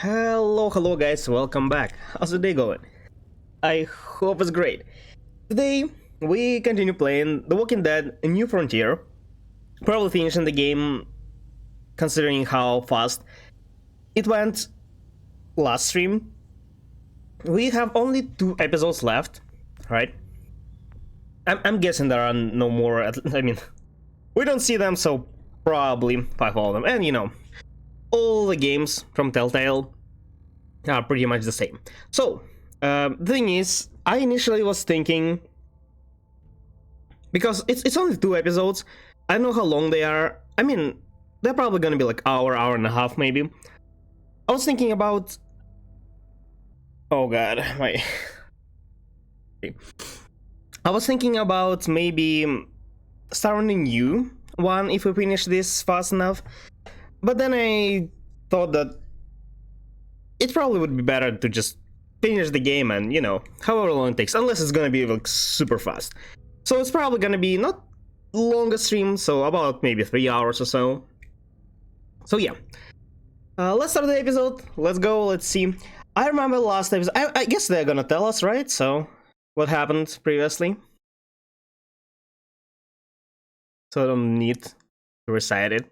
Hello guys, welcome back. How's the day going? I hope it's great. Today, we continue playing The Walking Dead: A New Frontier. Probably finishing the game, considering how fast it went last stream. We have only 2 episodes left, right? I'm guessing there are no more, I mean, we don't see them, so probably 5 of them. And you know, all the games from Telltale are pretty much the same. So, the thing is, I initially was thinking, because it's only 2 episodes, I don't know how long they are. I mean, they're probably gonna be like hour and a half maybe. I was thinking about, oh god, I was thinking about maybe starting a new one if we finish this fast enough. But then I thought that it probably would be better to just finish the game and, you know, however long it takes, unless it's gonna be like super fast. So it's probably gonna be not longest stream, so about maybe 3 hours or so. So yeah, let's start the episode. Let's go. Let's see. I remember last episode. I guess they're gonna tell us, right? So what happened previously? So I don't need to recite it.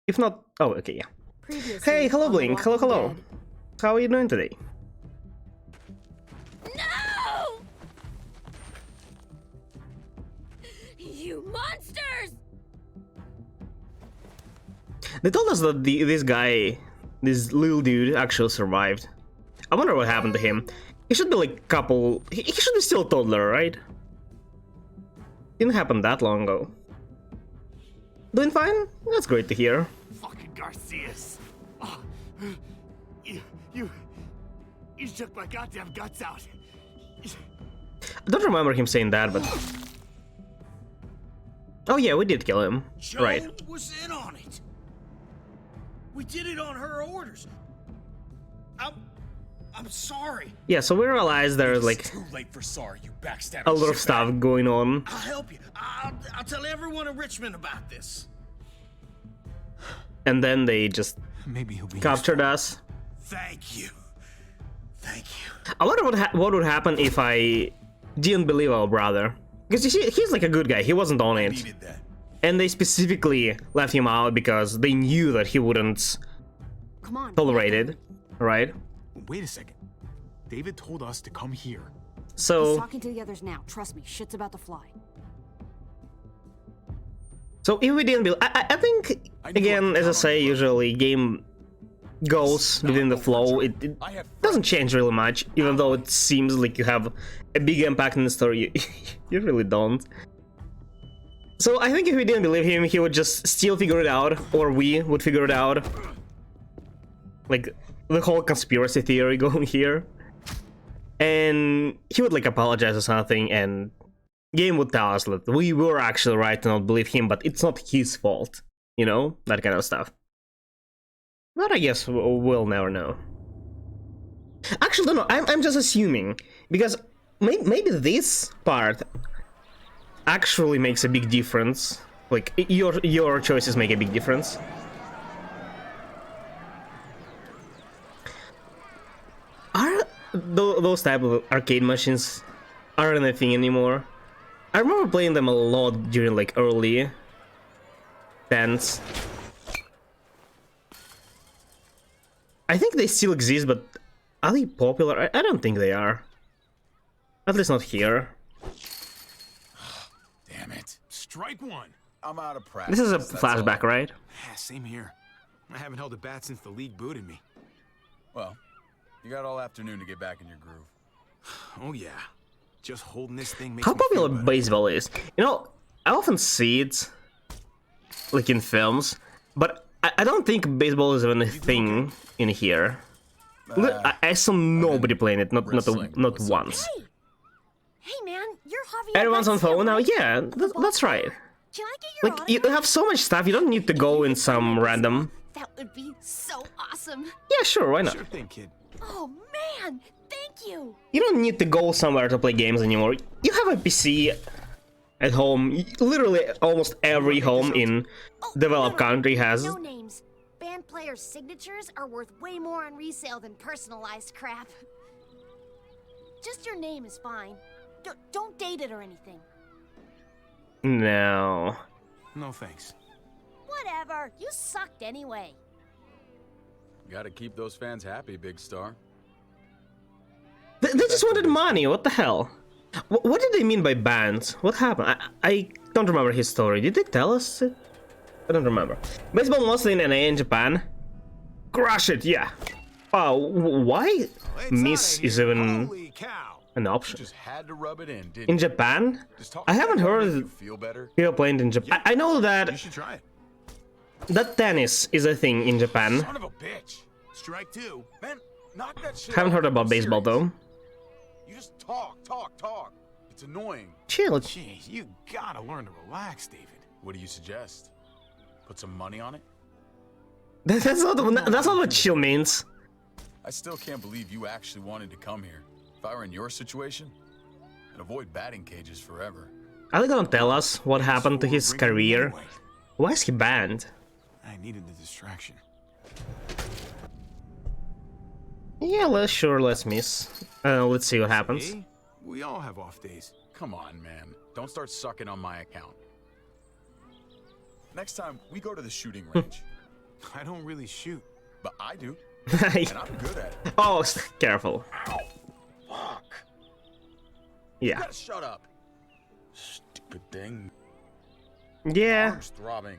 If not, oh, okay, yeah. Previously, Hey, hello Blink, hello. How are you doing today? No! You monsters! They told us that this guy, this little dude, actually survived. I wonder what happened to him. He should be like couple. He should be still a toddler, right? Didn't happen that long ago. Doing fine? That's great to hear. Fucking Garcias. Oh, you shook my goddamn guts out. I don't remember him saying that, but... Oh yeah, we did kill him. Joe Right. was in on it. We did it on her orders. I'm sorry. Yeah, so we realized there's like Too late for sorry, you backstabbing a lot of shitbag. stuff going on. I'll help you. I'll tell everyone in Richmond about this. And then they just Maybe he'll be captured us. Thank you. Thank you. I wonder what would happen if I didn't believe our brother. Because you see, he's like a good guy, he wasn't on it. Needed that. And they specifically left him out because they knew that he wouldn't Come on. tolerate it, right? Wait a second. David told us to come here. He's So talking to the others now. Trust me, shit's about to fly. if we didn't believe, I think, again, as I say, usually game goes within the flow. It doesn't change really much, even though it seems like you have a big impact in the story. You really don't. So I think if we didn't believe him, he would just still figure it out, or we would figure it out. Like, the whole conspiracy theory going here. And he would like apologize or something, and game would tell us that we were actually right to not believe him, but it's not his fault. You know? That kind of stuff. But I guess we'll never know. Actually, no, I'm just assuming, because maybe this part actually makes a big difference. Like, your choices make a big difference. Are those type of arcade machines aren't a thing anymore? I remember playing them a lot during like early 10s. I think they still exist, but are they popular? I don't think they are. At least not here. Damn it. Strike one. I'm out of practice. This is a that's flashback, all. right? Yeah, same here. I haven't held a bat since the league booted me. Well, you got all afternoon to get back in your groove. Oh yeah. Just holding this thing makes How me feel popular better. baseball is? You know, I often see it, like in films, but I don't think baseball is even a thing in here. I saw nobody playing it, not wrestling, once. Hey man, you're Javier. Everyone's on Garcia, phone now. right? Yeah, that's right. Can I get your Like, you autograph? have so much stuff, you don't need to go in some random... That would be so awesome. Yeah, sure, why not? Sure thing, kid. Oh man, thank you. You don't need to go somewhere to play games anymore. You have a PC at home. Literally almost every home in developed country has No names. band players' signatures are worth way more on resale than personalized crap. Just your name is fine. Don't date it or anything. No. No thanks. Whatever. You sucked anyway. Gotta keep those fans happy, Big Star. They just wanted money, what the hell? What did they mean by bans? What happened? I don't remember his story. Did they tell us it? I don't remember. Baseball mostly in NA in Japan. Crush it, yeah. Why miss is even Holy cow. an option? Just had to rub it in, didn't In Japan? Just talk I haven't about it, heard make you feel better. people playing in Japan. I know You that should try it. tennis is a thing in Japan. Son of a bitch. Strike two. Man, knock that shit Haven't off. heard about I'm baseball serious. though. You just talk. It's annoying. Chill. Jeez, you gotta learn to relax, David. What do you suggest? Put some money on it? That's not what chill means. I still can't believe you actually wanted to come here. If I were in your situation, I'd avoid batting cages forever. Are they gonna tell us what happened to his Drinking career? anyway. Why is he banned? I needed the distraction. Yeah, let's miss. Let's see what happens. See? We all have off days. Come on, man. Don't start sucking on my account. Next time, we go to the shooting range. I don't really shoot. But I do, and I'm good at it. Oh, careful. Fuck. You Yeah. gotta shut up. Stupid thing. Yeah. Arms throbbing.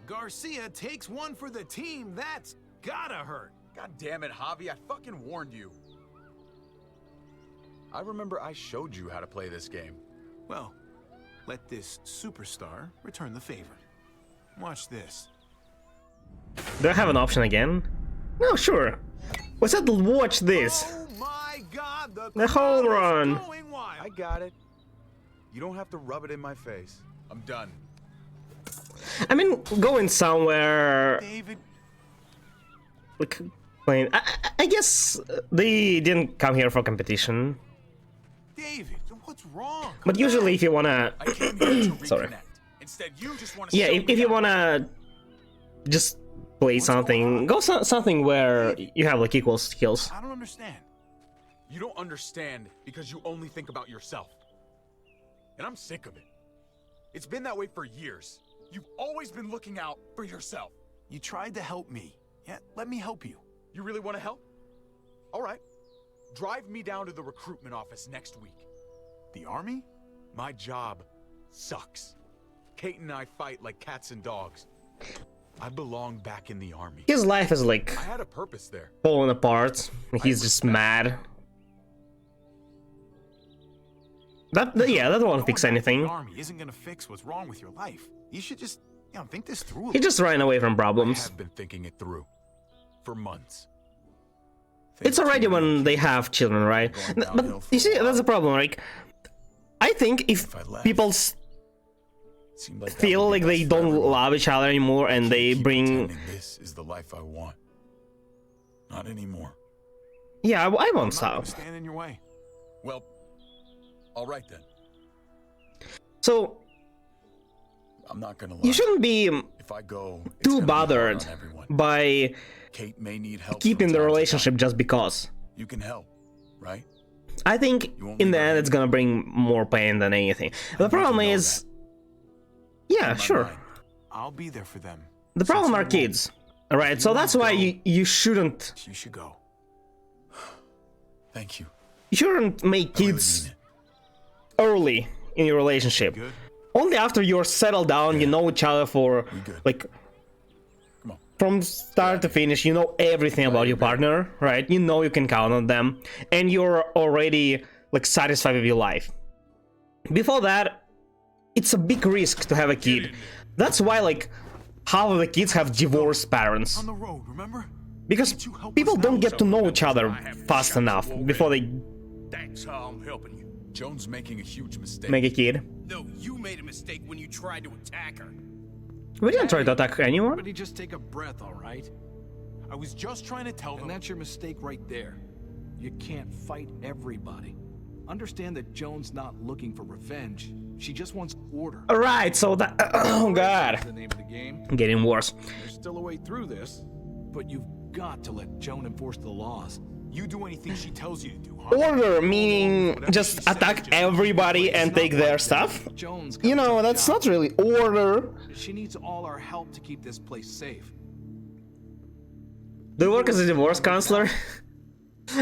Garcia takes one for the team. That's gotta hurt. God damn it, Javi. I fucking warned you. I remember I showed you how to play this game. Well, let this superstar return the favor. Watch this. Do I have an option again? No, sure. What's that? Watch this. Oh my God! The home run. Going wild. I got it. You don't have to rub it in my face. I'm done. I mean, going somewhere David, like playing. I guess they didn't come here for competition. David, what's wrong? But usually, if you wanna, I came here to Sorry. reconnect. Instead, you just want to. yeah, if you wanna just play something, go something where you have like equal skills. I don't understand. You don't understand because you only think about yourself. And I'm sick of it. It's been that way for years. You've always been looking out for yourself. You tried to help me. Yeah, let me help you. You really want to help? All right. Drive me down to the recruitment office next week. The army? My job sucks. Kate and I fight like cats and dogs. I belong back in the army. His life is like I had a purpose there. falling apart. He's just mad. That won't fix Going back to anything. The army isn't gonna fix what's wrong with your life. You should just, think this through. He just ran away from I problems. have been thinking it through. For months. It's already when they have children, right? But you see, that's the problem. Like, I think if I left, people seemed like that feel would be like they best for don't everyone. love each other anymore and they Keep bring, pretending this is the life I want. Not anymore. yeah, I I'm won't not stop. gonna stand in your way. Well, all right then. So I'm not gonna lie. you shouldn't be If I go, it's too gonna be hard bothered on everyone. by Kate may need help. keeping from the time to relationship time. just because. You can help, right? I think You won't in leave the her end it's gonna bring more pain than anything. The need problem to know is, yeah, In my sure. mind. I'll be there for them. The Since problem you are won't, kids, alright? So that's why you shouldn't You should go. Thank you. make I really kids mean it. early in your relationship. Good. Only after you're settled down, you know each other for good. like Come on. from start to finish, you know everything about your partner, right? You know you can count on them, and you're already like satisfied with your life. Before that, it's a big risk to have a kid. That's why like half of the kids have divorced parents, On the road, remember? because Can't you help people us don't now? get to know each other fast enough before they That's how I'm helping you. Joan's making a huge mistake. make a kid. No, you made a mistake when you tried to attack her. We didn't try to attack anyone. Everybody just take a breath, all right? I was just trying to tell them. And that's your mistake right there. You can't fight everybody. Understand that Joan's not looking for revenge. She just wants order. Alright, so that oh That's god, the name of the game. getting worse. There's still a way through this. but you've got to let Joan enforce the laws. You do anything she tells you to do, huh? Order, meaning just attack everybody and take their stuff? Joan's got You a know, tough that's job. not really order. She needs all our help to keep this place safe. Do you work as a divorce counselor?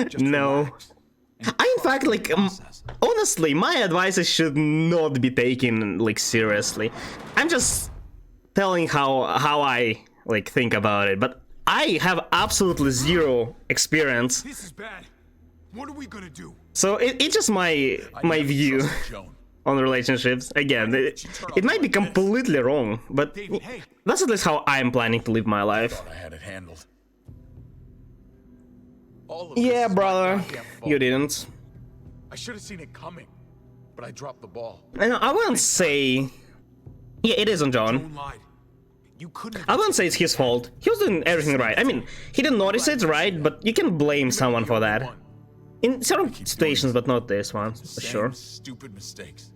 Just No. relax and I, in fact, trust like, the process. honestly, my advices should not be taken, like, seriously. I'm just telling how I, like, think about it, but I have absolutely zero experience, This is bad. What are we gonna do? so it's just my never view trusted Joan. on relationships. Again, it might be completely wrong, but David, hey. that's at least how I'm planning to live my life. Thought I had it handled. All of Yeah, this is my brother, goddamn fault. you didn't. I should have seen it coming, but I dropped the ball. And I wouldn't say... Yeah, it is on John. Joan lied. You couldn't I wouldn't say it's his fault. He was doing everything right. I mean, he didn't notice it, right? But you can blame someone for that. In certain situations, but not this one, for Same sure. stupid mistakes.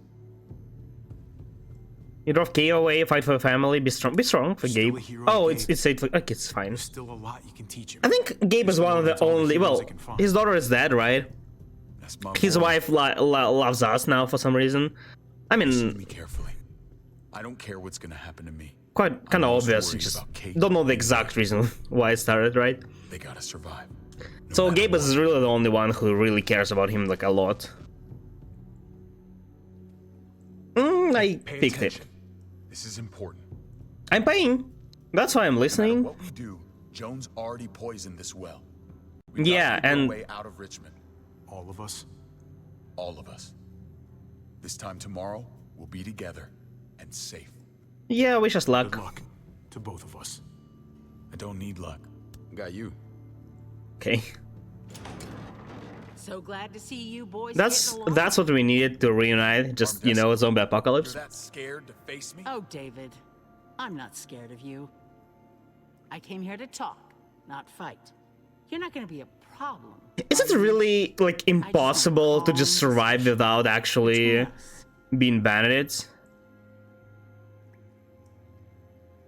You drove Kay away, fight for your family, be strong for Still Gabe. a hero, Oh, Gabe. it's safe for... Okay, it's fine. There's still a lot you can teach him. I think Gabe is one of the only... Well, his daughter is dead, right? That's my His moral. wife loves us now for some reason. I Listen to mean, me carefully. I don't care what's gonna happen to me. quite kind of I'm most obvious. You worried just about Kate. don't know the exact reason why it started, right? They gotta survive. No So matter Gabe is really the only one who really cares about him, like, a lot. I Pay picked it. attention. This is important. I'm paying. That's why I'm No matter listening. what we do, Joan's already poisoned this well. Yeah, a and- way out of Richmond. All of us. All of us. This time tomorrow, we'll be together and safe. Yeah, wish us Good luck. luck to both of us. I don't need luck. I got you. Okay. So glad to see you boys. That's getting along. what we needed to reunite. Just, you know, zombie You're apocalypse. that scared to face me? Oh, David, I'm not scared of you. I came here to talk, not fight. You're not going to be a problem. Is it really, like, impossible to just survive without actually Between us. being bandits?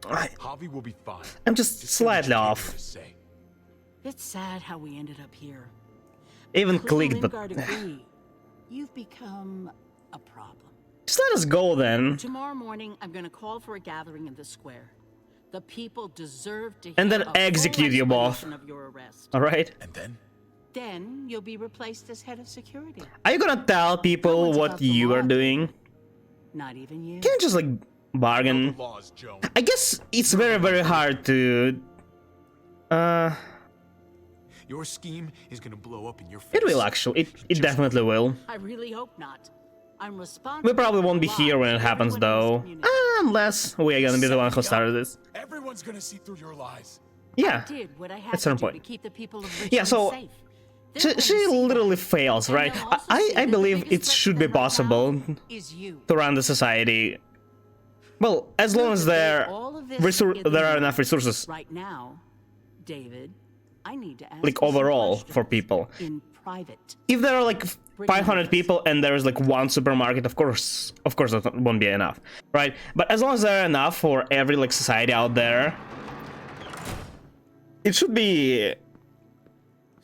Javi will be fine. I'm just slightly off. Just say. It's sad how we ended up here. I even Cleo clicked, but Lingard agree. You've become a problem. just let us go then. Tomorrow morning, I'm going to call for a gathering in the square. The people deserve to hear And then a full execute you both. explanation of your arrest. All right. And then? Then you'll be replaced as head of security. Are you gonna tell people Someone's what about the you are law. doing? Not even you. Can you just, like, bargain? Laws, Joan. I guess it's very, very hard to... Your scheme is gonna blow up in your face. It will actually. It Just definitely will. I really hope not. I'm responsible. We probably won't be for here when it lives happens, everyone in this though. community. Unless we are gonna be the one who started this. Everyone's gonna see through your lies. Yeah. Did what I had At to some do point. to keep the people of Yeah, Richmond so safe. They're She, going to she see that. literally fails, And right? they'll also see I that the believe it biggest should be threat to them right possible now is you. to run the society. Well, as long as there All of this there are in enough resources, Right now, David, I need to ask like, you some overall questions for people. in private. If there are like 500 people and there is like one supermarket, of course that won't be enough, right? But as long as there are enough for every like society out there, it should be.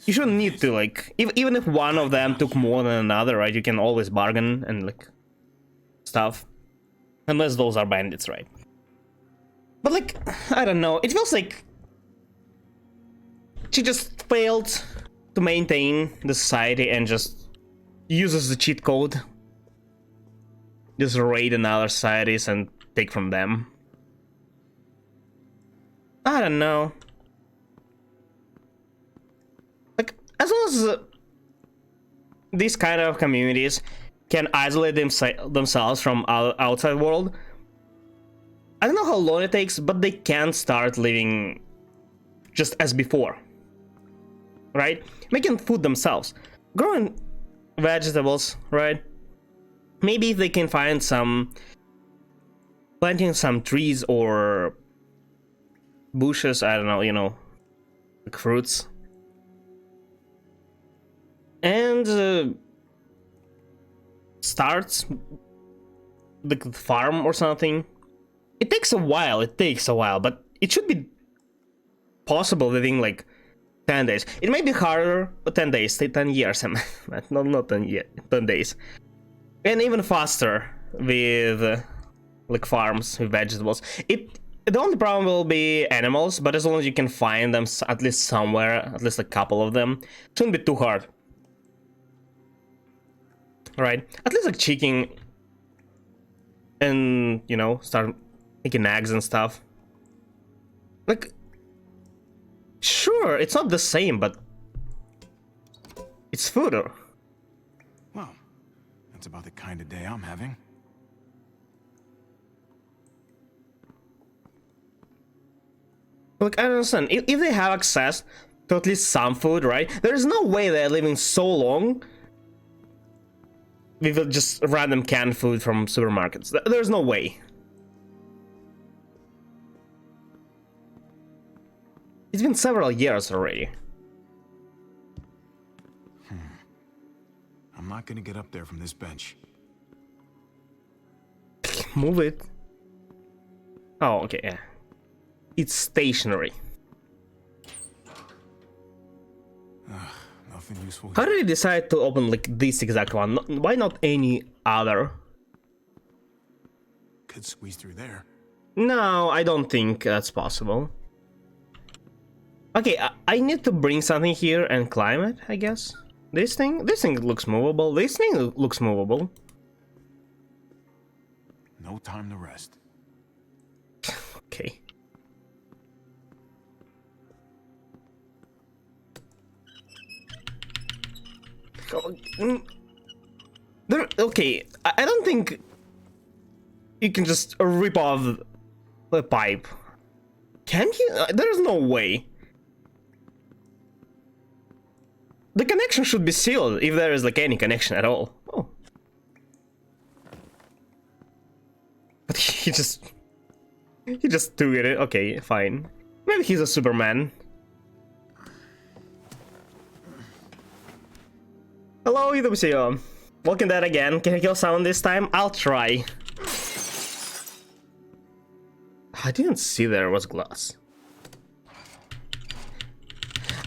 You shouldn't need to like even if one of them took more than another, right? You can always bargain and like stuff, unless those are bandits, right? But like, I don't know. It feels like she just failed to maintain the society and just uses the cheat code. Just raid another societies and take from them. I don't know. Like, as long as these kind of communities can isolate themselves from outside world, I don't know how long it takes, but they can start living just as before. Right? Making food themselves. Growing vegetables, right? Maybe if they can find planting some trees or bushes, I don't know, you know, like fruits. And starts the farm or something. It takes a while, but it should be possible within like 10 days. It may be harder, but 10 days, 10 years, not 10 days. And even faster with like farms, with vegetables. The only problem will be animals, but as long as you can find them at least somewhere, at least a couple of them, it shouldn't be too hard. Right? At least like chicken and, you know, start making eggs and stuff. Like, sure, it's not the same, but it's food. Well, that's about the kind of day I'm having. Like, I don't understand. If they have access to at least some food, right? There's no way they're living so long with just random canned food from supermarkets. There's no way. It's been several years already. I'm not gonna get up there from this bench. Move it. Oh, okay, yeah. It's stationary. Nothing useful. How did you decide to open like this exact one? Why not any other? Could squeeze through there. No, I don't think that's possible. Okay, I need to bring something here and climb it, I guess. This thing looks movable. This thing looks movable. No time to rest. Okay. Okay, I don't think you can just rip off the pipe. Can you? There's no way. The connection should be sealed if there is like any connection at all. Oh. But he just took it. Okay, fine. Maybe he's a Superman. Hello, YouTube. Walking Dead again. Can I kill someone this time? I'll try. I didn't see there was glass.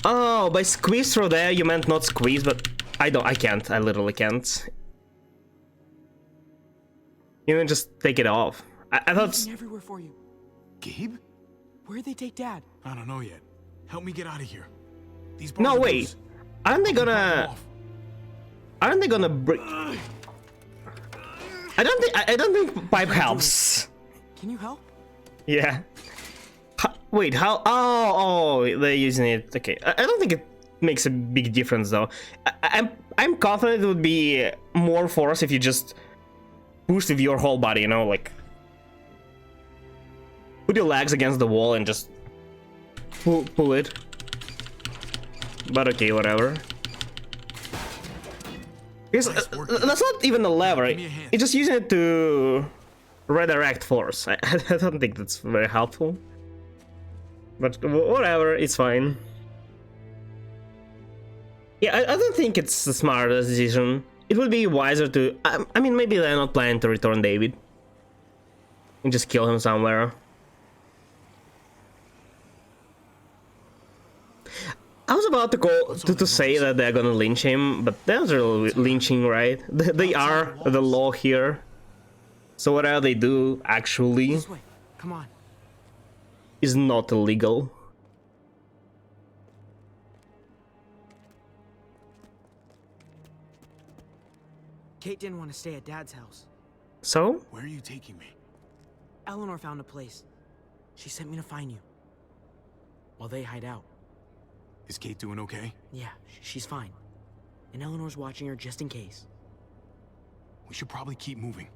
Oh, by squeeze through there, you meant not squeeze, but I can't. I literally can't. You can just take it off. I thought. Everywhere for you. Gabe? Where'd they take Dad? I don't know yet. Help me get out of here. These bars No, are wait. loose. Aren't they Pop them gonna? off. Aren't they gonna break? I don't think pipe helps. Can you help? Yeah. Wait, how? Oh, they're using it. Okay, I don't think it makes a big difference though. I'm confident it would be more force if you just push with your whole body. You know, like put your legs against the wall and just pull it. But okay, whatever. Because that's not even a lever. It's just using it to redirect force. I don't think that's very helpful. But whatever, it's fine. Yeah, I don't think it's the smartest decision. It would be wiser to... I mean, maybe they're not planning to return David. And just kill him somewhere. I was about to go to say that they're gonna lynch him, but that's really lynching, right? They are the law here. So whatever they do, actually, This way. Come on. is not illegal. Kate didn't want to stay at Dad's house. So? Where are you taking me? Eleanor found a place. She sent me to find you. While they hide out. Is Kate doing okay? Yeah, she's fine. And Eleanor's watching her just in case. We should probably keep moving.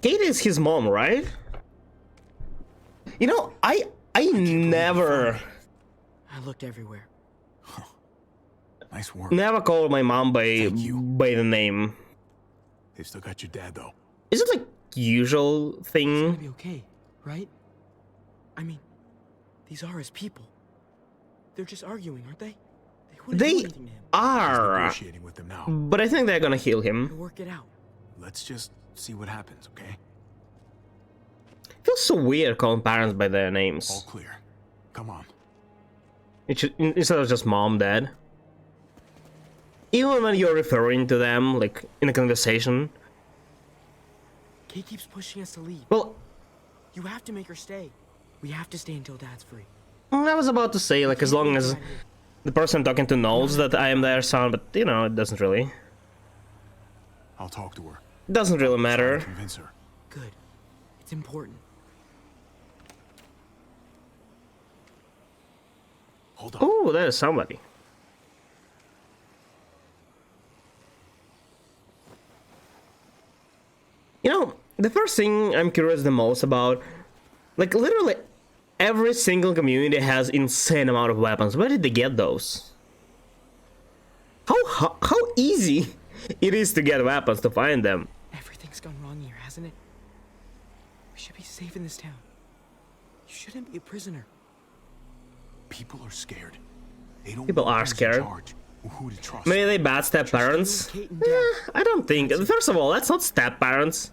Kate is his mom, right? You know, I never I looked everywhere. Nice work. never called my mom by you. the name. They still got your dad, though. Is it like usual It's thing? gonna be okay, right? I mean, these are his people. They're just arguing, aren't they? They wouldn't do They anything to him. are, Negotiating with them now. but I think they're gonna heal They'll him. work it out. Let's just see what happens, okay? Feels so weird calling parents by their All names. clear. Come on. Instead of just mom, dad. Even when you're referring to them, like, in a conversation. Kay keeps pushing us to leave. Well, You have to make her stay. We have to stay until Dad's free. I was about to say, like, as long as the person talking to knows that I am their son, but, you know, it doesn't really. I'll talk to her. It doesn't really matter. Convince her. Good. It's important. Hold on. Oh, that is somebody. You know, the first thing I'm curious the most about, like, literally every single community has insane amount of weapons. Where did they get those? How easy it is to get weapons, to find them. Everything's gone wrong here, hasn't it? We should be safe in this town. You shouldn't be a prisoner. People are scared. They don't People know are who's in scared. charge or who to trust. Maybe they bad step parents? Kate and Dad. I don't think. First of all, that's not step parents.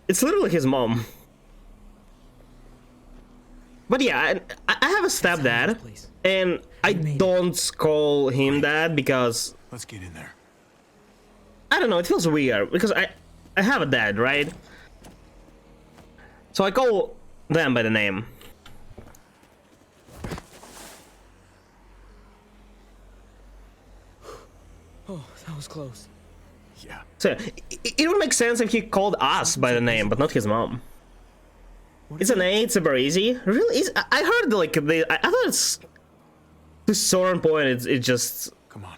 It's literally his mom. But yeah, I have a stepdad, and I don't call him dad because Let's get in there. I don't know, it feels weird because I have a dad, right? So I call them by the name. Oh, that was close. Yeah. So it would make sense if he called us by the name, but not his mom. It's an A, it's super easy. Really easy. I heard like I thought it's to certain point it's just Come on.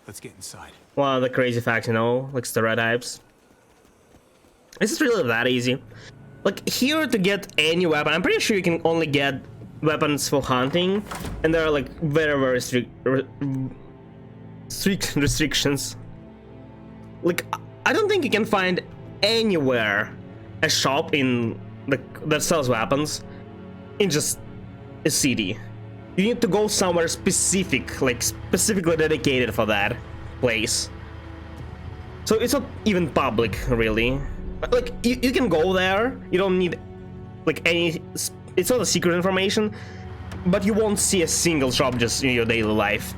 Let's get inside. one of the crazy facts, you know, like stereotypes. Is it really that easy? Like here to get any weapon, I'm pretty sure you can only get weapons for hunting, and there are like very strict restrictions. Like I don't think you can find anywhere a shop in that sells weapons in just a city. You need to go somewhere specific, like specifically dedicated for that place. So it's not even public, really. Like you can go there. You don't need like any. It's not a secret information, but you won't see a single shop just in your daily life.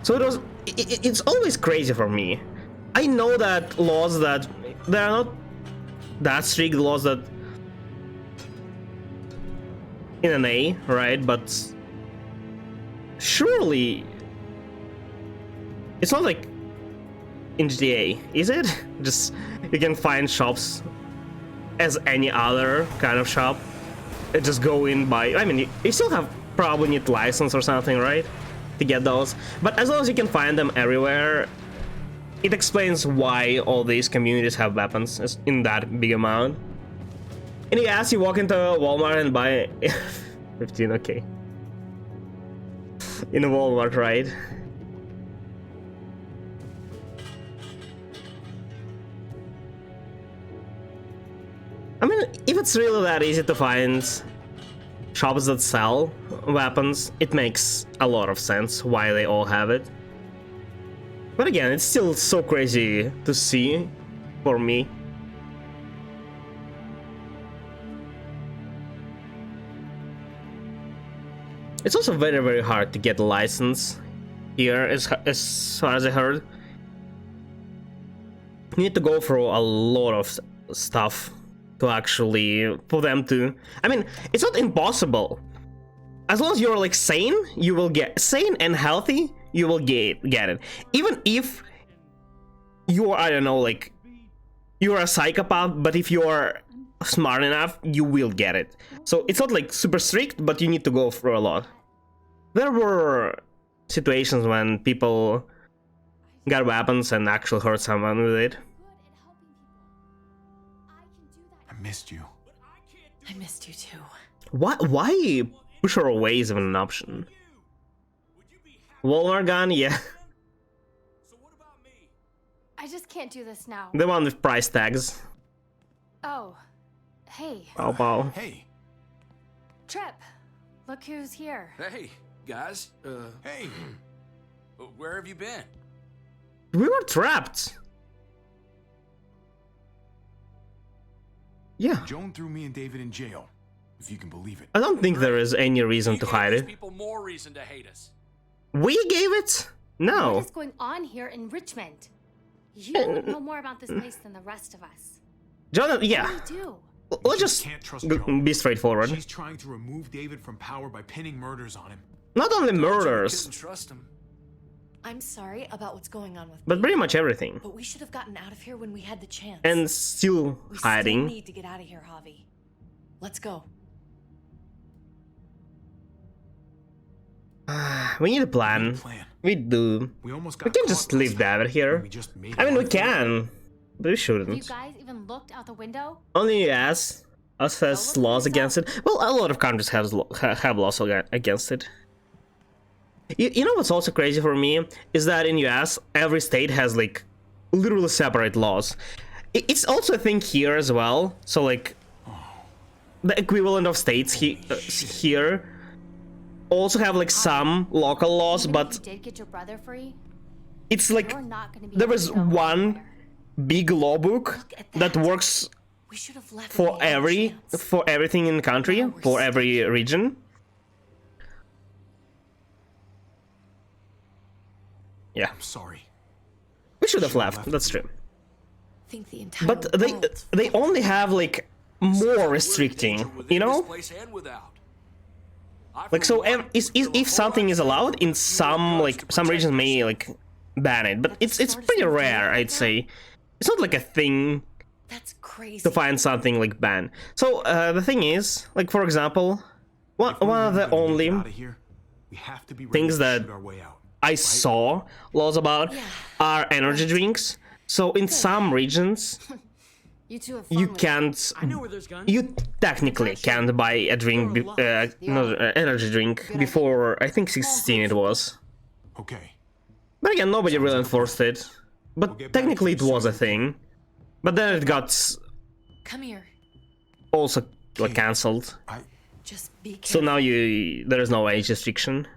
So it's always crazy for me. I know that laws that there are not that strict laws that in an A, right? But surely it's not like in GTA, is it? Just you can find shops as any other kind of shop and just go in by. I mean, you still have probably need license or something, right? To get those, but as long as you can find them everywhere, it explains why all these communities have weapons in that big amount. And yes, you walk into Walmart and buy 15, okay. In a Walmart, right? I mean, if it's really that easy to find shops that sell weapons, it makes a lot of sense why they all have it. But again, it's still so crazy to see for me. It's also very hard to get a license here, as far as I heard. You need to go through a lot of stuff to actually, for them to, I mean, it's not impossible. As long as you're like sane, you will get sane and healthy, you will get it. Even if you are, I don't know, like you're a psychopath, but if you are smart enough, you will get it. So it's not like super strict, but you need to go through a lot. There were situations when people got weapons and actually hurt someone with it. I missed you. I missed you too. Why push her away is even an option? Walmart gun, yeah. I just can't do this now. The one with price tags. Oh, hey. Wow. Hey. Trip, look who's here. Hey, guys. Hey. Where have you been? We were trapped. Yeah. Joan threw me and David in jail. if you can believe it. I don't think there is any reason to hide it. People more reason to hate us. We gave it? No. What is going on here in Richmond? You would know more about this place than the rest of us. Jonathan, yeah. What do we do? Let's just Can't trust Joan. be straightforward. She's trying to remove David from power by pinning murders on him. Not only Couldn't murders, trust him. I'm sorry about what's going on with but me, pretty much everything. but we should have gotten out of here when we had the chance. And still we hiding. still need to get out of here, Javi. Let's go. We need a plan. We do. We almost got We can caught just last leave time David when here. we just made I mean, we it out. can, but we Have you shouldn't. guys even looked out the window? Only US. Us has laws against it. Well, a lot of countries have laws against it. You know what's also crazy for me is that in US every state has like literally separate laws. It's also a thing here as well. So like the equivalent of states here also have like some local laws, Even if but you did get your brother free, it's like you're not gonna be there able is to go one anywhere. big law book Look at that that. works We should have left for when we had the chance. for everything in the country, Now we're for stuck every here. region. Yeah, I'm sorry. we should have left. That's true. Think the entire But world's they only have like more restricting, you know? Like so, if something is allowed in some some regions may like ban it, but it's pretty rare, I'd say. It's not like a thing That's crazy. to find something like ban. So the thing is, like for example, one If we're of really the gonna only get out of here, we have to be ready things to that shoot our way out. I saw laws about are energy drinks. So in some regions, You two have fun you with it. can't. I know where there's guns. You technically can't buy a drink, energy drink before I think 16 it was. Okay. But again, nobody really enforced it. We'll But get back technically to it you was a soon. thing. But then it got Come here. also like cancelled. Just be careful. So now there is no age restriction.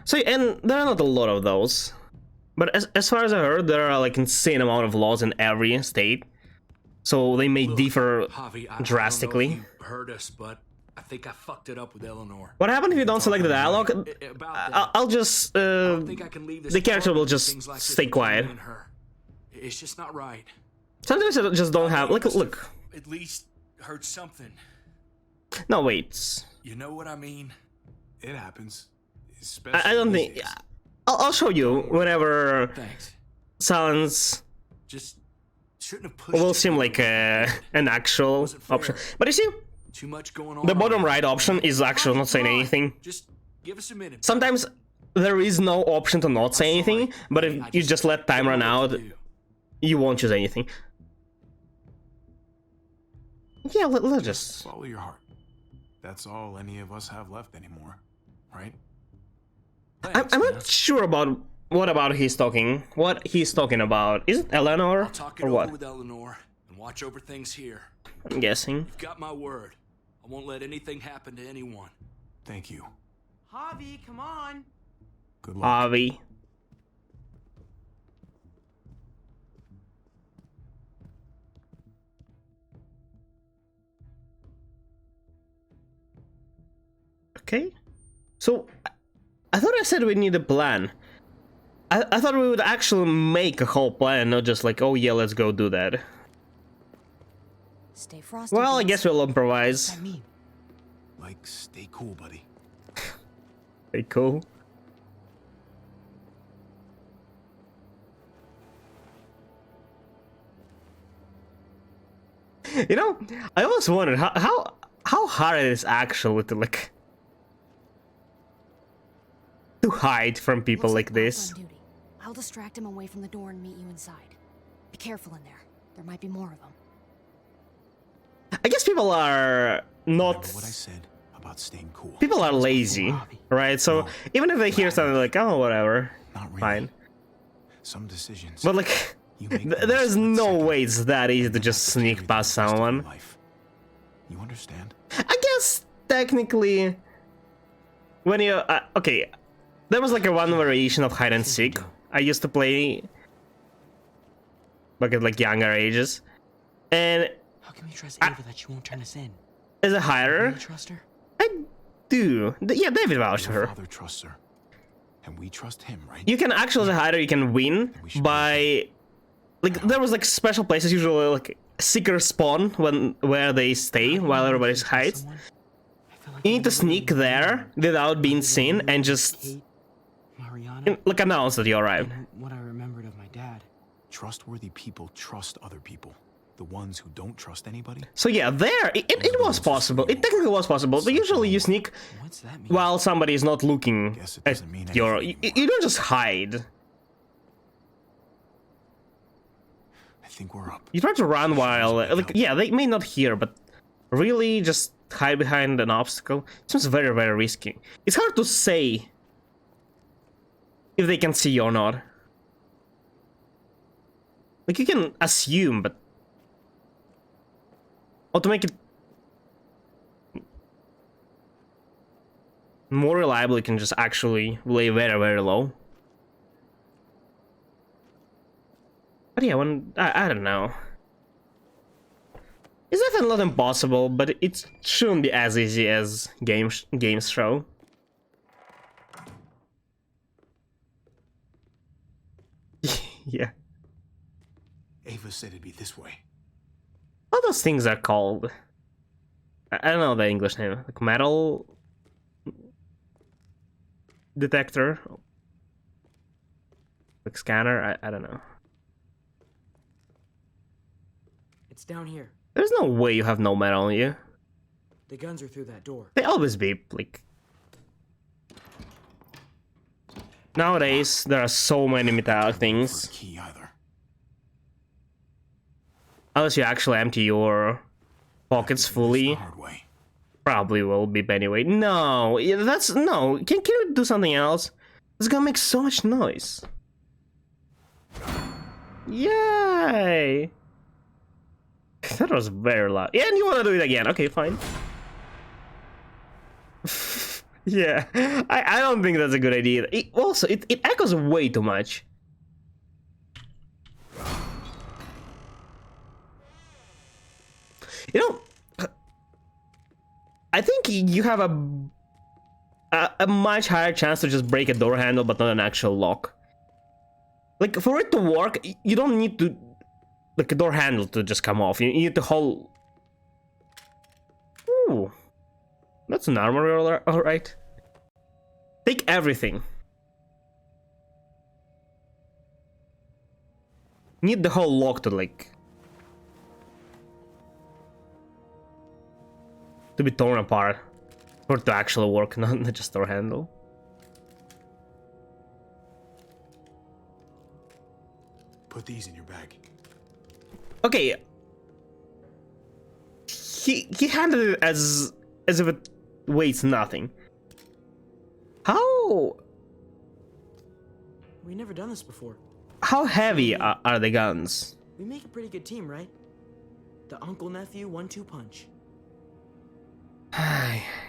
So and there are not a lot of those. But as far as I heard, there are like insane amount of laws in every state. So they may differ Javi, drastically. I don't know if you heard us, but I think I fucked it up with Eleanor. What happens if you don't select the dialogue? About that. I'll just I don't think I can leave this the character will apartment with just things like this stay between quiet. me and her. It's just not right. Sometimes I just don't have. Look. At least heard something. No, wait. You know what I mean? It happens. I don't these think. days. I'll show you whenever Thanks. silence Just shouldn't have pushed will it seem further like back. an actual Wasn't fair. option. But you see, Too much going on. the bottom around. right option is actually not saying Come on. anything. Just give us a minute. Sometimes there is no option to not say anything, but if you just let time run out, you won't choose anything. Yeah, let's just. Follow your heart. That's all any of us have left anymore, right? I'm not sure about what about he's talking. What he's talking about? Is it Eleanor I'll talk it or over what? with Eleanor and watch over things here. I'm guessing. You've got my word. I won't let anything happen to anyone. Thank you. Javi, come on. Good luck. Avi. Okay. So, I thought I said we need a plan. I thought we would actually make a whole plan, not just like, oh yeah, let's go do that. Stay frosty. Well, I kids. guess we'll improvise. I mean, Like, stay cool, buddy. Very cool. You know, I always wondered how hard it is actually to like to hide from people Looks like Bob's this. on duty. I'll distract him away from the door and meet you inside. Be careful in there. There might be more of them. I guess people are not. Remember what I said about staying cool. People are lazy, right? So even if they hear something like, oh, whatever, Not really. fine. Some decisions. But like, you make them in a there's split no second. way it's that easy to They just have to carry sneak them past the rest of your someone. life. You understand? I guess technically, when you okay, there was like a one variation of hide and seek I used to play back at like younger ages, and how can we trust I- Ava that she won't turn us in? as a hirer, You trust her? I do. Yeah, David vouched for Your her. father trusts her. And we trust him, right? You can actually, as a hider, you can win by... Like, there was, like, special places, usually, like, seeker spawn where they stay while everybody hides. You need to sneak there without being seen and just, Mariana, like, announce that you arrived. and what I remembered of my dad. Trustworthy people trust other people. The ones who don't trust anybody. So yeah, there, it was possible. It technically was possible, but usually you sneak What's that mean? while somebody is not looking Guess it at doesn't mean your... anything You don't just hide. I think we're up. You try to run while... Like, yeah, they may not hear, but really just hide behind an obstacle. It seems very, very risky. It's hard to say if they can see you or not. Like, you can assume, but... Or to make it more reliable, you can just actually lay very, very low. But yeah, I don't know. It's definitely not impossible, but it shouldn't be as easy as games show. Yeah. Ava said it'd be this way. What those things are called? I don't know the English name. Like metal detector, like scanner. I don't know. It's down here. There's no way you have no metal on you. The guns are through that door. They always beep. Like nowadays, there are so many metallic things. For a key either. Unless you actually empty your pockets fully, The hard way. probably will beep anyway. No, that's no. Can you do something else? It's gonna make so much noise. Yay! That was very loud. Yeah, and you wanna do it again? Okay, fine. Yeah, I don't think that's a good idea. It echoes way too much. You know, I think you have a much higher chance to just break a door handle, but not an actual lock. Like, for it to work, you don't need to, like, a door handle to just come off. You need to hold... Ooh. That's an armor, alright. Take everything. Need the whole lock to, like... to be torn apart. For it to actually work, not just door handle. Put these in your bag. Okay. He handled it as if it weighs nothing. How We've never done this before. how heavy are the guns? We make a pretty good team, right? The uncle-nephew 1-2 punch.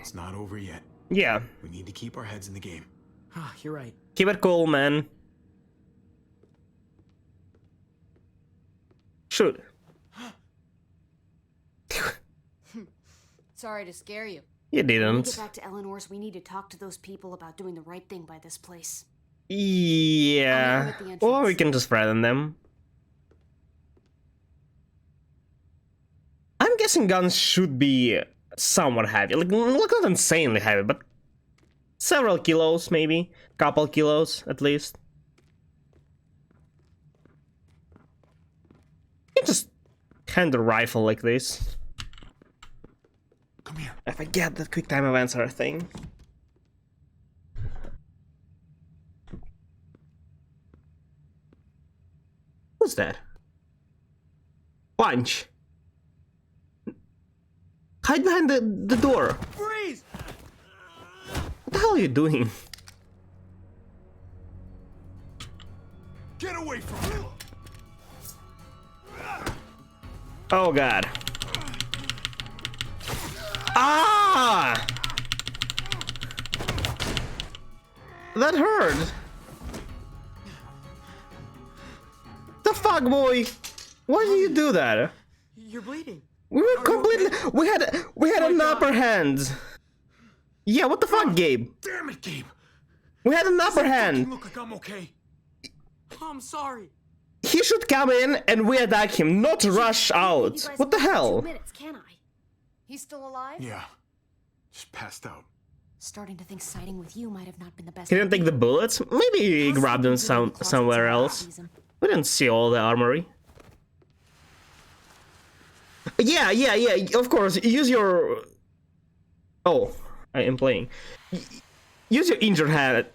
It's not over yet. Yeah, We need to keep our heads in the game. Ah, you're right. keep it cool, man. Shoot. Sorry to scare you. You When we didn't. get back to Eleanor's, we need to talk to those people about doing the right thing by this place. Yeah. I'll meet them at the Or we entrance. can just threaten them. I'm guessing guns should be somewhat heavy. Like not insanely heavy, but several kilos, maybe. Couple kilos, at least. You can just hand a rifle like this. Come here. I forget that quick time events are a thing. Who's that? Punch. Hide behind the door. Freeze! What the hell are you doing? Get away from me! Oh god. Ah! That hurt. The fuck, boy? Why do you do that? You're bleeding. We were completely. We had an upper hand. Yeah, what the fuck, Gabe? Damn it, Gabe. We had an upper hand. Look like I'm okay. I'm sorry. He should come in and we attack him, not rush out. What the hell? 2 minutes, can I? He's still alive? Yeah. Just passed out. Starting to think siding with you might have not been the best. He didn't take the bullets? Maybe he grabbed them somewhere else. We didn't see all the armory. Yeah, of course. Use your... Oh, I am playing. Use your injured hand.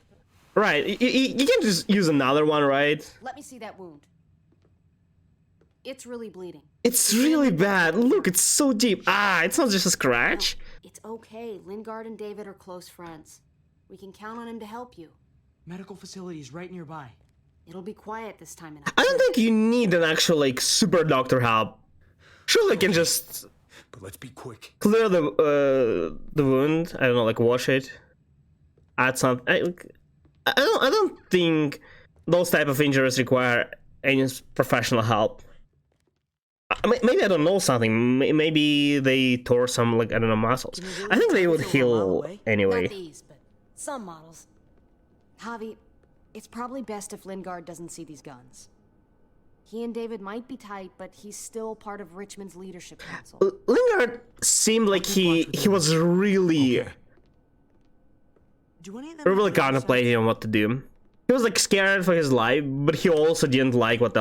Right, you can just use another one, right? Let me see that wound. It's really bleeding. It's really bad. Look, it's so deep. Ah, it's not just a scratch. No, it's okay. Lingard and David are close friends. We can count on him to help you. Medical facilities right nearby. It'll be quiet this time. I don't think you need an actual, like, super doctor help. Surely can just... But let's be quick. Clear the wound. I don't know, like, wash it. Add something. I don't think those type of injuries require any professional help. Maybe I don't know something. Maybe they tore some, like, I don't know, muscles. I think they would heal anyway. Not these, but some models. Javi, it's probably best if Lingard doesn't see these guns. He and David might be tight, but he's still part of Richmond's leadership council. Lingard seemed like he was really... really contemplating on what to do. He was like scared for his life, but he also didn't like what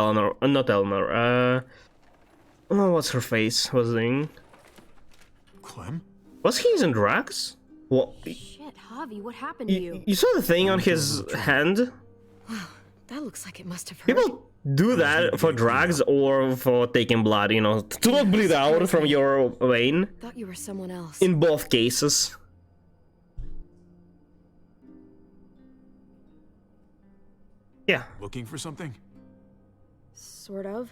what's her face was doing. Clem? Was he using drugs? What? Shit, Javi, what happened to you? You saw the thing on his hand? Wow, that looks like it must have hurt. People do that for drugs or for taking blood, you know, to not bleed out from your vein. Thought you were someone else. In both cases. Yeah. Looking for something? Sort of.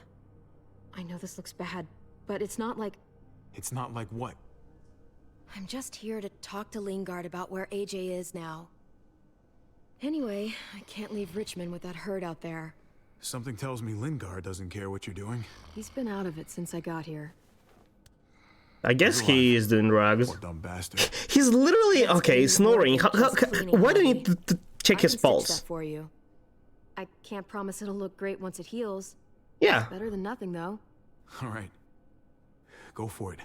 I know this looks bad, but it's not like... It's not like what? I'm just here to talk to Lingard about where AJ is now. Anyway, I can't leave Richmond with that herd out there. Something tells me Lingard doesn't care what you're doing. He's been out of it since I got here. I guess he is doing drugs. Poor dumb bastard. He's literally... Okay, snoring. Why do you need to check his pulse? For you. I can't promise it'll look great once it heals. Yeah. Better than nothing, though. All right. Go for it.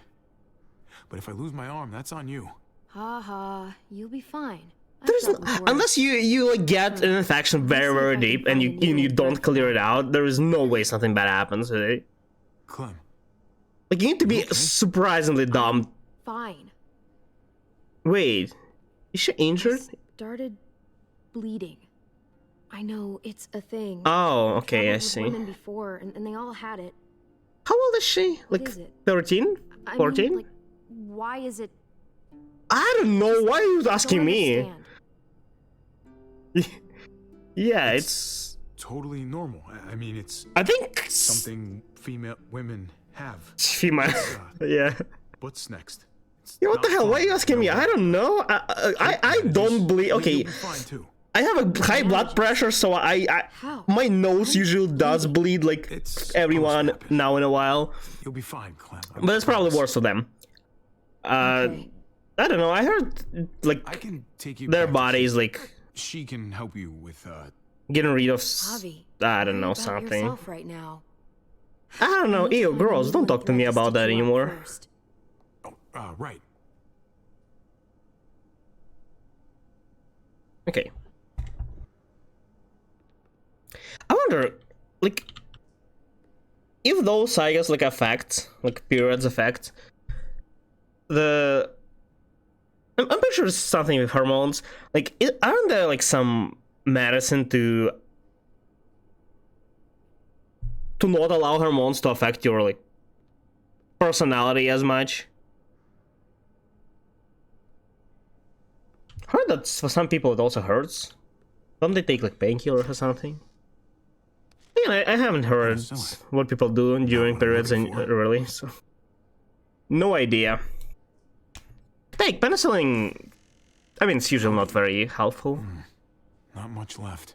But if I lose my arm, that's on you. Ha ha. You'll be fine. There's unless you like get an infection very deep and you don't clear it out, there is no way something bad happens, right? Clem. Like you need to be surprisingly dumb. Fine. Wait, is she injured? Started bleeding. I know it's a thing. Oh, okay, I see. Women before, and they all had it. How old is she? Like 13? 14? I mean, like, why is it? I don't know. Why are you asking me? Yeah, it's totally normal. I mean, it's... I think... something female women have. Female, yeah. What's next? Yeah, what the hell? Why are you asking me? I don't know. I don't bleed. Okay. I have a high blood pressure, so my nose usually does bleed like everyone now in a while. You'll be fine, Clem. But it's probably worse for them. Okay. I don't know. I heard like I can take you their back bodies like she can help you with getting rid of Javi, I don't know about something. yourself right now. I don't know. Ew, girls, don't talk to me about that anymore. Oh, right. Okay. I wonder, like, if those cycles like affect, like periods affect the. I'm pretty sure it's something with hormones. Like, aren't there like some medicine to not allow hormones to affect your like personality as much? I heard that for some people it also hurts. Don't they take like painkillers or something? Yeah, I haven't heard what people do during periods and really, so no idea. Take penicillin. I mean, it's usually not very helpful. Not much left.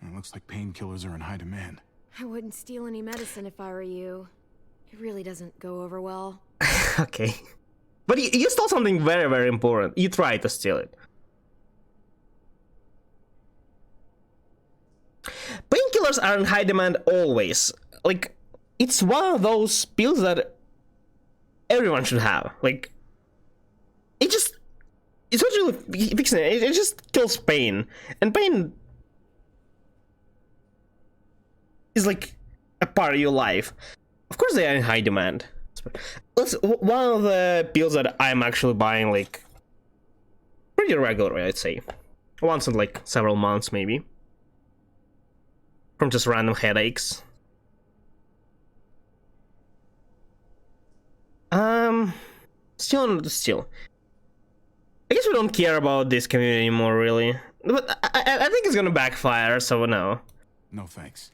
It looks like painkillers are in high demand. I wouldn't steal any medicine if I were you. It really doesn't go over well. Okay. But you stole something very, very important. You tried to steal it. Painkillers are in high demand always. Like, it's one of those pills that everyone should have. Like, it's not really fixing it. It just kills pain. And pain is like a part of your life. Of course they are in high demand. One of the pills that I'm actually buying, like, pretty regularly, I'd say. Once in, like, several months, maybe. From just random headaches. Still. I guess we don't care about this community anymore, really. But I think it's gonna backfire, so no. No thanks.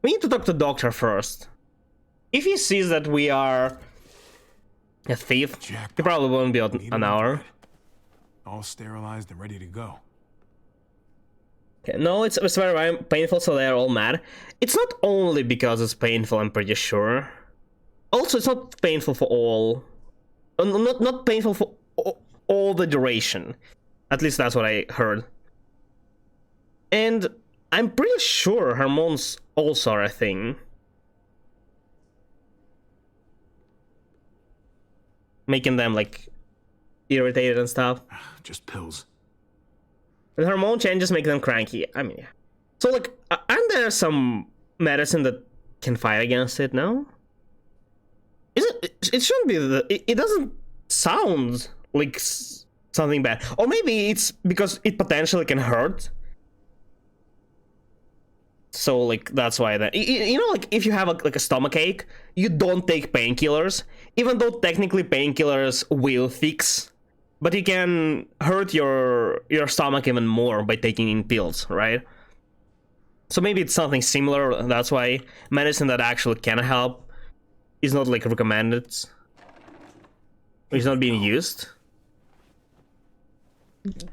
We need to talk to the doctor first. If he sees that we are a thief, he probably won't be out an hour. All sterilized and ready to go. Okay, no, it's very painful, so they're all mad. It's not only because it's painful, I'm pretty sure. Also, it's not painful for all. Not painful for all the duration. At least that's what I heard. And I'm pretty sure hormones also are a thing. Making them, like, irritated and stuff. Just pills. The hormone changes make them cranky. I mean, yeah. So, like, aren't there some medicine that can fight against it? No? It shouldn't be. It doesn't sound like something bad. Or maybe it's because it potentially can hurt. So, like, that's why that. You know, like, if you have like a stomach ache, you don't take painkillers, even though technically painkillers will fix, but you can hurt your stomach even more by taking in pills, right? So maybe it's something similar. That's why medicine that actually can help is not, like, recommended. It's not being used.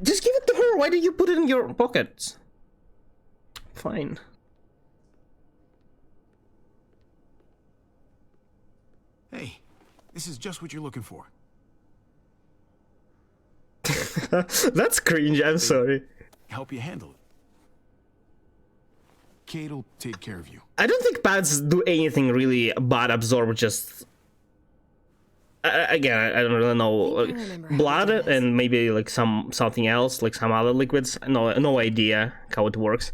Just give it to her. Why did you put it in your pocket? Fine. Hey, this is just what you're looking for. That's cringe, I'm sorry. Help you handle it. Kate'll take care of you. I don't think pads do anything really but absorb just... Again, I don't really know. Like, blood and maybe like something else, like some other liquids. No idea how it works.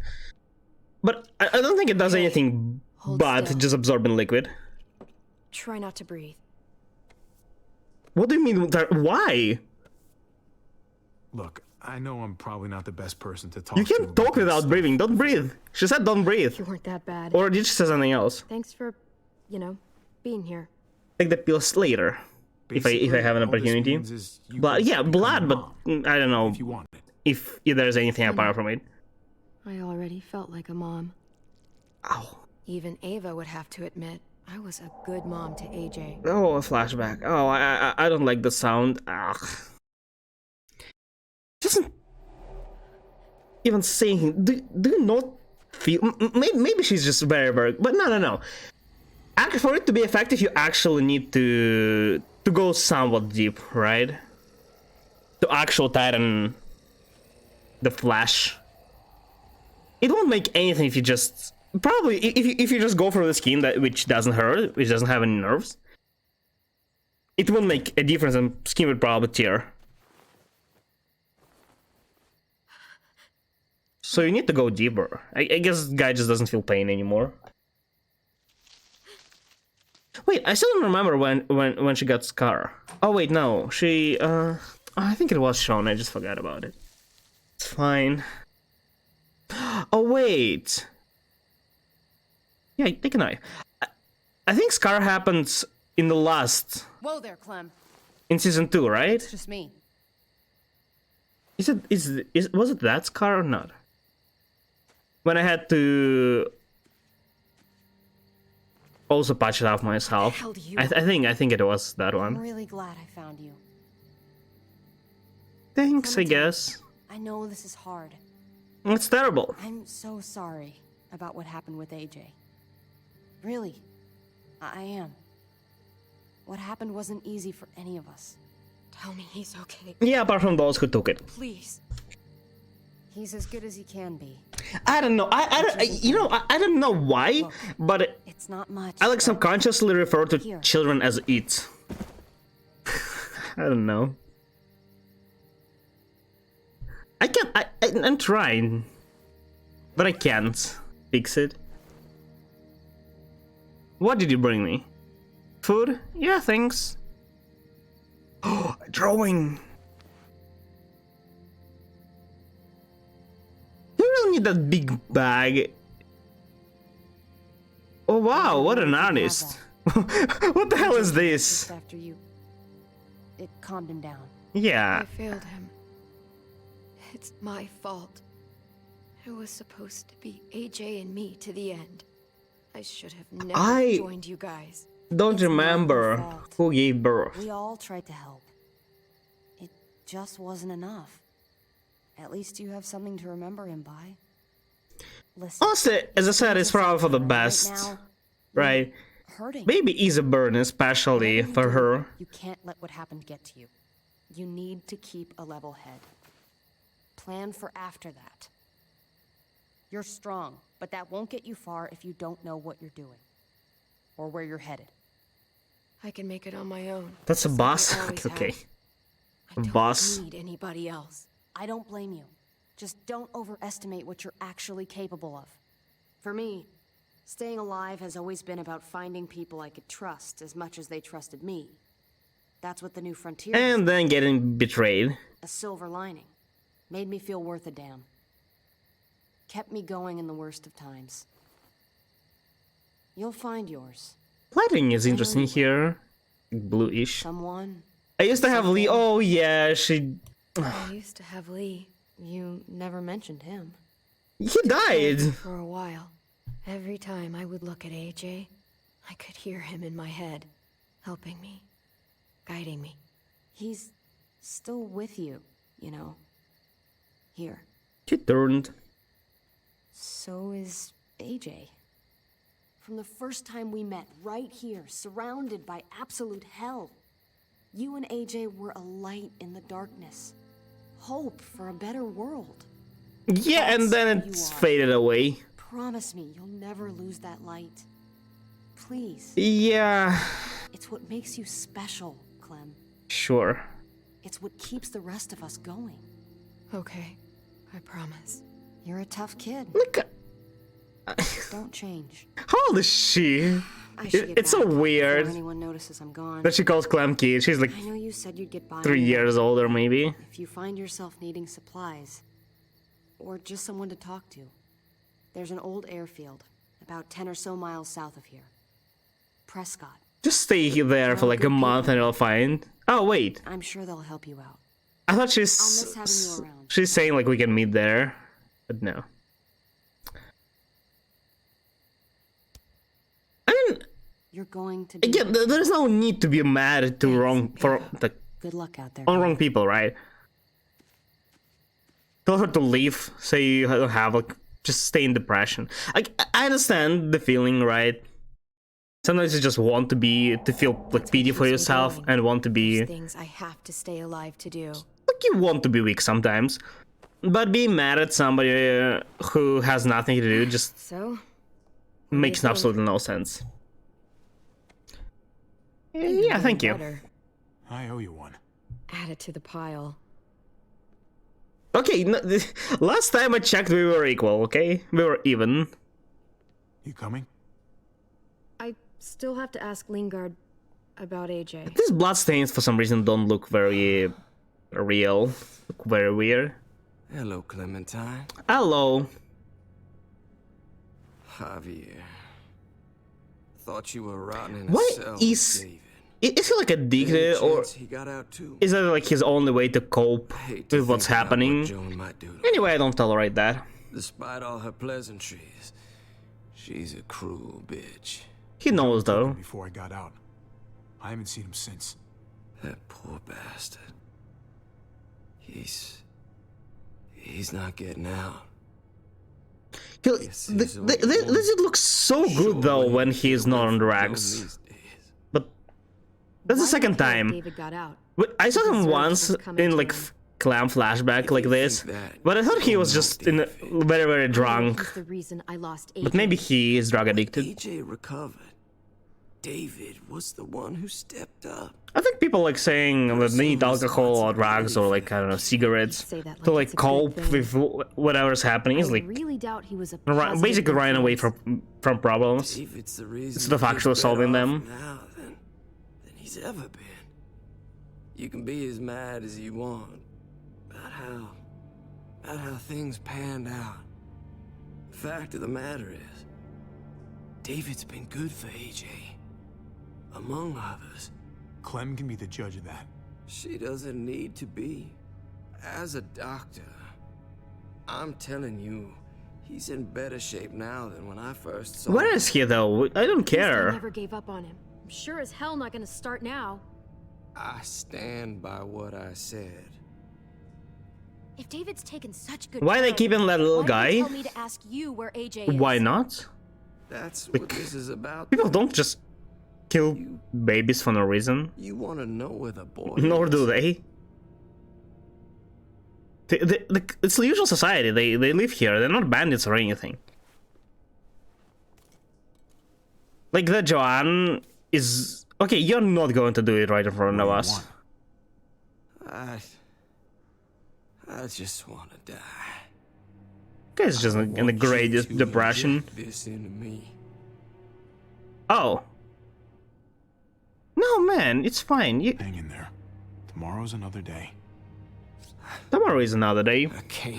But I don't think it does anything but still. just absorbing liquid. Try not to breathe. What do you mean? Why? Look, I know I'm probably not the best person to talk to. You can't talk without breathing. Don't breathe. She said don't breathe. You weren't that bad. Or did she say something else? Thanks for, being here. Take the pills later. If I have an opportunity. But yeah, blood, but I don't know if there's anything apart from it. I already felt like a mom. Ow. Even Ava would have to admit I was a good mom to AJ. Oh, a flashback. Oh, I don't like the sound. Ugh. Doesn't even saying. Do you not feel? Maybe she's just very. But no. For it to be effective, you actually need to go somewhat deep, right? To actually tighten the flash. It won't make anything if you just probably if you just go for the skin which doesn't hurt, which doesn't have any nerves. It won't make a difference, and skin would probably tear. So you need to go deeper. I guess the guy just doesn't feel pain anymore. Wait, I still don't remember when she got Scar. Oh wait, no, she I think it was shown. I just forgot about it. It's fine. Oh wait. Yeah, take a knife. I think Scar happens in the last. Whoa there, Clem. In season 2, right? It's just me. Was it that Scar or not? When I had to also patch it off myself. What the hell do you I think it was that one. I'm really glad I found you. Thanks, I guess. I know this is hard. It's terrible. I'm so sorry about what happened with AJ. Really. I am. What happened wasn't easy for any of us. Tell me he's okay. Yeah, apart from those who took it. Please. He's as good as he can be. I don't know. I don't know why, but It's not much. I like subconsciously refer to children as it. I don't know. I'm trying, but I can't fix it. What did you bring me? Food? Yeah, thanks. Oh, drawing. You really need that big bag. Oh wow, what an artist. What the hell is this? After you, it calmed him down. Yeah. I failed him. It's my fault. It was supposed to be AJ and me to the end. I should have never joined you guys. Don't remember who gave birth. We all tried to help. It just wasn't enough. At least you have something to remember him by. Listen. Also, as I said, it's probably for the best, right? Hurting. Maybe is a burden, especially for her. You can't let what happened get to you. You need to keep a level head. Plan for after that. You're strong, but that won't get you far if you don't know what you're doing. Or where you're headed. I can make it on my own. That's a boss? Okay. I don't boss. need anybody else. I don't blame you. Just don't overestimate what you're actually capable of. For me, staying alive has always been about finding people I could trust as much as they trusted me. That's what the New Frontier And then getting betrayed. A silver lining. Made me feel worth a damn. Kept me going in the worst of times. You'll find yours. Lighting is interesting here. Bluish. Someone. I used to have Lee. Oh yeah, she... I used to have Lee. You never mentioned him. He died. For a while. Every time I would look at AJ, I could hear him in my head, helping me, guiding me. He's still with you, you know. Here. She turned. So is AJ. From the first time we met, right here, surrounded by absolute hell, you and AJ were a light in the darkness. Hope for a better world. Yeah, and then it's faded away. Promise me you'll never lose that light. Please. Yeah. It's what makes you special, Clem. Sure. It's what keeps the rest of us going. Okay, I promise. You're a tough kid. Look at... Don't change. How old is she? It's so weird anyone notices I'm gone. that she calls Clem kid. She's like I know you said you'd get by 3 years older, maybe. If you find yourself needing supplies, or just someone to talk to, there's an old airfield about 10 or so miles south of here. Prescott. Just stay there for like a month and you'll find. Oh wait, I'm sure they'll help you out. I thought I'll miss having you around. she's saying like we can meet there, but no. I mean, you're going to. Yeah, there's no need to be mad to Good luck out there. on wrong people, right? Tell her to leave. Say you don't have like just stay in depression. Like I understand the feeling, right? Sometimes you just want to feel like pity for yourself and want to be. Things I have to stay alive to do. Like you want to be weak sometimes, but being mad at somebody who has nothing to do just makes absolutely no sense. Yeah, thank you. I owe you one. Add it to the pile. Okay, no, last time I checked, we were equal. Okay, we were even. You coming? I still have to ask Lingard about AJ. These bloodstains, for some reason, don't look very real. Look very weird. Hello, Clementine. Hello. Javier. Thought you were rotting in a Why cell is... with David. Is he like addicted, or He got out too. is that like his only way to cope with what's happening? What Joan might do to Anyway, I don't tolerate that. Despite all her pleasantries, she's a cruel bitch. He knows though. Before I got out. I haven't seen him since. That poor bastard. He's not getting out. This it looks so good though when he's not on drugs. But that's the second time. David got out. I saw him once in like Clam flashback like this, but I thought he was just in very, very drunk. The reason I lost But maybe he is drug addicted. AJ recovered. David was the one who stepped up. I think people like saying that they need alcohol or drugs or like, I don't know, cigarettes to like cope with whatever's happening. It's like really doubt he was basically running away from problems instead of actually solving them. Now than he's ever been. You can be as mad as you want about how things panned out. The fact of the matter is, David's been good for AJ, among others. Clem can be the judge of that. She doesn't need to be. As a doctor, I'm telling you, he's in better shape now than when I first saw him. Where is he though? I don't care. I never gave up on him. I'm sure as hell not gonna start now. I stand by what I said. If David's taken such good Why care they of keeping him, that little why guy? didn't you tell me to ask you where AJ is? Why not? That's what this is about. People don't just kill babies for no reason. You want to know where the boy Nor is. do they. It's the usual society. They live here. They're not bandits or anything. Like the Joanne is okay. You're not going to do it right in front of us. I just want to die. Guy's just in the greatest depression. This into me. Oh. No, man, it's fine. Hang in there. Tomorrow's another day. Tomorrow is another day. I can't.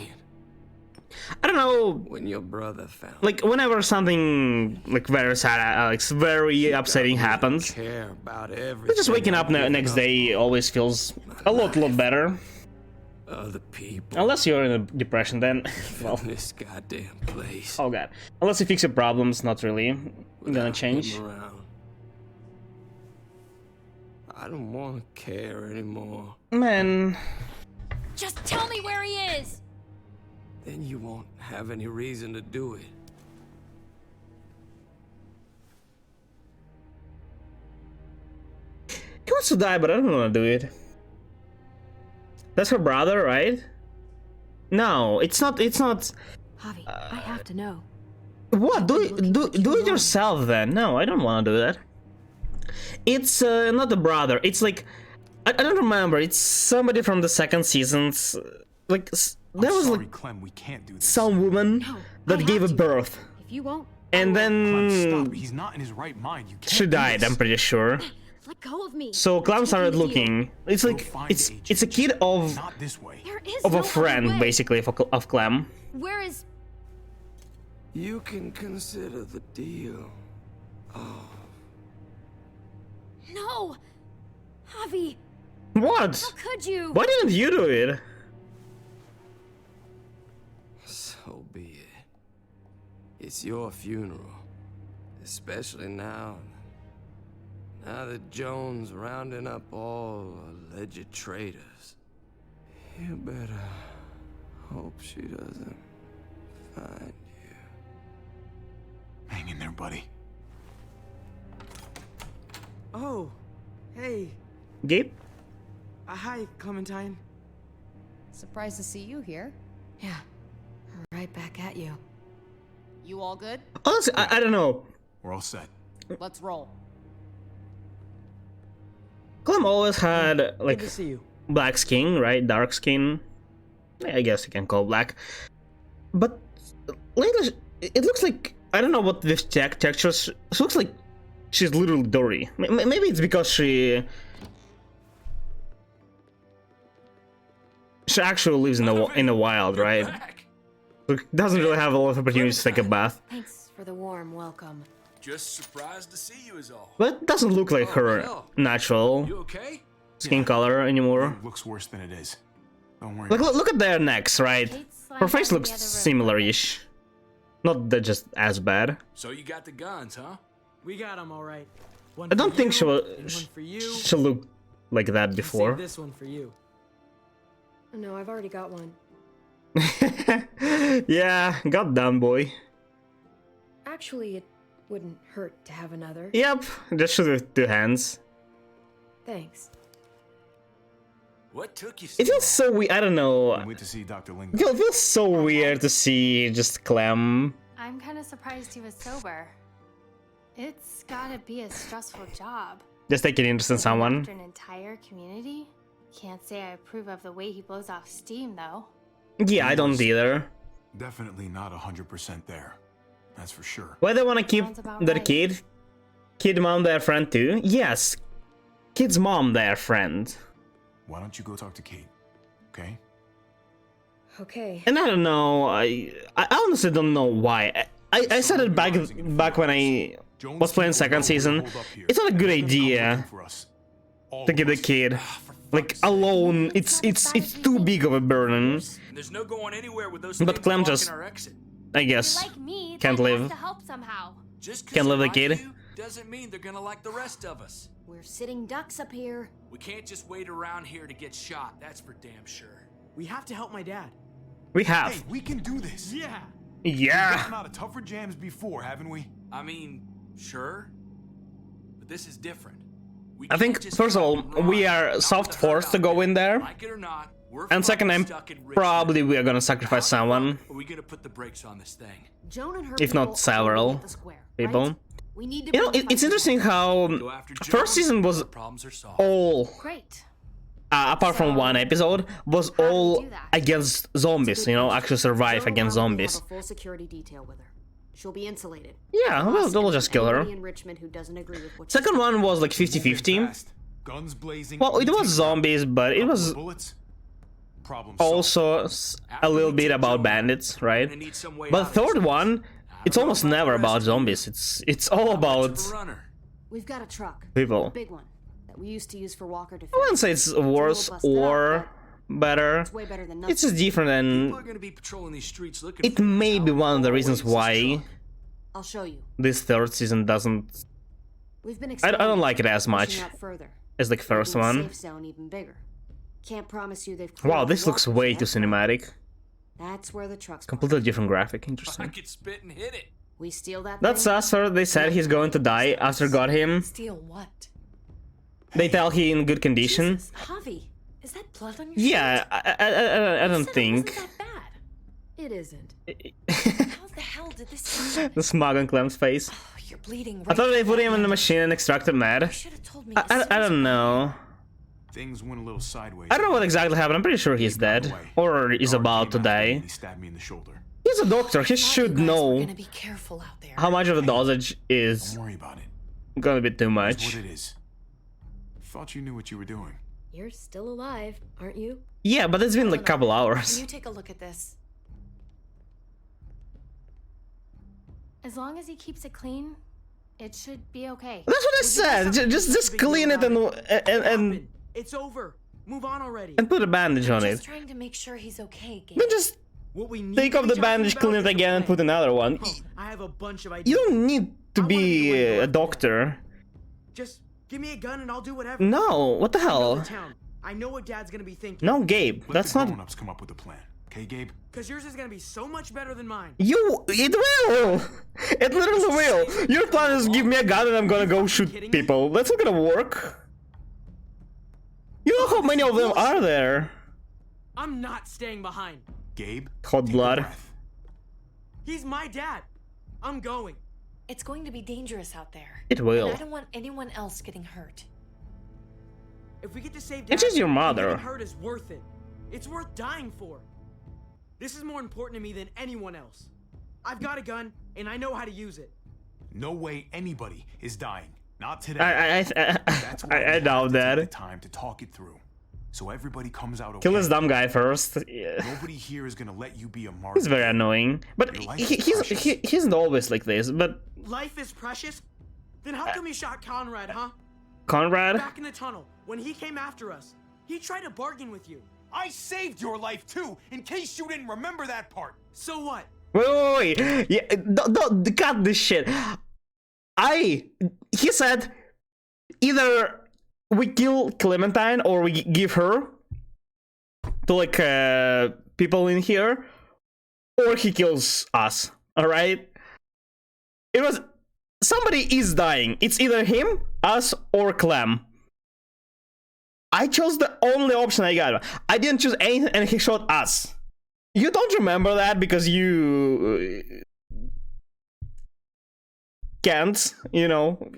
I don't know. When your brother found like whenever something like very sad, like very upsetting happens, care about just waking up next day always feels a lot better. Other people. Unless you're in a depression, then well, this goddamn place. Oh god. Unless you fix your problems, not really gonna change. I don't want to care anymore. Man. Just tell me where he is. Then you won't have any reason to do it. He wants to die, but I don't want to do it. That's her brother, right? No, it's not. It's not. Javi, I have to know. What? Do it yourself then. No, I don't want to do that. It's not the brother. It's like I don't remember. It's somebody from the second seasons. Like there was like Clem, we can't do this. some woman that gave a birth. If you won't, and then Clem, stop. He's not in his right mind. You can't she died. I'm pretty sure. let go of me. So Clem started looking. It's like it's a kid of Not this way. a friend basically of Clem. Where is? You can consider the deal. Oh. No, Javi. What? How could you? Why didn't you do it? So be it. It's your funeral, especially now. Now that Joan's rounding up all alleged traitors. You better hope she doesn't find you. Hang in there, buddy. Oh, hey. Gabe? Hi, Clementine. Surprised to see you here. Yeah, right back at you. You all good? Honestly, I don't know. We're all set. Let's roll. Clem always had like Good to see you. black skin, right? Dark skin. I guess you can call black. But lately, it looks like I don't know what this textures. It looks like she's literally dirty. Maybe it's because she actually lives in the wild, right? So doesn't really have a lot of opportunities to take a bath. Thanks for the warm welcome. Just surprised to see you is all. But it doesn't look like her natural You okay? skin color anymore. It looks worse than it is. Don't worry. Look at their necks, right? Her face looks similar-ish. Not that just as bad. So you got the guns, huh? We got him all right. One I don't for think you, she will. and one for you. She looked like that before. Save this one for you. No, I've already got one. Yeah, goddamn boy. Actually, it wouldn't hurt to have another. Yep, just shoot with 2 hands. Thanks. What took you It feels so weird. I don't know. Wait to see Dr. Ling. It feels so weird to see just Clem. I'm kind of surprised he was sober. It's gotta be a stressful job. Just taking interest in someone. After an entire community? Can't say I approve of the way he blows off steam, though. Yeah, I don't either. Definitely not 100% there. That's for sure. Why they want to keep their kid? Kid mom their friend too? Yes. Kid's mom their friend. Why don't you go talk to Kate? Okay? Okay. And I don't know, I honestly don't know why. I said it back when I was playing second season. It's not a good idea to keep the kid like alone. It's too big of a burden. There's no going anywhere with those But Clem just, I guess, Like me, can't that live. has to help somehow. Just 'cause Can't they live the like kid. you doesn't mean they're gonna like the rest of us. We're sitting ducks up here. We can't just wait around here to get shot. That's for damn sure. We have to help my dad. We have. Hey, we can do this. Yeah. We've Yeah. gotten out of tougher jams before, haven't we? I mean, sure, but this is different. We I can't think just first of cut all, and run, we not are with soft the herd forced to out go there. in there. Like it or not, we're And second, fucking I'm stuck in Richmond. probably we are gonna sacrifice How the fuck someone, Are we gonna put the brakes on this thing? Joan and her if people not are several at the square, people. right? We need to You know, bring the it's fight interesting together. how Go after Joan, first season was our problems are solved. all, Great. apart from one episode, was do we all do that? against zombies. You know, actually survive Joan against Allen will zombies. have a full security detail with her. She'll be insulated. Yeah, well, they'll just kill her. Anybody in Richmond who doesn't agree with what she Second one was like 50-50. Fast. Guns blazing. Well, it was routine zombies, but it was bullets. Problem solved. also a little bit about bandits, right? Gonna need some way But out of this third mess. one, it's almost never about zombies. It's all about Much of a runner. We've got a truck. people. A big one that we used to use for Walker defense. I wouldn't say it's worse Busted up, or better. It's way better than nothing. It's just different, People are and gonna be patrolling these streets looking it for may be how one of the far reasons away is this why truck? I'll show you. this third season doesn't. We've been I don't like it as much pushing out further. as the first Making the one. Safe zone even bigger. Can't promise you they've Wow, cleared this the looks walkers way yet, too but cinematic. That's where the truck's Completely different graphic. I Interesting. could spit and hit it. We steal that That's thing? after they said he's going to die. After got him, Steal what? they tell he in good condition. Jesus, Javi, is that blood on your Yeah, I don't think. shirt? It wasn't that bad. It isn't. the How the hell did this happen? smug on Clem's face. Oh, you're bleeding I right thought they through put that him in the bandage. machine and extracted mad. You should have told me as soon I as don't know. Things went a little sideways. I don't know what exactly happened. I'm pretty sure he's dead or is about to die. He stabbed me in the shoulder. He's a doctor. He I thought should you guys were know gonna be careful out there. how much of the dosage is Don't worry about it. gonna be too It's much. what it is. Thought you knew what you were doing. You're still alive, aren't you? Yeah, but it's been like a couple Can hours. you take a look at this? As long as he keeps it clean, it should be okay. That's what I said. Just clean it and It's over. Move on already. put a bandage on Just it. trying to make sure he's okay, Gabe. Then just What we need take to off be the talking bandage, about clean is it the again, and plan. put another one. I have a bunch of ideas. You don't need to I wanna do be what you a want. doctor. Just give me a gun and I'll do whatever. No, what the I know hell? the town. I know what Dad's gonna be thinking. No, Gabe, Let that's the not. grown-ups come up with a plan. Okay, Gabe? Cause yours is gonna be so much better than mine. It will! It literally will! Your plan is give me a gun and I'm gonna go shoot people. That's not gonna work. You know how many of them are there? I'm not staying behind. Gabe? Hot take a blood. breath. He's my dad. I'm going. It's going to be dangerous out there. It will. And I don't want anyone else getting hurt. If we get to save Dad, And she's your mother. getting hurt is worth it. It's worth dying for. This is more important to me than anyone else. I've got a gun, and I know how to use it. No way anybody is dying. Not today. I That's why we have doubt to that. take the time to talk it through. So everybody comes out okay. Kill this dumb guy first. Yeah. Nobody here is gonna let you be a martyr. He's very annoying. But Your life is precious. he's not always like this. But Life is precious? Then how come you shot Conrad, huh? Conrad? Back in the tunnel, when he came after us, he tried to bargain with you. I saved your life too, in case you didn't remember that part. So what? Wait. Yeah, don't cut this shit. He said either we kill Clementine or we give her to like people in here, or he kills us. All right. It was somebody is dying. It's either him, us, or Clem. I chose the only option I got. I didn't choose anything, and he shot us. You don't remember that because you can't, you know,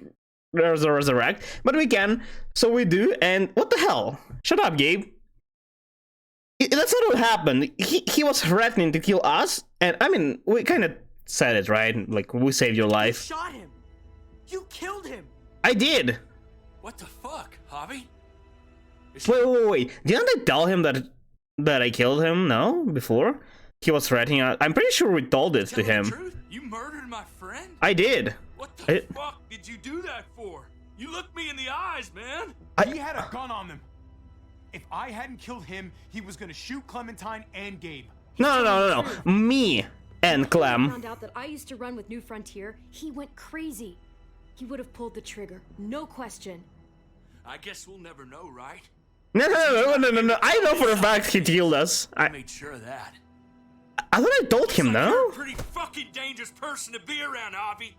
resurrect. But we can, so we do. And what the hell? Shut up, Gabe. That's not what happened. He was threatening to kill us, and I mean, we kind of said it, right? Like, we saved your life. You shot him. You killed him. I did. What the fuck, Javi? Wait. Didn't I tell him that I killed him? No, before he was threatening us. I'm pretty sure we told it to him. Truth? You murdered my friend? I did. What the fuck did you do that for? You looked me in the eyes, man. He had a gun on them. If I hadn't killed him, he was gonna shoot Clementine and Gabe. No. Me and Clem. Found out that I used to run with New Frontier. He went crazy. He would have pulled the trigger, no question. I guess we'll never know, right? No. I know for a fact he killed us. I made sure of that. I thought I told him, no? You're a pretty fucking dangerous person to be around, Javi.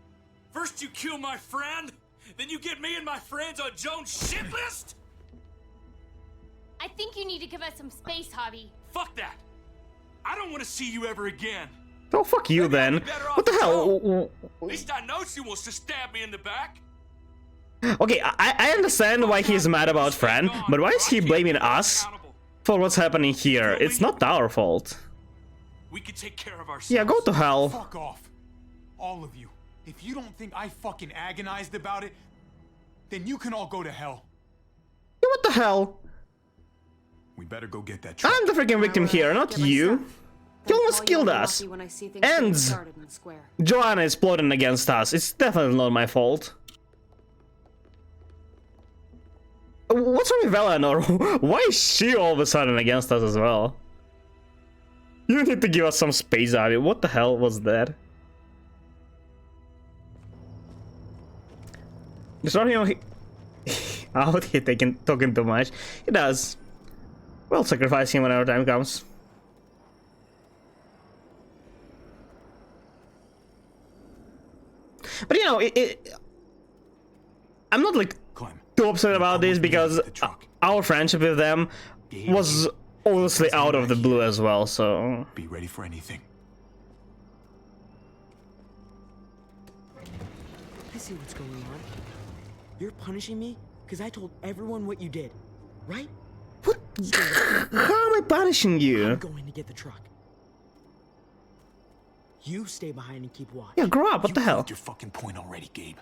First you kill my friend, then you get me and my friends on Jones' shit list? I think you need to give us some space, Javi. Fuck that. I don't want to see you ever again. Oh, fuck you then. What the hell? At least I know she wants to stab me in the back. Okay, I understand why he's mad about Fran, but why is he blaming us for what's happening here? It's not our fault. We can take care of ourselves. Yeah, go to hell. Fuck off. All of you. If you don't think I fucking agonized about it, then you can all go to hell. Yeah, what the hell? We better go get that truck. I'm the freaking victim here, not you. He almost killed us. And Joanna is plotting against us. It's definitely not my fault. What's wrong with Eleanor? Why is she all of a sudden against us as well? You need to give us some space, Abby. What the hell was that? Just not, you know, out here talking too much. He does. We'll sacrifice him whenever time comes. But you know, I'm not like too upset about this because our friendship with them was honestly out of the blue as well, so... Be ready for anything. I see what's going on. You're punishing me because I told everyone what you did, right? What? How am I punishing you? I'm going to get the truck. You stay behind and keep watch. Yeah, grow up. What the hell? Your fucking point already, Gabe.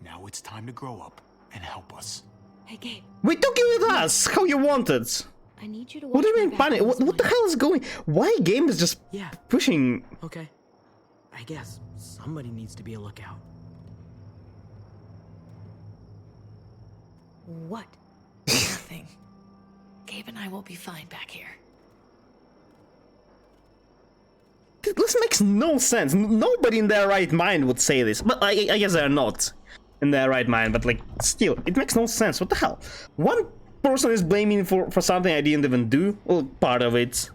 Now it's time to grow up and help us. Hey, Gabe. We took you with us. How you wanted? I need you to. What do you mean punish? What the hell is going? Why game is just pushing? Okay. I guess somebody needs to be a lookout. What? Nothing. Gabe and I will be fine back here. This makes no sense. Nobody in their right mind would say this. But I guess they're not in their right mind. But like, still, it makes no sense. What the hell? One person is blaming me for something I didn't even do. Well, part of it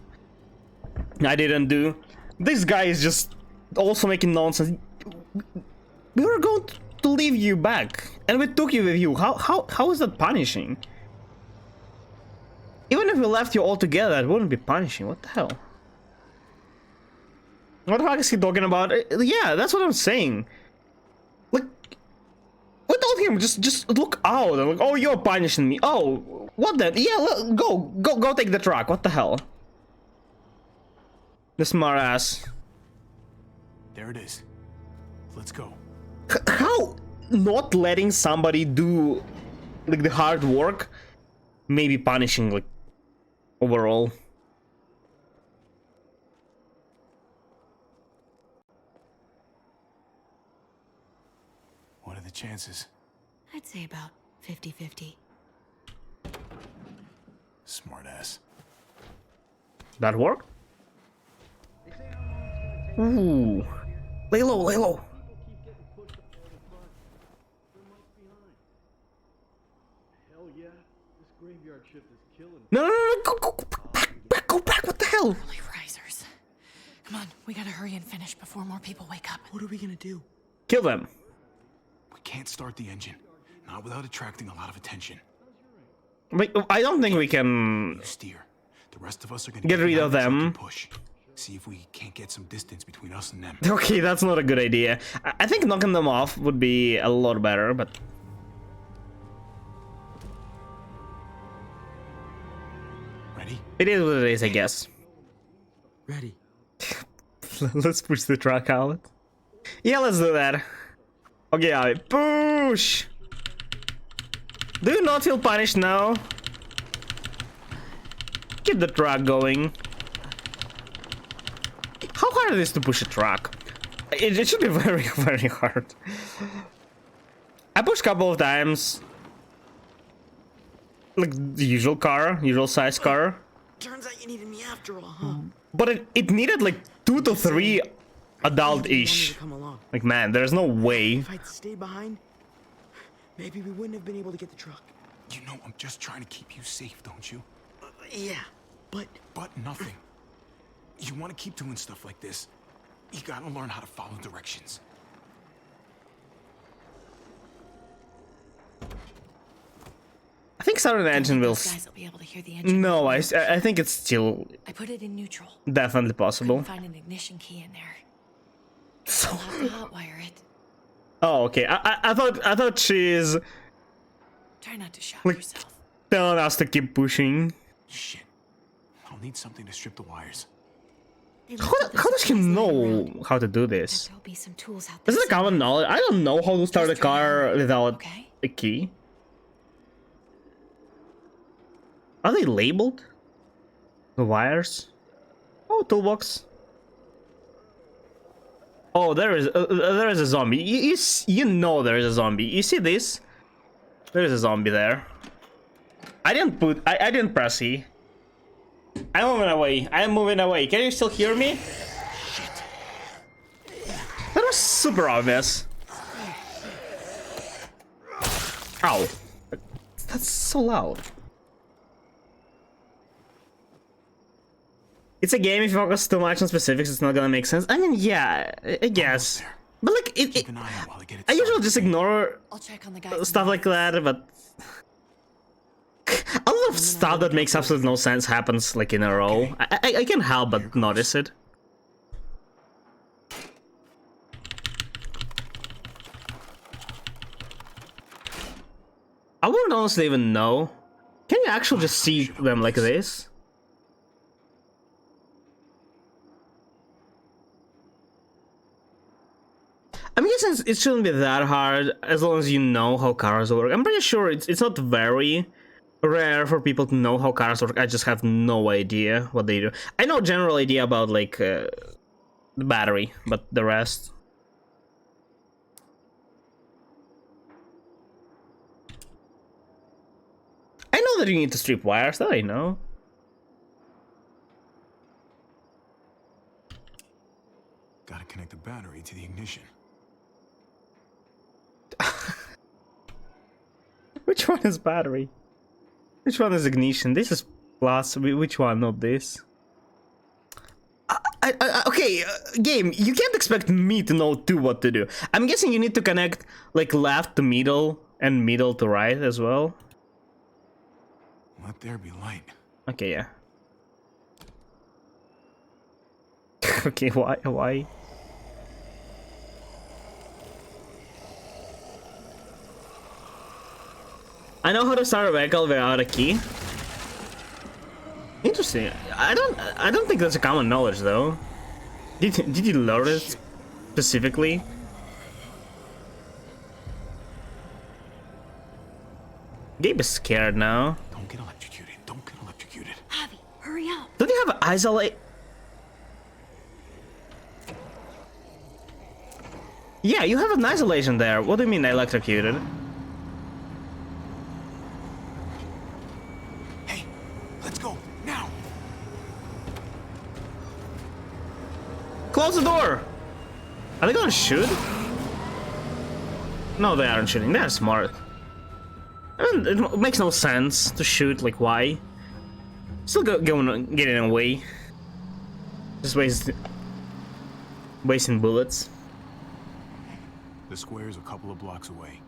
I didn't do. This guy is just also making nonsense. We were going to leave you back, and we took you with you. How is that punishing? Even if we left you all together, it wouldn't be punishing. What the hell? What the fuck is he talking about? Yeah, that's what I'm saying. Like, we told him just look out and like, oh, you're punishing me. Oh, what then? Yeah, go take the truck. What the hell? The smart ass. There it is. Let's go. How not letting somebody do like the hard work may be punishing like overall? What are the chances? I'd say about 50-50. Smartass. That work? Ooh. Lay low, lay low. No, go back, what the hell? Early risers. Come on, we gotta hurry and finish before more people wake up. What are we gonna do? Kill them. We can't start the engine, not without attracting a lot of attention. Wait, I don't think we can You steer. The rest of us are gonna get rid of behind the truck them. and push. See if we can't get some distance between us and them. Okay, that's not a good idea. I think knocking them off would be a lot better, but... Ready? It is what it is, I guess. Ready. Let's push the truck out. Yeah, let's do that. Okay, I push! Do you not feel punished now? Get the truck going. How hard it is to push a truck? It should be very, very hard. I pushed a couple of times. Like the usual car, usual size car. Turns out you needed me after all, huh? But it needed like 2 to 3 adult-ish. Like, man, there's no way. If I'd stayed behind, maybe we wouldn't have been able to get the truck. You know I'm just trying to keep you safe, don't you? Yeah, but... But nothing. You want to keep doing stuff like this, you gotta learn how to follow directions. I think starting the engine will... Those guys will be able to hear the engine. No, I think it's still I put it in neutral. definitely possible. Couldn't find an ignition key in there. So... I'll have to hotwire it. Oh, okay. I thought she's Try not to shock like yourself. telling us to keep pushing. Shit. I'll need something to strip the wires. How does she know how to do this? There'll be some tools out Is there. it a common knowledge? I don't know how to start a car without a key. Are they labeled? The wires? Oh, toolbox. Oh, there is a zombie. You know there is a zombie. You see this? There is a zombie there. I didn't press E. I'm moving away. I'm moving away. Can you still hear me? That was super obvious. Ow. That's so loud. It's a game. If you focus too much on specifics, it's not gonna make sense. I mean, yeah, I guess. But like, I usually just ignore I'll check on the guys. stuff like that, but a lot of stuff that makes absolutely no sense happens like in a row. I can't help but notice it. I wouldn't honestly even know. Can you actually just see them like this? I'm guessing it shouldn't be that hard as long as you know how cars work. I'm pretty sure it's not very rare for people to know how cars work. I just have no idea what they do. I know a general idea about like the battery, but the rest. I know that you need to strip wires, that I know. Gotta connect the battery to the ignition. Which one is battery? Which one is ignition? This is plus. Which one? Not this. Okay, game. You can't expect me to know too what to do. I'm guessing you need to connect like left to middle and middle to right as well. Let there be light. Okay, yeah. Okay, why? I know how to start a vehicle without a key. Interesting. I don't think that's a common knowledge though. Did you learn it specifically? Gabe is scared now. Don't get electrocuted. Don't get electrocuted. Javi, hurry up. Don't you have isolate? Yeah, you have an isolation there. What do you mean electrocuted? Let's go, now! Close the door! Are they gonna shoot? No, they aren't shooting. They're smart. I mean, it makes no sense to shoot, like, why? Still getting away. Just waste wasting bullets. The square's a couple of blocks away.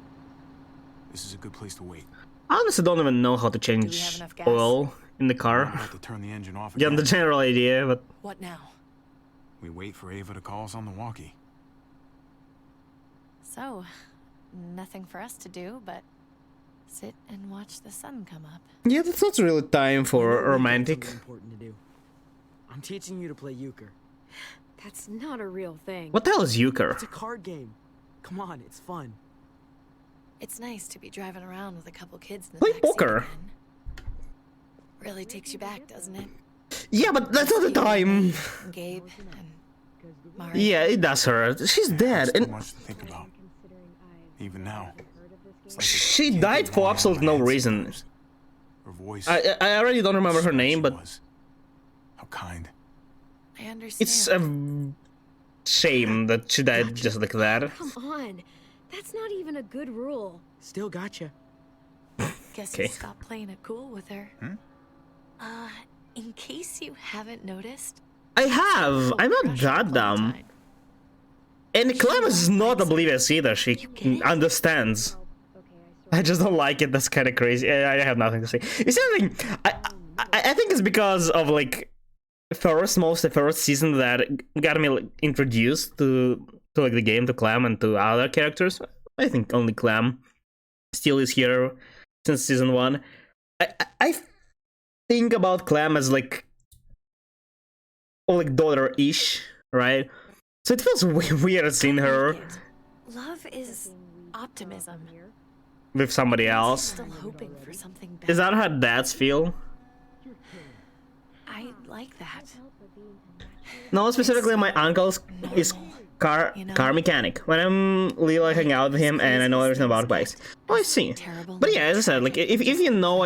This is a good place to wait. I honestly don't even know how to change oil in the car. I'm about to turn the engine off Get again. the general idea, but What now? We wait for Ava to call us on the walkie. So, nothing for us to do but sit and watch the sun come up. yeah, that's not really time for romantic. Something important to do. I'm teaching you to play euchre. That's not a real thing. What the hell is euchre? It's a card game. Come on, it's fun. It's nice to be driving around with a couple kids in the Play backseat poker. again. Really takes you back, doesn't it? Yeah, but that's not the time. Gabe and Mari. Yeah, it does hurt. She's dead, Too and much to think about. Even now. she died for absolutely no reason. Her voice. I already don't remember her name, but how kind. I understand. it's a shame that she died just like that. Come on. That's not even a good rule. Still gotcha. Guess Okay. you stopped playing it cool with her. In case you haven't noticed, I have. I'm not that dumb. And Clem is not oblivious either. She understands. I just don't like it. That's kind of crazy. I have nothing to say. You see, the thing, I think it's because of like mostly first season that got me like, introduced to like the game, to Clem and to other characters. I think only Clem still is here since season 1. I think about Clem as like daughter-ish, right? So it feels weird seeing her love is optimism. with somebody else. Still hoping for something better. Is that how dads feel? I like that. No, specifically my uncle's is car mechanic. When I'm little, I hang out with him and I know everything about bikes. Oh, I see. But yeah, as I said, like if you know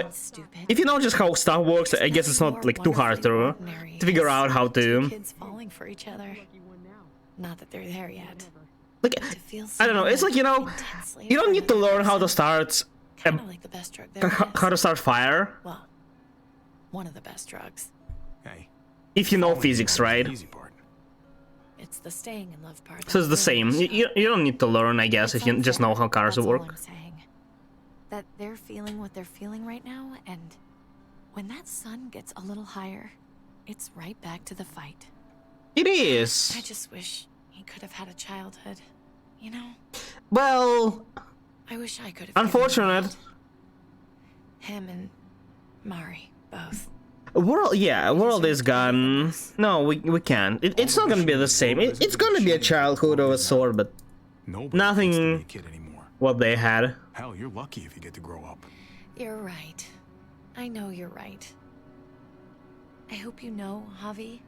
just how stuff works, I guess it's not like too hard to figure out how to. Kids falling for each other. Not that they're there yet. Like I don't know. It's like you don't need to learn how to start Like the best drug there how to start fire Well, one of the best drugs. Hey. if you know physics, right? It's the staying in love part. So it's the same. You don't need to learn, I guess, if you just know how cars That's all work. I'm saying. That they're feeling what they're feeling right now, and when that sun gets a little higher, it's right back to the fight. It is. I just wish he could have had a childhood, you know? Well, I wish I could have. unfortunate. Him and Mari, both. World is gone. No, we can't. It's not gonna be the same. It's gonna be a childhood of a sort, but nothing what they had. Hell, you're lucky if you get to grow up. You're right. I know you're right. I hope you know, Javi.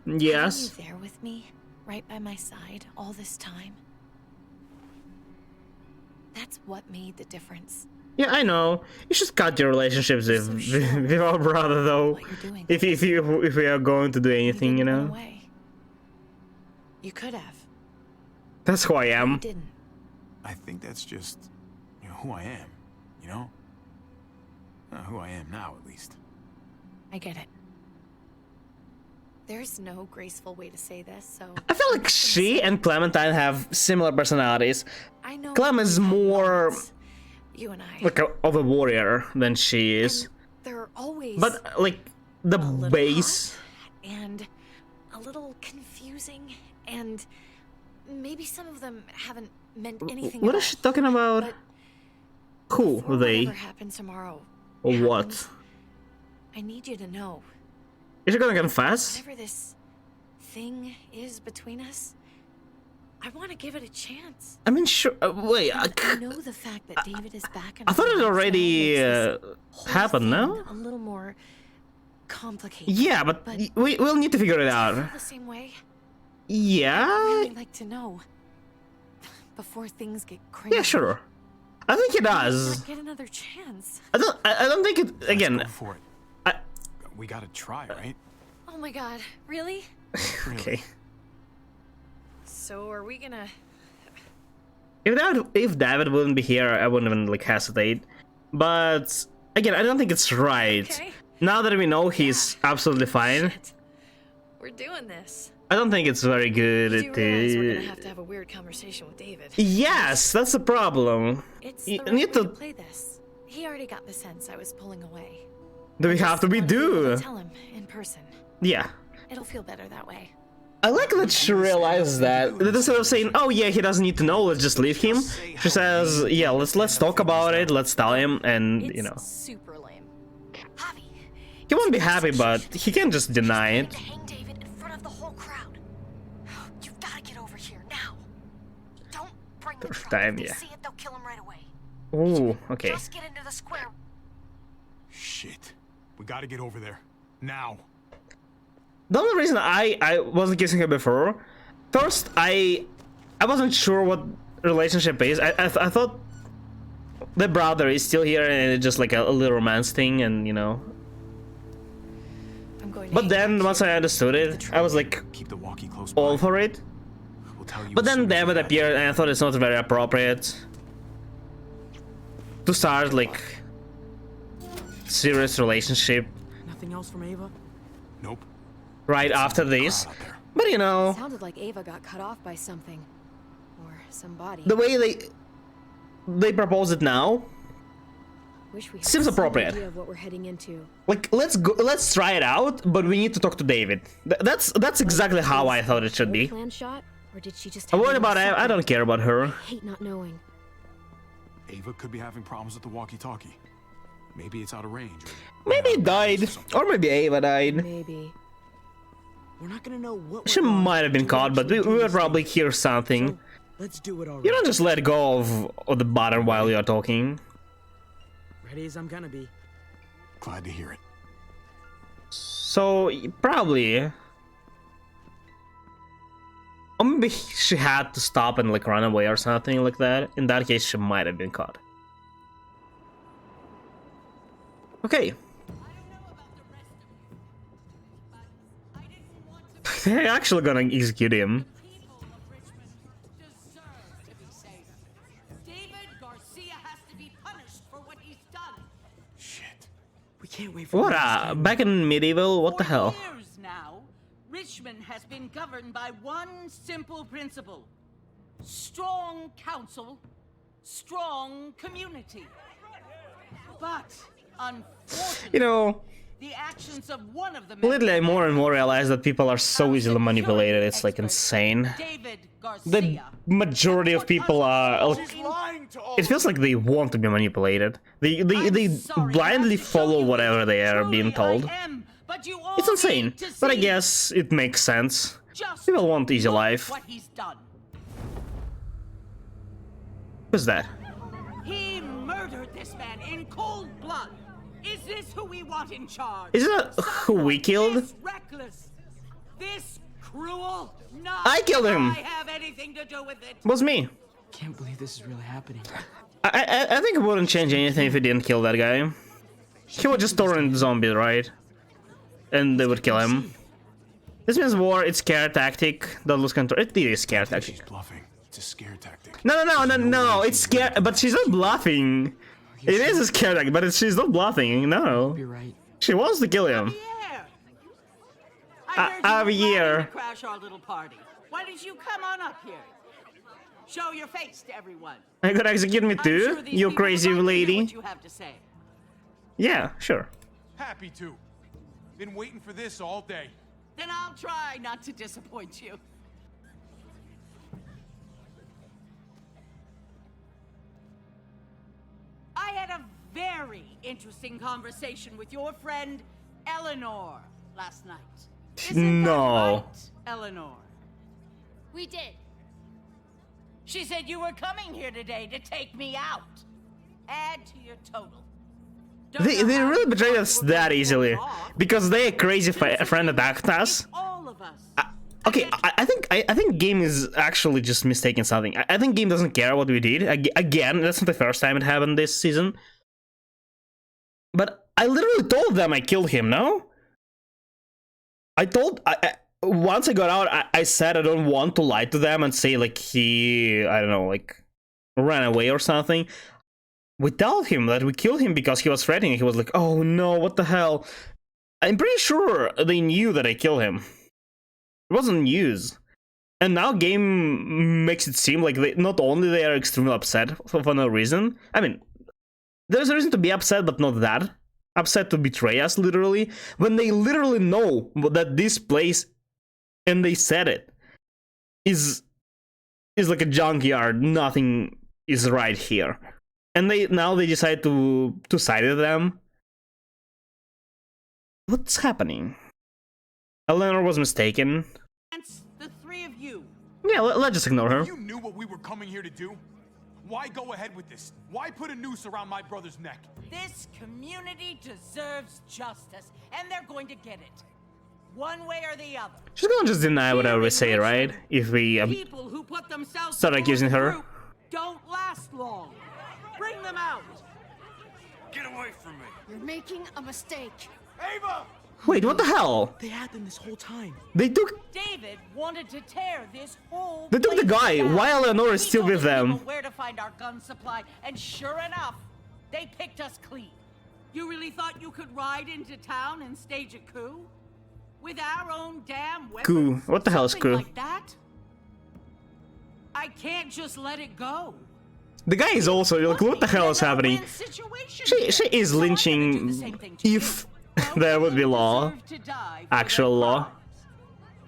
Yes. Having you there with me, right by my side, all this time. That's what made the difference. Yeah, I know. You should cut your relationships with our brother, though. If we are going to do anything, you know. You could have. That's who I am. Didn't. I think that's just who I am, you know? Who I am now, at least. I get it. There's no graceful way to say this, so... I feel like she and Clementine have similar personalities. I know Clem is more you and I. like of a warrior than she is. They're always... But like the base... and a little confusing, and maybe some of them haven't meant anything What at is she talking about? Who? They? Whatever happens tomorrow, Or what? I need you to know. Is she gonna confess? Whatever this thing is between us, I want to give it a chance. I mean, sure. Wait. I know the fact that David is back in I thought our it lives already now makes this whole happened, no? thing a little more complicated. Yeah, but we'll need to figure it out. Feel the same way? Yeah. I'd really like to know before things get crazy. Yeah, sure. I think it does. Get another chance. I don't think it. Again. Let's go for it. We gotta try, right? Oh my god, really? Okay. So are we gonna... If David wouldn't be here, I wouldn't even like hesitate. But again, I don't think it's right. Okay. Now that we know he's absolutely fine, We're doing this. I don't think it's very good. You do realize we're gonna have to have a weird conversation with David. Yes, that's the problem. It's You the right need way to. to play this. He already got the sense I was pulling away. Do we have to be do? Tell him in person. Yeah. It'll feel better that way. I like that she realizes that. Instead of saying, "Oh yeah, he doesn't need to know. Let's just leave him," she says, "Yeah, let's talk about it. Let's tell him." And you know, Super lame. he won't be happy, but he can't just deny it. Hang David in front of the whole crowd. You've got to get over here now. Don't bring the First truck. time, If they yeah. see it, they'll kill him right away. Ooh, okay. Just get into the square. Shit. We gotta get over there. Now. The only reason I wasn't kissing her before, first I wasn't sure what relationship is. I thought the brother is still here and it's just like a little romance thing, and you know. But then once I understood it, I was like all for it. But then David appeared and I thought it's not very appropriate to start like serious relationship Nothing else from Ava? Nope. right after this. But you know, Sounded like Ava got cut off by something. Or somebody. the way they propose it now Wish we had seems some appropriate. idea of what we're heading into. Like let's try it out, but we need to talk to David. That's exactly how I thought it should be. Plan shot, or did she just I'm have worried it all about Ava. I separate? don't care about her. I hate not knowing. Ava could be having problems with the walkie-talkie. Maybe it's out of range. Maybe it died, or maybe Ava died. Maybe. We're not gonna know what She might have been caught, but we will probably hear something. Let's do it already. You don't just let go of the button while you're talking. Ready as I'm gonna be. Glad to hear it. So probably, or maybe she had to stop and like run away or something like that. In that case, she might have been caught. Okay. They're actually gonna execute him. David Garcia has to be punished for what he's done. We can't wait for What back in medieval, what the hell? Years now, Richmond has been governed by one simple principle. Strong council, strong community. But, unfortunately, You know, the actions of one of the lately I more and more realize that people are so easily manipulated, it's like insane. David The Garcia. majority of people are like, it feels like they want to be manipulated. They blindly follow whatever they are being told. It's insane, but I guess it makes sense. People want easy life. What he's done. Who's that? He murdered this man in cold blood. Is this who we want in charge? Is that who we killed? This reckless, this cruel. Not I killed him. I have anything to do with it. Was me. Can't believe this is really happening. I think it wouldn't change anything if he didn't kill that guy. He would just turn into zombie, right? And they would kill him. This means war, it's scare tactic. Don't lose control. It is scare tactic. She's bluffing. It's a scare tactic. No, it's scare, but she's not bluffing. It is a scare tactic, but she's not bluffing, no. You're right. She wants to kill him. I heard you were Javier. planning to crash our little party. Why don't you come on up here? Show your face to everyone. Are you gonna execute me I'm too, sure these you people crazy would like to hear lady? what you have to say. Yeah, sure. Happy to. Been waiting for this all day. Then I'll try not to disappoint you. I had a very interesting conversation with your friend Eleanor last night. Isn't that No. right, Eleanor? We did. She said you were coming here today to take me out. Add to your total. They really betrayed us that easily because they crazy friend attacked us. All of us. Okay, I think Game is actually just mistaking something. I think Game doesn't care what we did. Again, that's not the first time it happened this season. But I literally told them I killed him. No, once I got out, I said I don't want to lie to them and say like I don't know, like ran away or something. We told him that we killed him because he was threatening. He was like, "Oh no, what the hell?" I'm pretty sure they knew that I killed him. wasn't news. And now game makes it seem like not only they are extremely upset for no reason. I mean, there's a reason to be upset, but not that upset to betray us, literally, when they literally know that this place, and they said it, is like a junkyard. Nothing is right here, and now they decide to side with them. What's happening? Eleanor was mistaken. The three of you. Yeah, let's just ignore her. You knew what we were coming here to do. Why go ahead with this? Why put a noose around my brother's neck? This community deserves justice, and they're going to get it. One way or the other. She's gonna just deny whatever we say, right? If we People who put themselves start accusing her. Don't last long. Bring them out. Get away from me. You're making a mistake. Ava! Wait, what the hell? They had them this whole time. They took David wanted to tear this whole the guy. down. Why Eleanor is still with them? Where to find our gun supply, and sure enough, they picked us clean. You really thought you could ride into town and stage a coup? With our own damn weapons? Coup. What the hell is coup? Like that? I can't just let it go. The guy is also like, what the hell is happening? She is lynching if there would be law, actual law.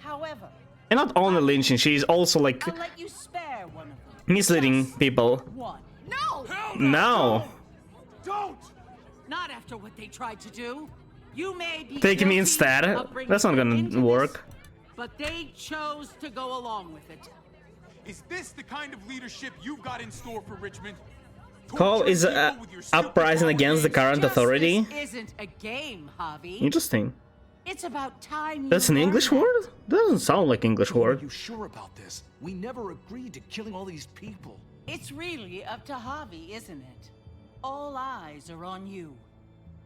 However, and not only lynching, she is also like I'll let you spare one of them. misleading people. One. No! No. Don't! Not after what they tried to do. You may be Take me guilty instead. of bringing That's not them gonna into work. this, but they chose to go along with it. Is this the kind of leadership you've got in store for Richmond? Cole is uprising against the current authority. Justice isn't a game, Javi. Interesting. It's about time. That's an English word? Doesn't sound like English Are word. you sure about this? We never agreed to killing all these people. It's really up to Javi, isn't it? All eyes are on you.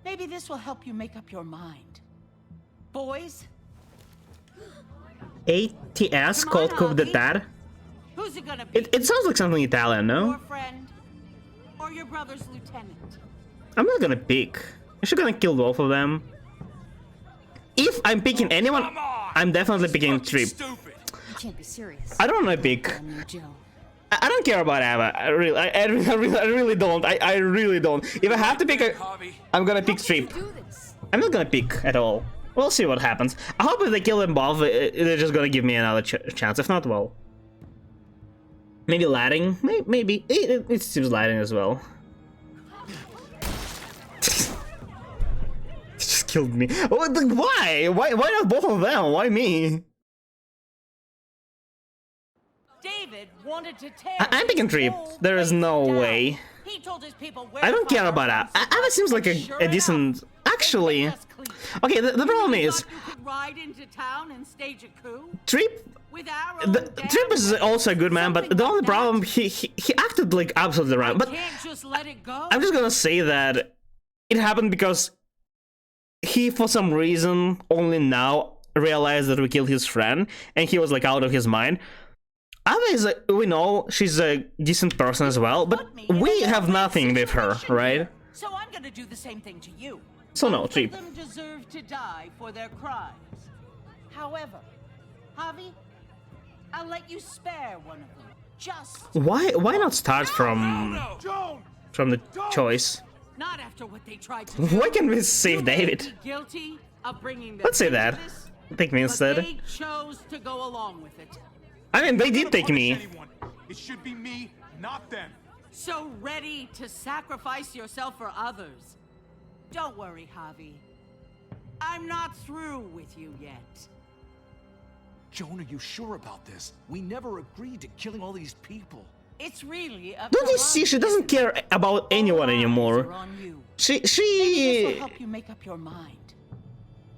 Maybe this will help you make up your mind. Boys? ATS called Coup d'etat? Who's it gonna be? It sounds like something Italian, no? Your friend or your brother's lieutenant? I'm not gonna pick. I'm just gonna kill both of them. If I'm picking anyone, I'm definitely picking Trip. You can't be serious. I don't want to pick. I don't care about Ava. I really don't. I really don't. If I have to pick, I'm gonna pick Trip. I'm not gonna pick at all. We'll see what happens. I hope if they kill them both, they're just gonna give me another chance. If not, well, maybe Lighting. Maybe it seems Lighting as well. Just killed me. Why? Why not both of them? Why me? David wanted to tear I'm picking Trip. There is no way. He told his people where I don't care about that. Ava seems like a decent. Actually, okay. The problem is, ride into town and stage a coup. Trip. Trip is also a good man, but the only problem he acted like absolutely right. But I'm just gonna say that it happened because he, for some reason, only now realized that we killed his friend, and he was like out of his mind. Ava is, we know she's a decent person as well, but we have nothing with her, right? So I'm gonna do the same thing to you. So no, Trip. Both of them deserve to die for their crimes. However, Javi, I'll let you spare one of them. Just Why not start from the choice? not after what they tried to do. Why can't we save David? Guilty of bringing them Let's say into that. this, Take me but instead. they chose to go along with it. I mean, they did take me. It should be me, not them. So ready to sacrifice yourself for others. Don't worry, Javi. I'm not through with you yet. Joan, are you sure about this? We never agreed to killing all these people. It's really up Don't to you see? Javi. She doesn't care about anyone anymore. Eyes are on you. She. Maybe this will help you make up your mind.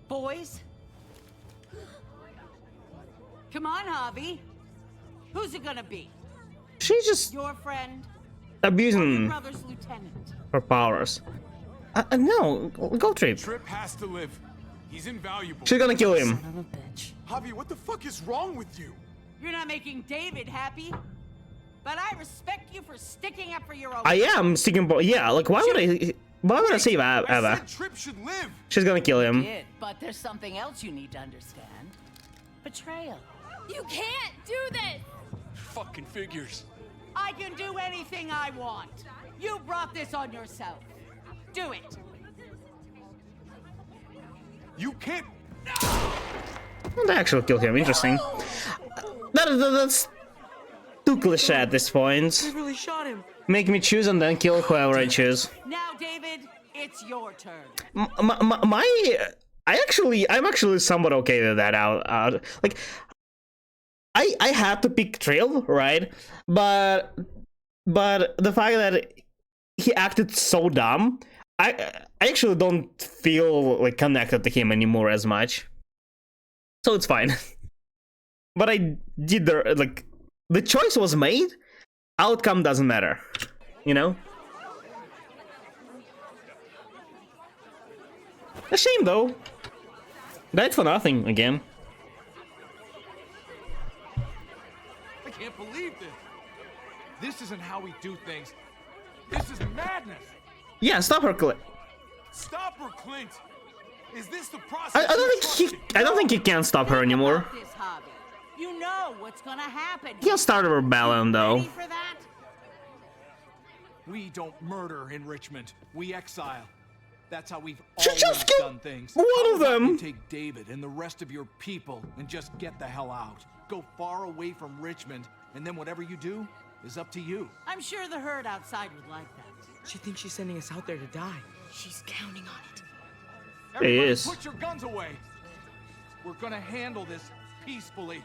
Boys? Come on, Javi. Who's it gonna be? She's just Your friend? abusing Brother's lieutenant? her powers. No, go Trip. Trip has to live. He's invaluable. She's gonna kill him. Son of a bitch. Javi, what the fuck is wrong with you? You're not making David happy. But I respect you for sticking up for your own. I am sticking. Yeah, like why would I save I Ava? said Trip should live. She's gonna kill him. But there's something else you need to understand. Betrayal. You can't do this! Fucking figures. I can do anything I want. You brought this on yourself. Do it. You can't. They actually kill him. Interesting. That's too cliche at this point. I really shot him. Make me choose and then kill whoever I choose. Now, David, it's your turn. I'm actually somewhat okay with that out. Like, I had to pick Trill, right? But the fact that he acted so dumb, I actually don't feel like connected to him anymore as much. So it's fine. But I did the choice was made. Outcome doesn't matter, you know? A shame though. Died for nothing again. I can't believe this. This isn't how we do things. This is madness. Yeah, stop her, Clint. Stop her, Clint. Is this the process? I don't think he can stop her anymore. This hobby. You know what's gonna happen. He'll start a rebellion though. Ready for that? We don't murder in Richmond. We exile. That's how we've Should always just get done things. one How of about them. you take David and the rest of your people and just get the hell out. Go far away from Richmond, and then whatever you do is up to you. I'm sure the herd outside would like that. She thinks she's sending us out there to die. She's counting on it. Everybody is. put your guns away. We're gonna handle this peacefully.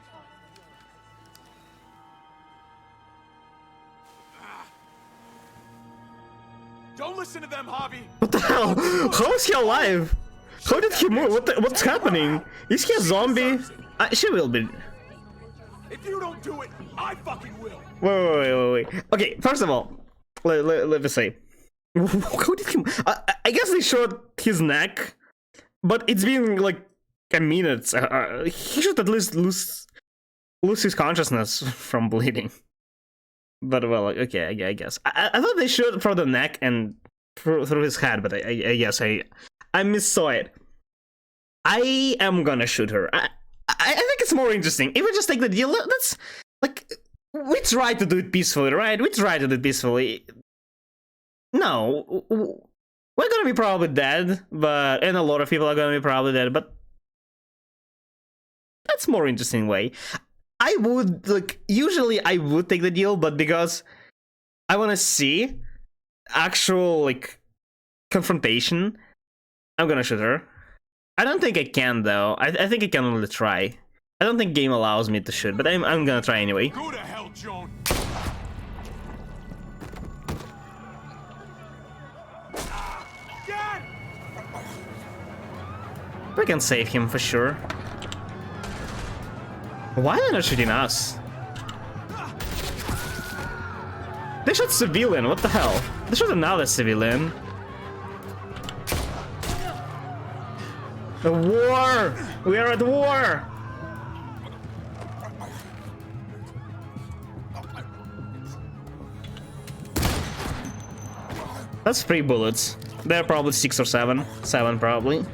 Don't listen to them, Javi. What the hell? How is he alive? How did he move? What's happening? Is he a zombie? She will be. If you don't do it, I fucking will. Wait. Okay, first of all, let me say. How did he? I guess they showed his neck, but it's been like a minute. He should at least lose his consciousness from bleeding. But well, okay, I guess. I thought they showed for the neck and through his head, but I guess I missaw it. I am gonna shoot her. I think it's more interesting if we just take the deal. That's like, we try to do it peacefully, right? We try to do it peacefully. No, we're gonna be probably dead, and a lot of people are gonna be probably dead, but that's more interesting way. I would, usually I would take the deal, but because I want to see actual, confrontation, I'm gonna shoot her. I don't think I can, though. I think I can only try. I don't think game allows me to shoot, but I'm gonna try anyway. Go to hell, Joan. We can save him for sure. Why are they not shooting us? They shot civilian, what the hell? They shot another civilian. The war! We are at war! That's 3 bullets. They're probably 6 or 7. 7 probably.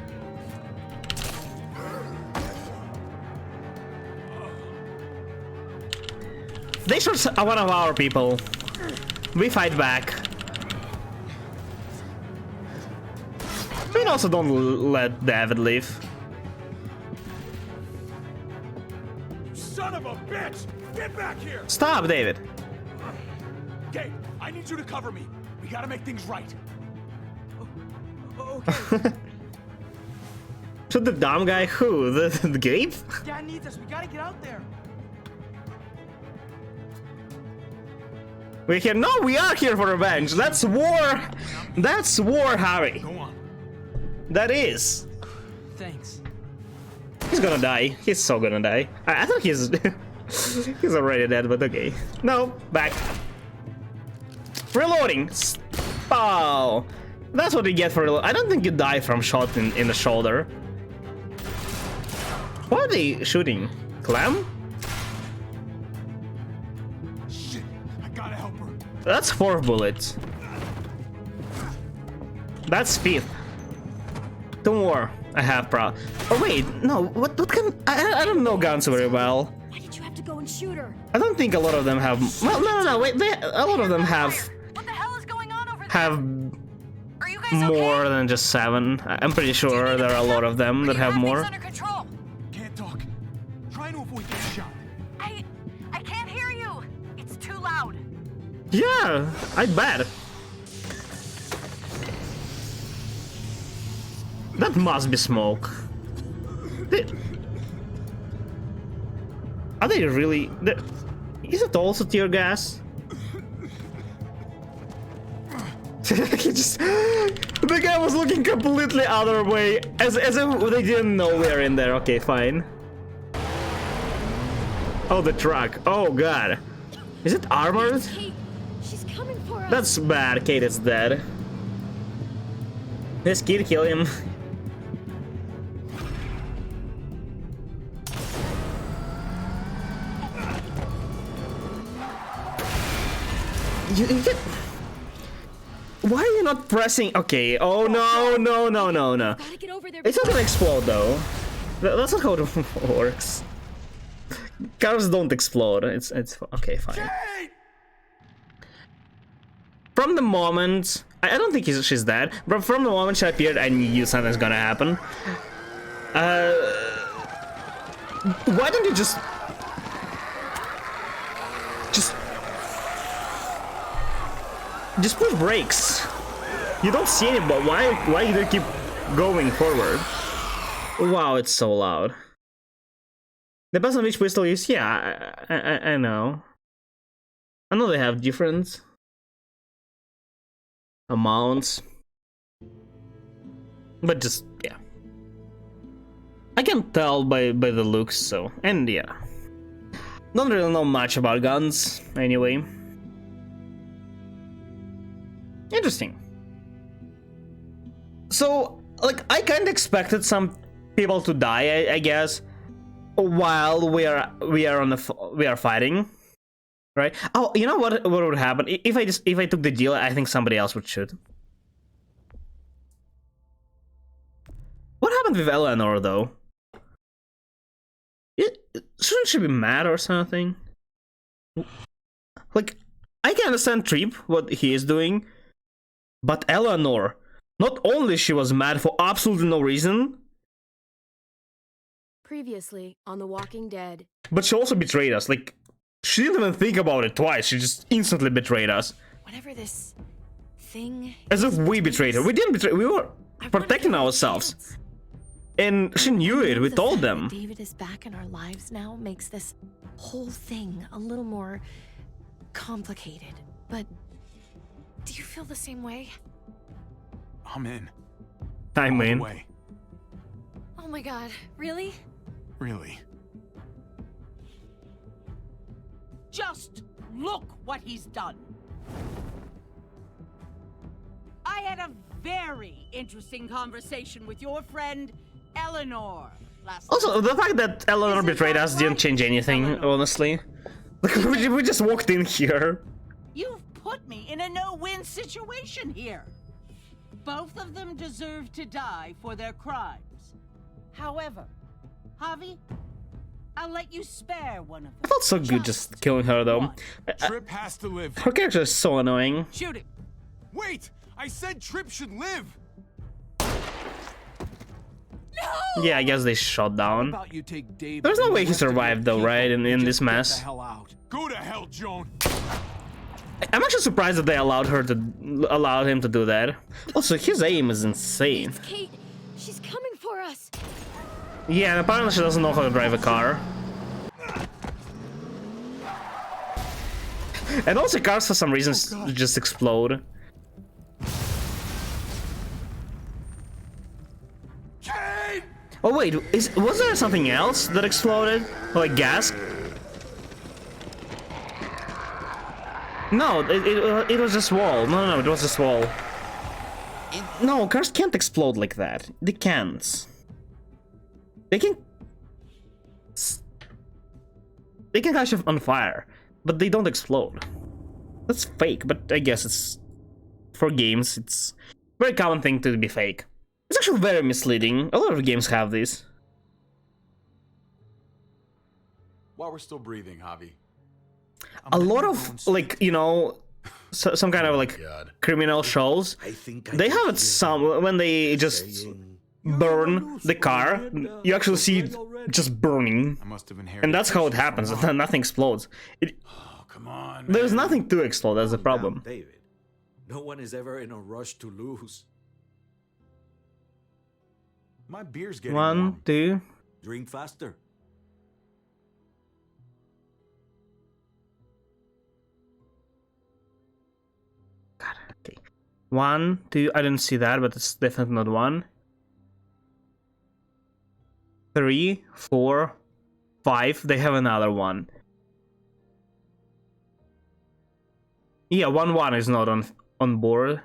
They shot one of our people. We fight back. We also don't let David leave. Son of a bitch! Get back here! Stop, David. Okay, I need you to cover me. We gotta make things right. Okay. To the dumb guy who? The Gabe? Dad needs us. We gotta get out there. We're here. No, we are here for revenge. That's war. That's war, Harry. Go on. That is. Thanks. He's gonna die. He's so gonna die. I thought he's he's already dead, but okay. No, back. Reloading. Oh, that's what you get for reload. I don't think you die from shot in the shoulder. What are they shooting? Clam? Shit, I gotta help her. That's 4 bullets. That's 5th. 2 more. I have pro. Oh wait, no. What kind? I don't know guns very well. Why did you have to go and shoot her? I don't think a lot of them have. Well, no. Wait, a lot of them have. What the hell is going on over there? Have Are you guys more than just 7. I'm pretty sure there are a lot of them that have more. under control? Can't talk. Trying to avoid getting shot. I can't hear you. It's too loud. Yeah, I bet. That must be smoke. Are they really? Is it also tear gas? The guy was looking completely other way, as if they didn't know we are in there. Okay, fine. Oh, the truck. Oh god, is it armored? Kate, she's coming for us. That's bad. Kate is dead. This kid kill him. You get... Why are you not pressing? Okay. Oh no. Gotta get over there. It's not gonna explode though. That's not how it works. Cars don't explode. It's okay, fine. From the moment I don't think she's dead, but from the moment she appeared, I knew something's gonna happen. Why don't you just push brakes? You don't see anybody. Why do you keep going forward? Wow, it's so loud. Depends on which pistol you use. Yeah, I know. I know they have different amounts, but just yeah, I can tell by the looks. So, and yeah, don't really know much about guns anyway. Interesting. So, like, I kind of expected some people to die, I guess, while we are fighting, right? Oh, you know what would happen if I took the deal? I think somebody else would shoot. What happened with Eleanor though? Shouldn't she be mad or something? Like, I can understand Trip what he is doing, but Eleanor, not only she was mad for absolutely no reason, Previously on The Walking Dead, but she also betrayed us. Like, she didn't even think about it twice. She just instantly betrayed us. Whatever this thing. As if we betrayed her. We didn't betray. We were protecting ourselves, and she knew it. We told them. David is back in our lives now makes this whole thing a little more complicated. But do you feel the same way? I'm in. I'm in. Way. Oh my god, really? Really? Just look what he's done. I had a very interesting conversation with your friend Eleanor last Also, the fact that Eleanor betrayed us didn't change anything, honestly. Like, we just walked in here. You've put me in a no-win situation here. Both of them deserve to die for their crimes. However, Javi, I'll let you spare one of them. I felt so good just killing her though. Trip has to live. Her character is so annoying. Shoot it. Wait! I said Trip should live! No! Yeah, I guess they shot down. About you take Dave. There's no way he survived though, right? In this mess. Go to hell, Joan! I'm actually surprised that they allowed him to do that. Also, his aim is insane. it's Kate. She's coming for us. Yeah, and apparently she doesn't know how to drive a car. And also cars for some reason just explode. Kate! Oh wait, was there something else that exploded? Like gas? No, it was just wall. No, it was just wall. No, cars can't explode like that. They can't. They can catch on fire, but they don't explode. That's fake, but I guess it's for games. It's a very common thing to be fake. It's actually very misleading. A lot of games have this. While we're still breathing, Javi. A lot of, like, you know, some kind of, like, criminal shows, they have it some, when they just burn the car, you actually see it just burning. And that's how it happens, nothing explodes. Come on, There's nothing to explode, that's the problem. David. No one is ever in a rush to lose. My beer's getting 1, warm. 2. Drink faster. Okay. 1, 2. I didn't see that, but it's definitely not 1. 3, 4, 5. They have another one. Yeah, 1 is not on board.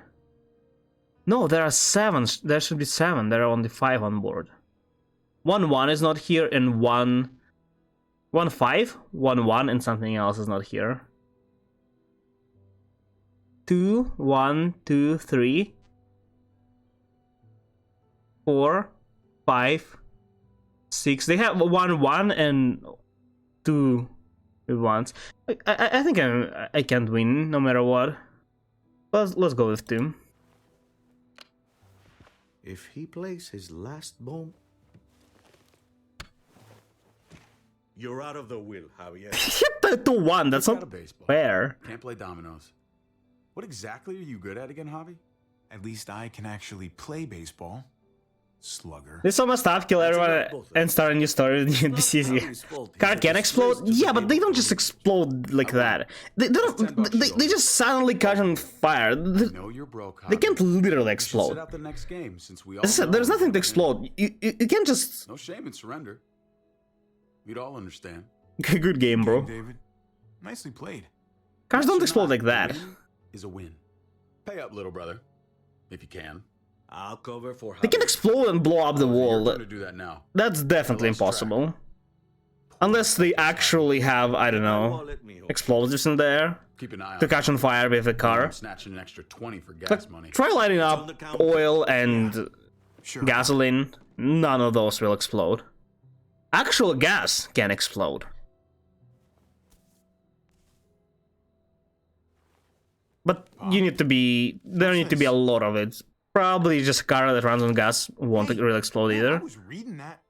No, there are 7. There should be 7. There are only 5 on board. 1 is not here, and 1 5, 1 and something else is not here. 2, 1, 2, 3, 4, 5, 6. They have 1 and 2 ones. I think I can't win no matter what. Let's go with 2. If he plays his last bomb, you're out of the will, Javier. Hit to 1. That's not fair. Can't play dominoes. What exactly are you good at again, Javi? At least I can actually play baseball. Slugger. They almost stop, kill everyone, and start a new story with the NPCs. Car can explode? Yeah, but they don't just explode like that. They just suddenly catch on fire. They can't literally explode. As I said, there's nothing to explode. You can't just... No shame in surrender. We'd all understand. Good game, bro. David. Nicely played. Cars don't explode like that. Is a win. Pay up, little brother, if you can. I'll cover for. They can explode and blow up the wall. You're gonna do that now. That's definitely impossible. Unless they actually have, I don't know, explosives in there Keep an eye on to catch on fire with a car. I'm snatching an extra 20 for gas money. Try lighting up oil and gasoline. None of those will explode. Actual gas can explode. But you need to be... There need to be a lot of it. Probably just a car that runs on gas won't really explode either. I was reading that.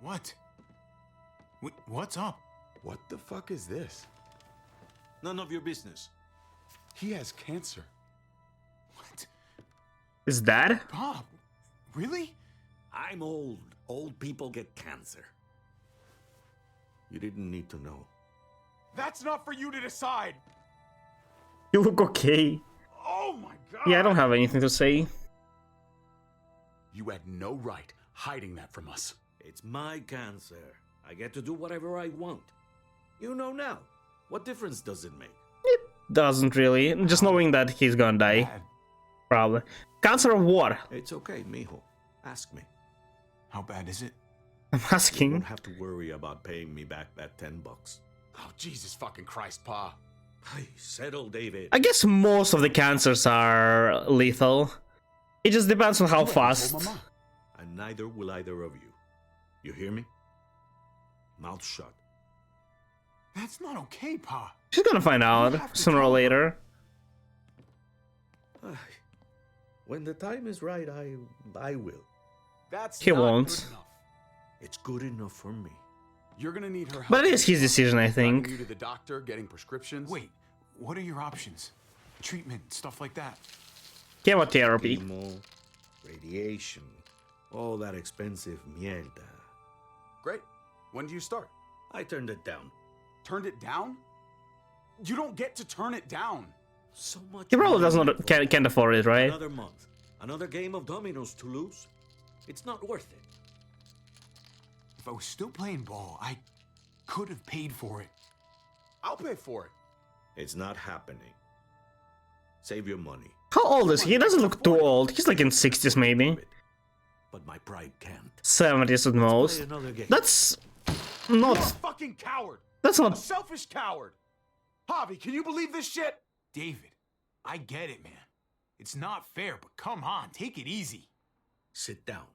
What? What's up? What the fuck is this? None of your business. He has cancer. What? Is that? Bob, really? I'm old. Old people get cancer. You didn't need to know. That's not for you to decide. You look okay. Oh my god. Yeah, I don't have anything to say. You had no right hiding that from us. It's my cancer. I get to do whatever I want. You know now. What difference does it make? It doesn't really. Just knowing that he's gonna die. Probably. Cancer of what? It's okay, mijo. Ask me. How bad is it? I'm You asking. won't have to worry about paying me back that $10. Oh, Jesus fucking Christ, Pa. Hey, settle, David. I guess most of the cancers are lethal. It just depends on how fast. And neither will either of you. You hear me? Mouth shut. That's not okay, Pa. She's gonna find out sooner or later. When the time is right, I will. That's He not won't. good enough. It's good enough for me. You're gonna need her help. But it is his decision, I think. Driving you to the doctor, getting prescriptions. Wait, what are your options? Treatment, stuff like that. Chemotherapy. Chemo, radiation, all that expensive mierda. Great. When do you start? I turned it down. Turned it down? You don't get to turn it down. So much. He probably does money not can't afford it, right? Another month, another game of dominoes to lose. It's not worth it. If I was still playing ball, I could have paid for it. I'll pay for it. It's not happening. Save your money. How old is he? He doesn't look too old. He's like in 60s maybe. But my pride can't. 70s at most. Play another game. That's You're a not... fucking coward. That's A not... selfish coward. Javi, can you believe this shit? David, I get it, man. It's not fair, but come on, take it easy. Sit down.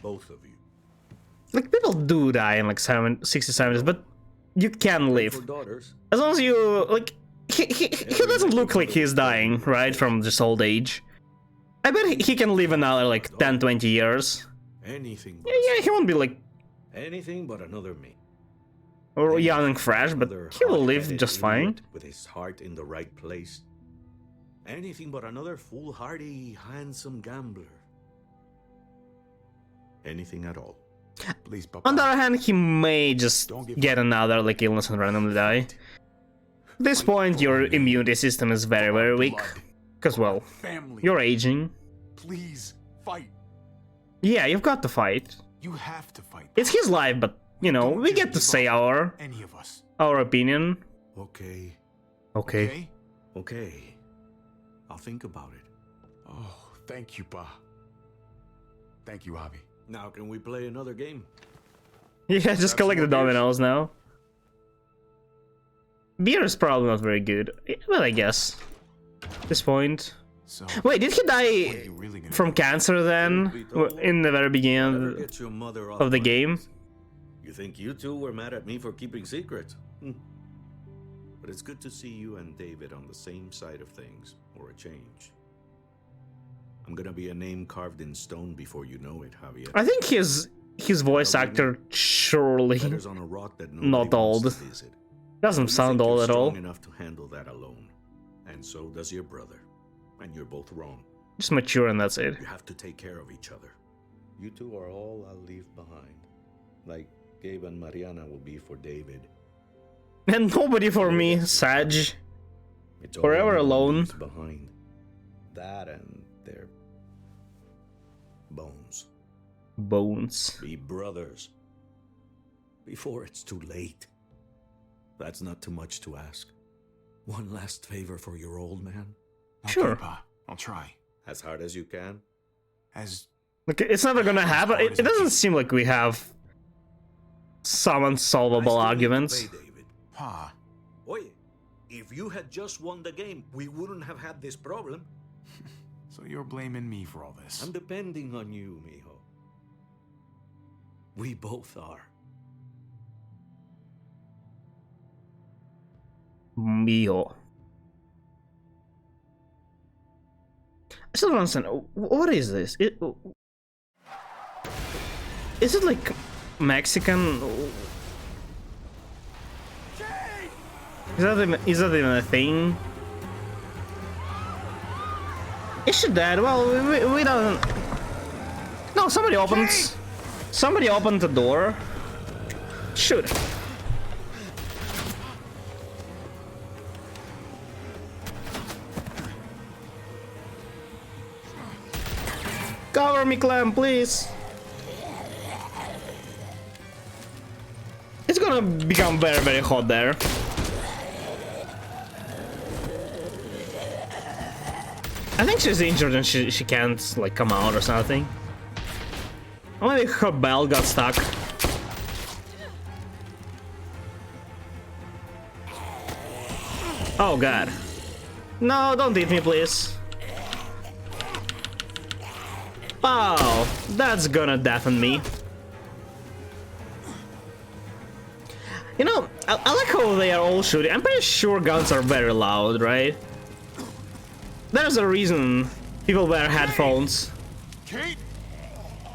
Both of you. Like, people do die in like 60-70s, but you can live. As long as you, like, he doesn't look like he's dying, right, from just old age. I bet he can live another, like, 10-20 years. Anything but Yeah, he won't be, like... anything but another me. Or young and fresh, but he will live just fine. With his heart in the right place. Anything but another foolhardy, handsome gambler. Anything at all. Please, Papa. On the other hand, he may just get another, like, illness and randomly die. At this point, your immunity system is very, very weak. Because, well, you're aging. Please, fight. Yeah, you've got to fight. You have to fight. It's his life, but, you know, we get to say our opinion. Okay. Okay. Okay. I'll think about it. Oh, thank you, Pa. Thank you, Javi. Now can we play another game? Yeah, just collect the dominoes now. Beer is probably not very good. Well, I guess. At this point. So, wait, did he die from cancer then? In the very beginning of the game? You think you two were mad at me for keeping secrets? But it's good to see you and David on the same side of things, or a change. I'm gonna be a name carved in stone before you know it, Javier. I think his voice actor surely not old. Doesn't sound old at all. Enough to handle that alone, and so does your brother. And you're both wrong. Just mature and that's it. You have to take care of each other. You two are all I'll leave behind. Like Gabe and Mariana will be for David. And nobody for me, Sag. Forever alone. Behind that and their bones. Bones. Be brothers. Before it's too late. That's not too much to ask. One last favor for your old man. Sure. Okay, Pa. I'll try. As hard as you can. Look, it's never gonna happen. It doesn't seem like we have some unsolvable arguments. Pa. Oye, if you had just won the game, we wouldn't have had this problem. So you're blaming me for all this? I'm depending on you, mijo. We both are. Mijo. I still don't understand. What is this? Is it like Mexican? Is that even a thing? Is she dead? Well, we don't. No, somebody opened. Somebody opened the door. Shoot. Cover me, Clem, please. It's gonna become very, very hot there. I think she's injured and she can't, like, come out or something. Or maybe her bell got stuck. Oh god. No, don't hit me, please. Oh, that's gonna deafen me. You know, I like how they are all shooting. I'm pretty sure guns are very loud, right? There's a reason people wear headphones. Kate?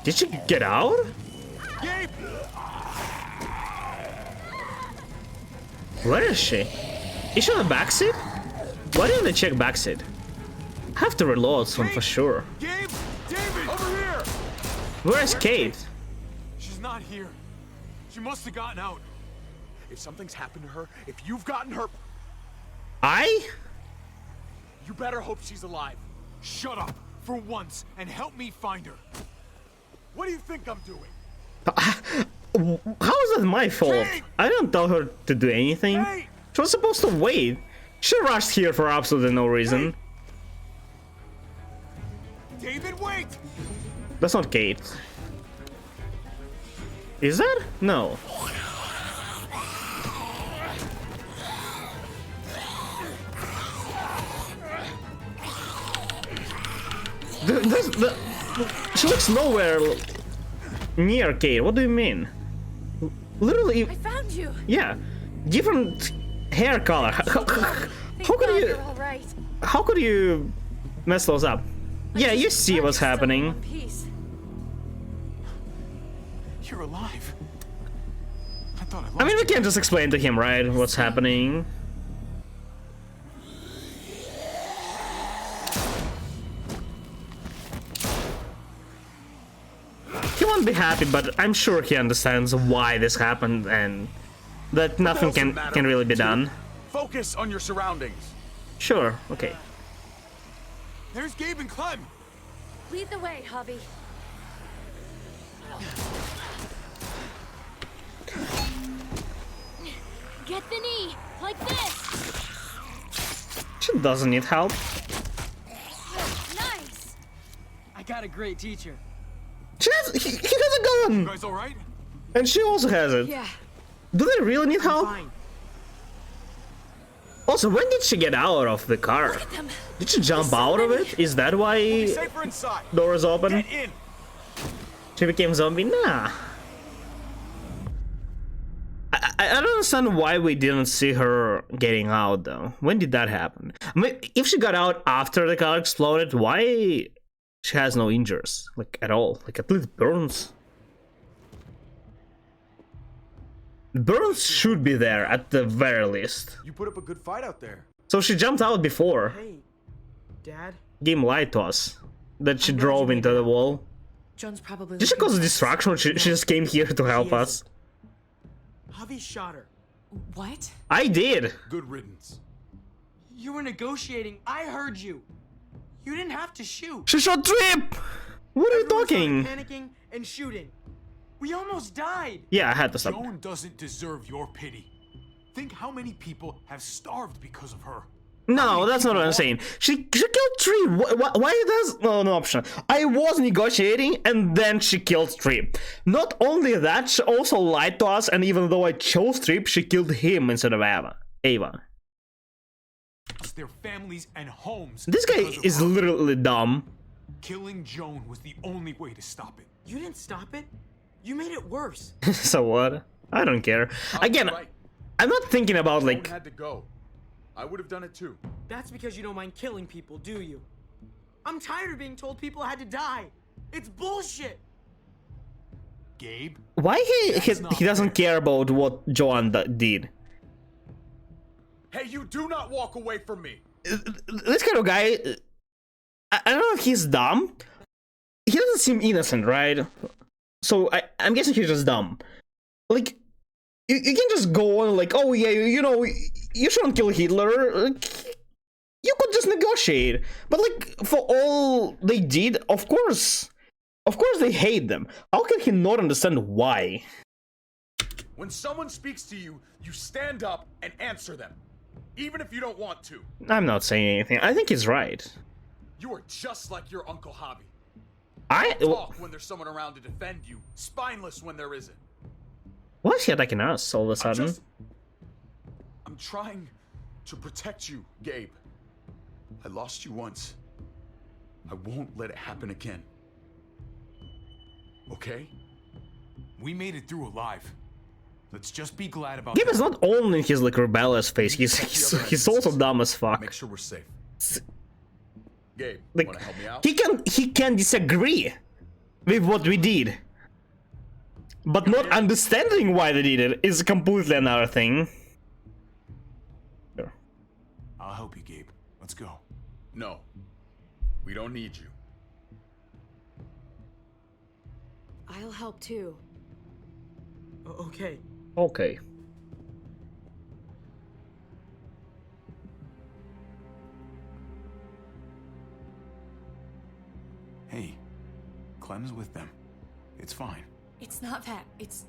Did she get out? Kate? Where is she? Is she on the backseat? Why didn't they check backseat? I have to reload some for sure. Gabe? David! Over here! Where's Kate? She's not here. She must have gotten out. If something's happened to her, if you've gotten her... You better hope she's alive. Shut up, for once, and help me find her. What do you think I'm doing? How is that my fault? I didn't tell her to do anything. She was supposed to wait. She rushed here for absolutely no reason. David, wait! That's not Kate. Is that? No. She looks nowhere near Kate. What do you mean? Literally. I found you. Yeah, different hair color. How could you? Right. How could you mess those up? Yeah, you see what's happening. You're alive. I thought I lost I mean, we you. can't just explain to him, right? What's happening. He won't be happy, but I'm sure he understands why this happened and that nothing can really be done. Focus on your surroundings. Sure, okay. There's Gabe and Clem. Lead the way, Javi. Get the knee, like this. She doesn't need help. Nice. I got a great teacher. He has a gun! You guys all right? And she also has it. Yeah. Do they really need help? Fine. Also, when did she get out of the car? Did she jump out of it? Is that why Safer inside. doors open? Get in. She became zombie? Nah. I don't understand why we didn't see her getting out though. When did that happen? I mean, if she got out after the car exploded, why she has no injuries? Like, at all? Like, at least burns. Burns should be there at the very least. You put up a good fight out there. So she jumped out before. Hey, Dad. Game lied to us that she drove into the wall. John's probably. Did she cause a distraction? She just came here to help us. Javi shot her. What? I did. Good riddance. You were negotiating. I heard you. You didn't have to shoot. She shot Trip. What are you Everyone talking? started panicking and shooting. We almost died. Yeah, I had to stop. Joan doesn't deserve your pity. Think how many people have starved because of her. No, that's not what I'm saying. She killed Tree. Why does no option? I was negotiating and then she killed Tree. Not only that, she also lied to us, and even though I chose Trip, she killed him instead of Ava. It's their families and homes. This guy because of is her. literally dumb. Killing Joan was the only way to stop it. You didn't stop it. You made it worse. So what? I don't care. Again, Right. I'm not thinking about Joan like. had to go. I would have done it too. That's because you don't mind killing people, do you? I'm tired of being told people had to die. It's bullshit. Gabe? Why he doesn't care about what Joan did? Hey, you do not walk away from me. This kind of guy, I don't know if he's dumb. He doesn't seem innocent, right? So I'm guessing he's just dumb. Like, you can just go on like, oh yeah, you know, you shouldn't kill Hitler. Like, you could just negotiate. But like, for all they did, of course they hate them. How can he not understand why? When someone speaks to you, you stand up and answer them, even if you don't want to. I'm not saying anything. I think he's right. You are just like your Uncle Hobby. I Talk when there's someone around to defend you, spineless when there isn't. Why is he attacking us all of a sudden? I'm trying to protect you, Gabe. I lost you once. I won't let it happen again. Okay? We made it through alive. Let's just be glad about Gabe that. is not only his like rebellious face, he's also dumb as fuck. Make sure we're safe. Gabe, Like, wanna help me out? he can disagree with what we did, but not understanding why they did it is completely another thing. Sure. I'll help you, Gabe. Let's go. No. We don't need you. I'll help too. Okay. Okay. Hey, Clem's with them. It's fine. It's not that. It's...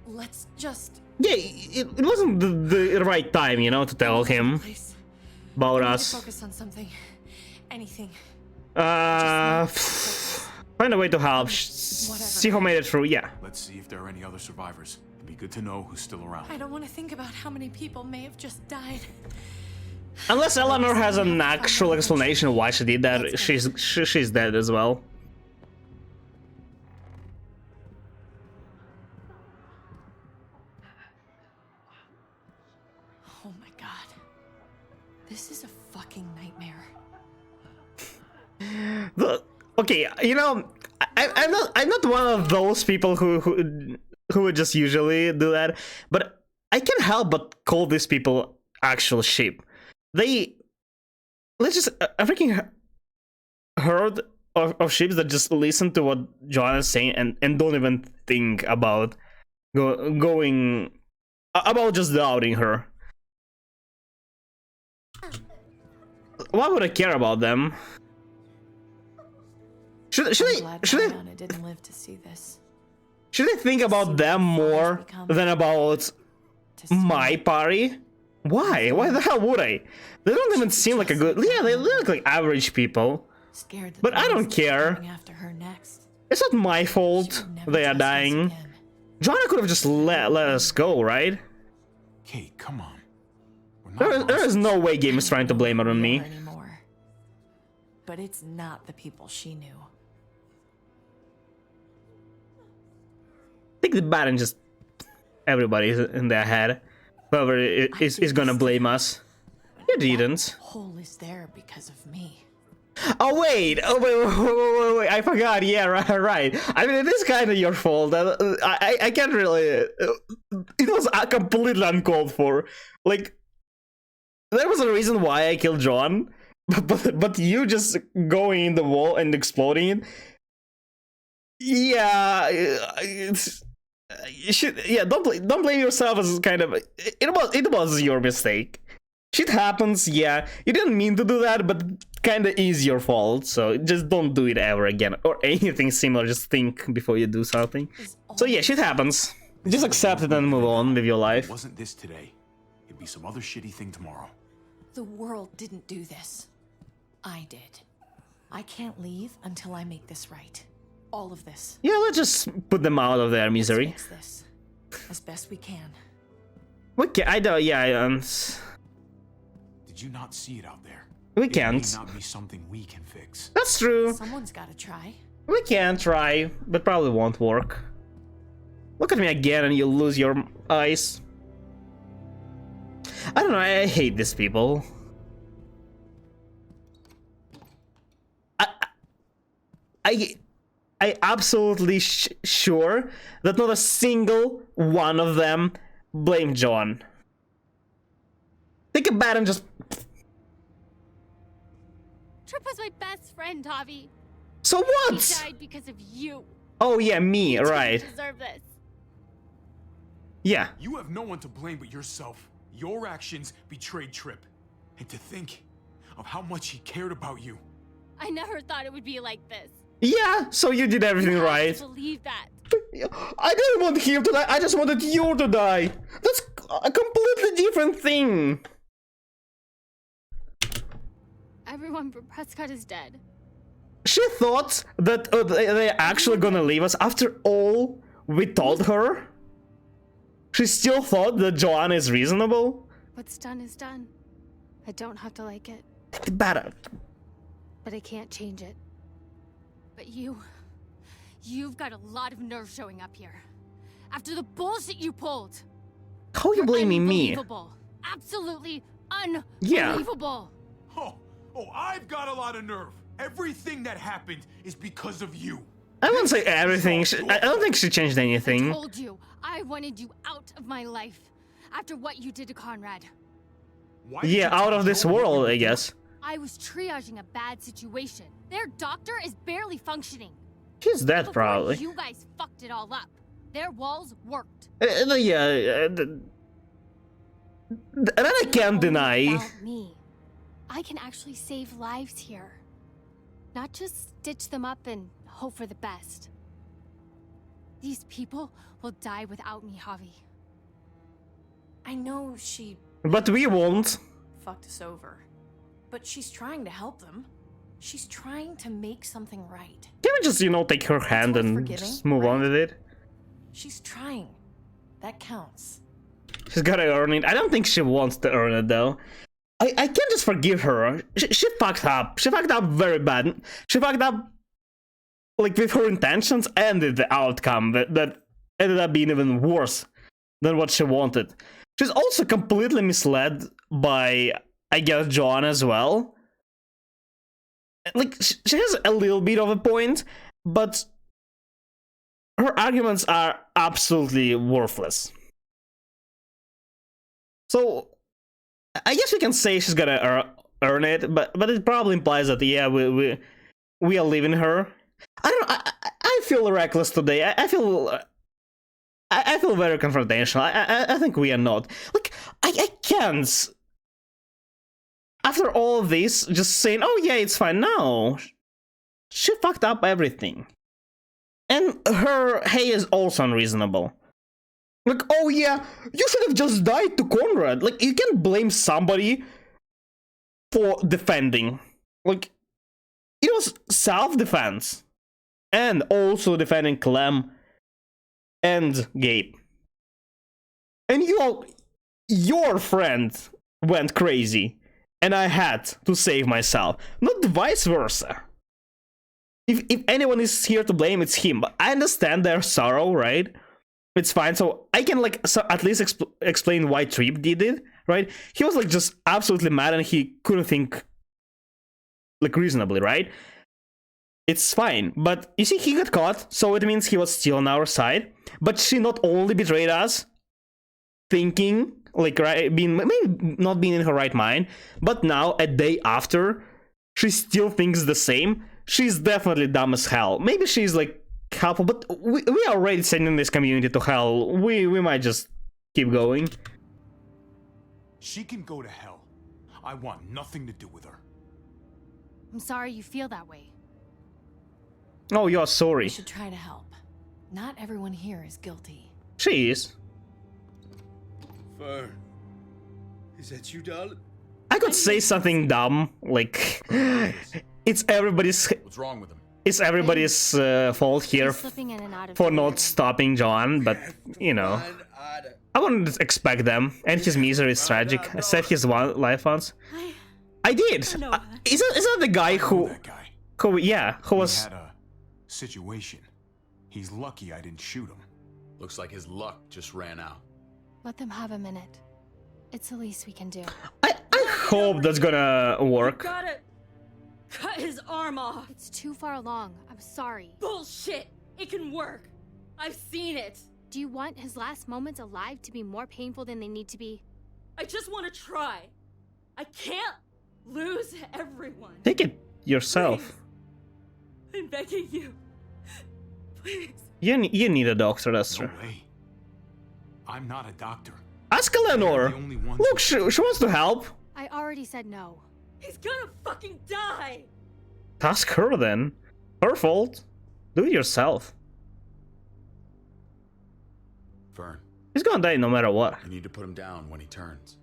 Let's just... Yeah, it wasn't the right time, you know, to tell him about us. Focus on something. Anything. Find a way to help. See who made it through. Yeah. Let's see if there are any other survivors. It'd be good to know who's still around. I don't want to think about how many people may have just died. Unless Eleanor has an actual explanation why she did that, she's dead as well. Oh my god. This is a fucking nightmare. Okay, you know, I'm not one of those people who would just usually do that, but I can't help but call these people actual sheep. They, let's just a freaking herd of sheep that just listen to what John is saying and don't even think about going about just doubting her. Why would I care about them? Should I didn't live to see this. Should I think about them more than about my party? Why? Why the hell would I? They don't even seem like a good. Yeah, they look like average people. But I don't care. It's not my fault they are dying. Joanna could have just let us go, right? Kate, come on. There is no way Game is trying to blame it on me. But it's not the people she knew. I think the bad and just everybody in their head. Whoever is gonna blame us. You didn't. Hole is there because of me. Oh wait! Wait! I forgot. Yeah, right. I mean, it is kind of your fault. I can't really. It was completely uncalled for. Like, there was a reason why I killed John, but you just going in the wall and exploding it. Yeah, you should. Yeah, don't blame yourself as kind of. It was your mistake. Shit happens. Yeah, you didn't mean to do that, but kind of is your fault. So just don't do it ever again or anything similar. Just think before you do something. So yeah, shit happens. Just accept it and move on with your life. It wasn't this today. It'd be some other shitty thing tomorrow. The world didn't do this. I did. I can't leave until I make this right. All of this. Yeah, let's just put them out of their misery. Let's fix this as best we can. Okay, I don't. Yeah, Did you not see it out there? We can't. It may not be something we can fix. That's true. Someone's got to try. We can try, but probably won't work. Look at me again and you'll lose your eyes. I don't know, I hate these people. I absolutely sure that not a single one of them blamed John. Think about him just... Trip was my best friend, Javi. So what? He died because of you. Oh yeah, me, You right. didn't deserve this. Yeah. You have no one to blame but yourself. Your actions betrayed Trip. And to think of how much he cared about you. I never thought it would be like this. Yeah, so you did everything right. I believe that. I didn't want him to die, I just wanted you to die. That's a completely different thing. Everyone but Prescott is dead. She thought that they're actually gonna leave us after all we told her. She still thought that Joanna is reasonable. What's done is done. I don't have to like it. Better. But I can't change it. But you've got a lot of nerve showing up here. After the bullshit you pulled. How are you blaming me? Unbelievable. Absolutely unbelievable. Yeah. Oh, I've got a lot of nerve. Everything that happened is because of you. I wouldn't say everything. I don't think she changed anything. I told you, I wanted you out of my life after what you did to Conrad. Yeah, out of this world, I guess. I was triaging a bad situation. Their doctor is barely functioning. She's dead, probably. You guys fucked it all up. Their walls worked. Yeah, that I can't deny. About me. I can actually save lives here. Not just stitch them up and hope for the best. These people will die without me, Javi. I know she... But we won't. ...fucked us over. But she's trying to help them. She's trying to make something right. Can we just, take her hand and just move on with it? She's trying. That counts. She's gotta earn it. I don't think she wants to earn it, though. I can't just forgive her. She fucked up. She fucked up very bad. She fucked up, like, with her intentions and with the outcome that ended up being even worse than what she wanted. She's also completely misled by, I guess, John as well. Like, she has a little bit of a point, but her arguments are absolutely worthless. So, I guess we can say she's gonna earn it, but it probably implies that, yeah, we are leaving her. I feel reckless today. I feel very confrontational. I think we are not. Like, I can't. After all of this, just saying, oh yeah, it's fine. No. She fucked up everything. And her hey is also unreasonable. Like, oh yeah, you should have just died to Conrad. Like, you can't blame somebody for defending. Like, it was self-defense. And also defending Clem and Gabe. And your friend went crazy. And I had to save myself. Not vice versa. If anyone is here to blame, it's him. But I understand their sorrow, right? It's fine. So I can, like, at least explain why Tripp did it, right? He was, like, just absolutely mad and he couldn't think, like, reasonably, right? It's fine. But you see, he got caught, so it means he was still on our side. But she not only betrayed us, thinking, like, right, maybe not being in her right mind, but now, a day after, she still thinks the same. She's definitely dumb as hell. Maybe she's, like, helpful, but we are already sending this community to hell. We might just keep going. She can go to hell. I want nothing to do with her. I'm sorry you feel that way. Oh, you're sorry. We should try to help. Not everyone here is guilty. She is. Fern, is that you, darling? I could say something dumb, like, it's everybody's. What's wrong with him? It's everybody's fault here for not stopping John, but you know, I wouldn't expect them. And his misery is tragic. I saved his life once. I did. Is that the guy who was? He had a situation. He's lucky I didn't shoot him. Looks like his luck just ran out. Let them have a minute. It's the least we can do. I hope that's gonna work. You gotta cut his arm off. It's too far along. I'm sorry. Bullshit. It can work. I've seen it. Do you want his last moments alive to be more painful than they need to be? I just want to try. I can't lose everyone. Take it yourself. Please. I'm begging you. Please. You need a doctor, that's true. No way. I'm not a doctor. Ask Eleanor. Look, she wants to help. I already said no. He's gonna fucking die. Ask her then. Her fault. Do it yourself. Fern. He's gonna die no matter what. You need to put him down when he turns.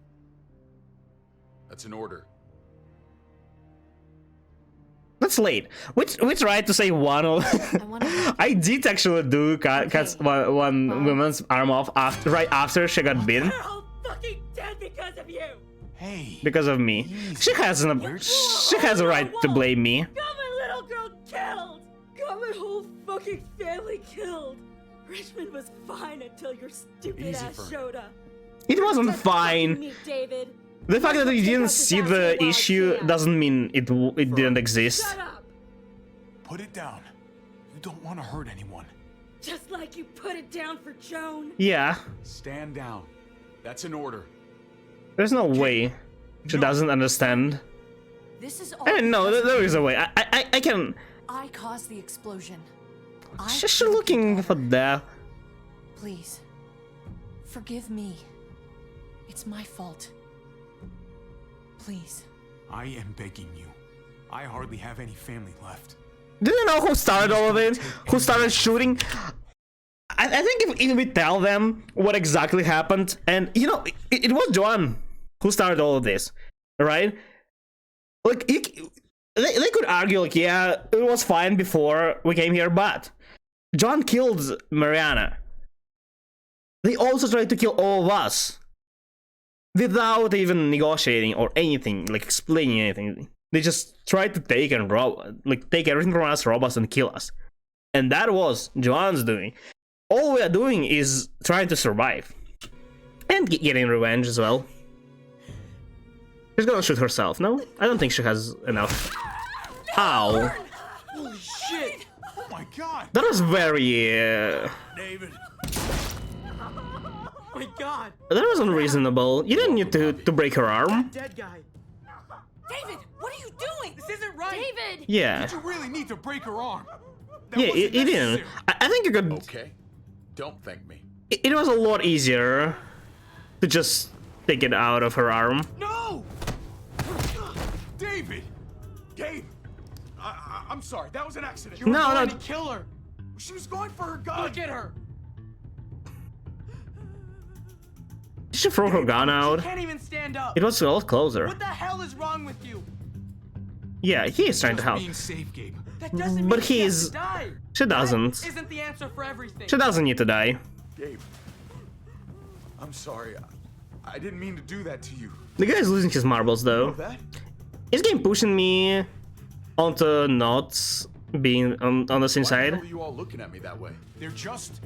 That's an order. That's late. We tried to say one of. I did actually do cut one woman's arm off right after she got bitten. We're all fucking dead because of you. Hey. Because of me. She has a right to blame me. Got my little girl killed. Got my whole fucking family killed. Richmond was fine until your stupid ass showed up. It wasn't fine. Me, David. The fact that you didn't see the issue doesn't mean it didn't exist. Shut up. Put it down. You don't want to hurt anyone. Just like you put it down for Joan. Yeah. Stand down. That's an order. There's no way she doesn't understand. This is all. No, there is a way. I can. I caused the explosion. She's looking for death. Please, forgive me. It's my fault. Please. I am begging you. I hardly have any family left. Do you know who started all of it? Who started shooting? I think if we tell them what exactly happened, and you know, it was John who started all of this, right? Like, they could argue, like, yeah, it was fine before we came here, but John killed Mariana. They also tried to kill all of us. without even negotiating or anything, like explaining anything. They just tried to take and take everything from us, rob us, and kill us. And that was Joanne's doing. All we are doing is trying to survive. And getting revenge as well. She's gonna shoot herself, no? I don't think she has enough. Ow. Holy shit! Oh my god! That was very... David! Oh my god! That was unreasonable. You didn't need to break her arm. Dead guy. David, what are you doing? This isn't right. David! Yeah. Did you really need to break her arm? That Yeah, wasn't it didn't. necessary. I think you could... Okay, don't thank me. It was a lot easier to just take it out of her arm. No! David! Dave! I'm sorry, that was an accident. You were No, going no. to kill her. She was going for her gun. Look at her. Did she throw her gun out? She can't even stand up. It was a lot closer. What the hell is wrong with you? Yeah, he is trying to help. Being safe, Gabe. That doesn't But mean she has he's... to die. She doesn't. That isn't the answer for everything. She doesn't need to die. Gabe, I'm sorry. I didn't mean to do that to you. The guy is losing his marbles You know though. that? Is game pushing me onto not being on the same Why the side? hell are you all looking at me that way? They're just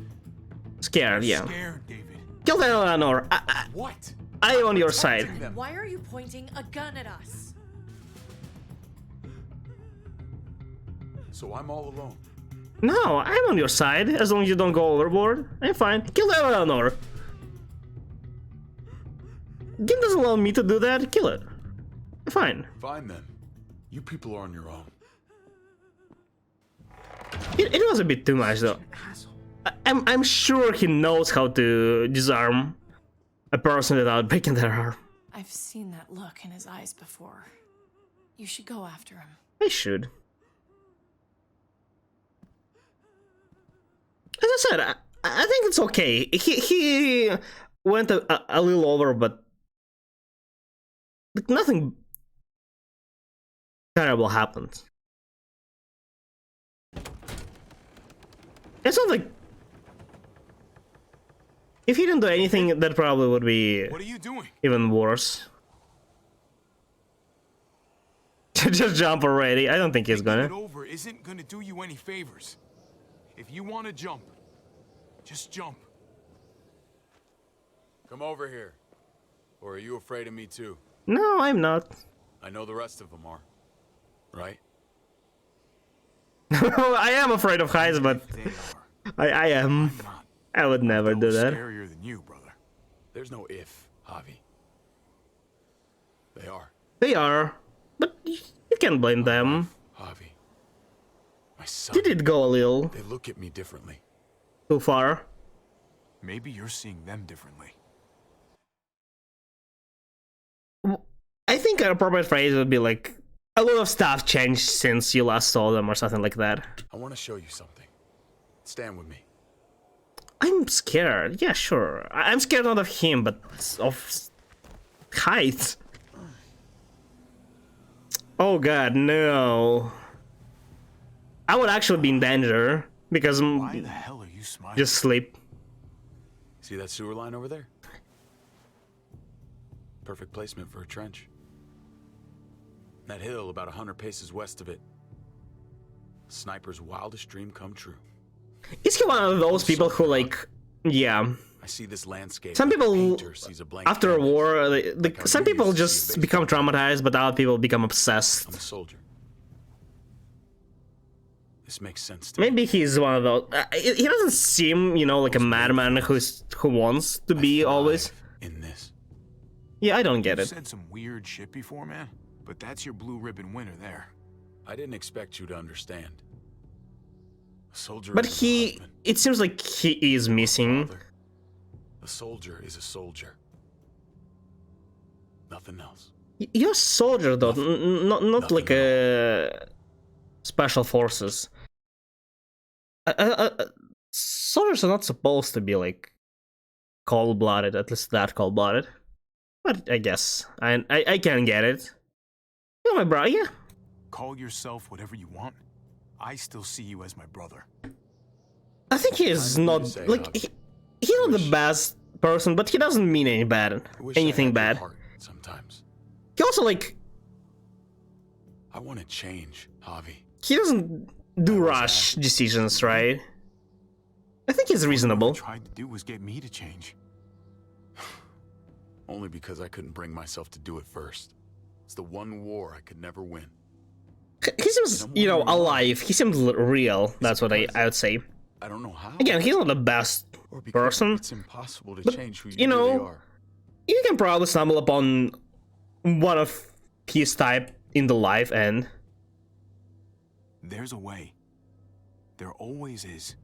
Scared, yeah. scared, David. Kill the Eleanor. What? I on your side. Them. Why are you pointing a gun at us? So I'm all alone. No, I'm on your side, as long as you don't go overboard. I'm fine. Kill the Eleanor. Game doesn't allow me to do that. Kill it. Fine. Fine then. You people are on your own. It was a bit too much though. I'm sure he knows how to disarm a person without breaking their arm. I've seen that look in his eyes before. You should go after him. I should. As I said, I think it's okay. He went a little over, but nothing terrible happened. It's not like if he didn't do anything, that probably would be What are you doing? even worse. Just jump already. I don't think he's Thinking gonna. it over isn't gonna do you any favors. If you want to jump, just jump. Come over here. Or are you afraid of me too? No, I'm not. I know the rest of them are. Right? I am afraid of heights, but I am. I would never do that. Scarier than you, brother. There's no if, Javi. They are. They are, but you can't blame them. Javi. My son. Did it go a little They look at me differently. too far? Maybe you're seeing them differently. I think an appropriate phrase would be like, a lot of stuff changed since you last saw them or something like that. I want to show you something. Stand with me. I'm scared. Yeah, sure. I'm scared not of him, but of heights. Oh god, no. I would actually be in danger because Why the hell are you smiling? just sleep. See that sewer line over there? Perfect placement for a trench. That hill about 100 paces west of it. Sniper's wildest dream come true. Is he one of those people who like, yeah. I see this landscape. Some like a people, painter sees a blank after a canvas. war, Like how some you people used to see just a become baseball. traumatized, but other people become obsessed. I'm a soldier. This makes sense to me. Maybe he's one of those. He doesn't seem, you know, like a madman who wants to be always. In this. Yeah, I don't get You it. said some weird shit before, man. But that's your blue ribbon winner there. I didn't expect you to understand. A soldier But isn't a he, husband, it seems like he is missing. father. A soldier is a soldier. Nothing else. You're a soldier, though, not like a special forces. Soldiers are not supposed to be like cold-blooded, at least that cold-blooded. But I guess I can get it. You're my bro, yeah. Call yourself whatever you want. I still see you as my brother. I think he is not like he's not the best person, but he doesn't mean anything bad. Sometimes. He also, like... I want to change, Javi. He doesn't do rash decisions, right? I think he's reasonable. What he tried to do was get me to change. Only because I couldn't bring myself to do it first. It's the one war I could never win. He seems, you know, alive. He seems real. That's what I would say. I don't know how. Again, he's not the best person. It's impossible to change who you know, really are. You can probably stumble upon one of his type in the life, and there's a way. There always is.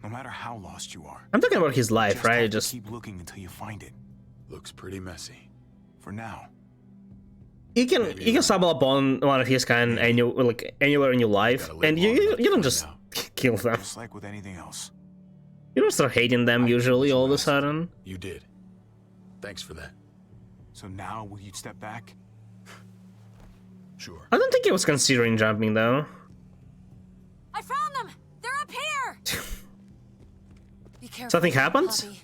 No matter how lost you are. I'm talking about his life, right? Just keep looking until you find it. Looks pretty messy. For now. You can stumble upon one of his kind anywhere in your life, and you don't just kill them. Just like with anything else. You don't start hating them usually all of a sudden. You did. Thanks for that. So now will you step back? Sure. I don't think he was considering jumping though. I found them! They're up here! Be careful. Something happened? Javi.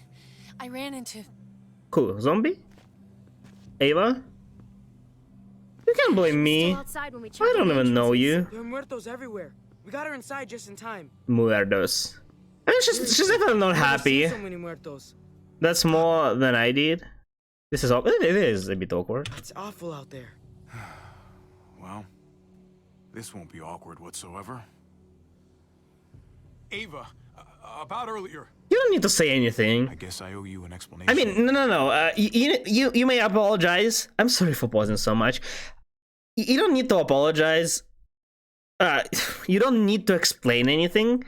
I ran into... Who? Zombie? Ava? You can't blame me. I don't even know you. There are muertos everywhere. We got her inside just in time. Muertos. I mean, she's definitely not happy. So many muertos. That's more than I did. This is it is a bit awkward. It's awful out there. Well, this won't be awkward whatsoever. Ava, about earlier. You don't need to say anything. I guess I owe you an explanation. I mean, no. You may apologize. I'm sorry for pausing so much. You don't need to apologize. You don't need to explain anything.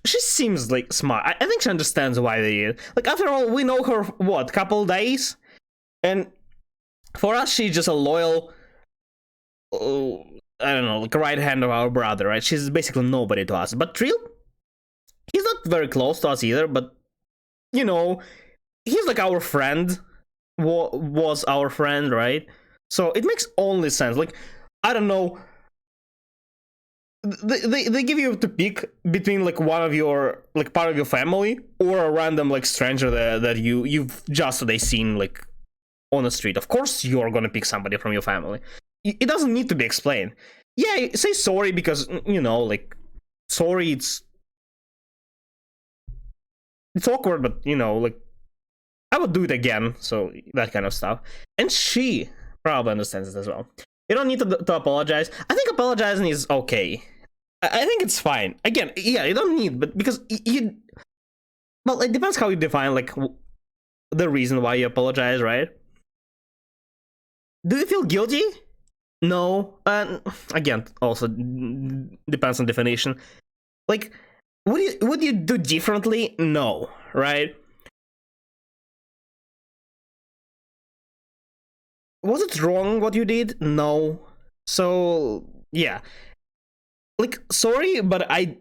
She seems like smart. I think she understands why they did. Like, after all, we know her what, couple days, and for us, she's just a loyal. I don't know, like a right hand of our brother, right? She's basically nobody to us. But Trill, he's not very close to us either. But you know, he's like our friend. Was our friend, right? So it makes only sense. Like, I don't know. They give you to pick between like one of your like part of your family or a random like stranger that you've just today seen like on the street. Of course you're gonna pick somebody from your family. It doesn't need to be explained. Yeah, say sorry because you know, like, sorry, it's awkward, but you know, like, I would do it again. So that kind of stuff. And she probably understands it as well. You don't need to apologize. I think apologizing is okay. I think it's fine. Again, yeah, you don't need, but because you... Well, it depends how you define, like, the reason why you apologize, right? Do you feel guilty? No. Again, also depends on definition. Like, would you do differently? No, right? Was it wrong what you did? No. So, yeah. Like, sorry, but I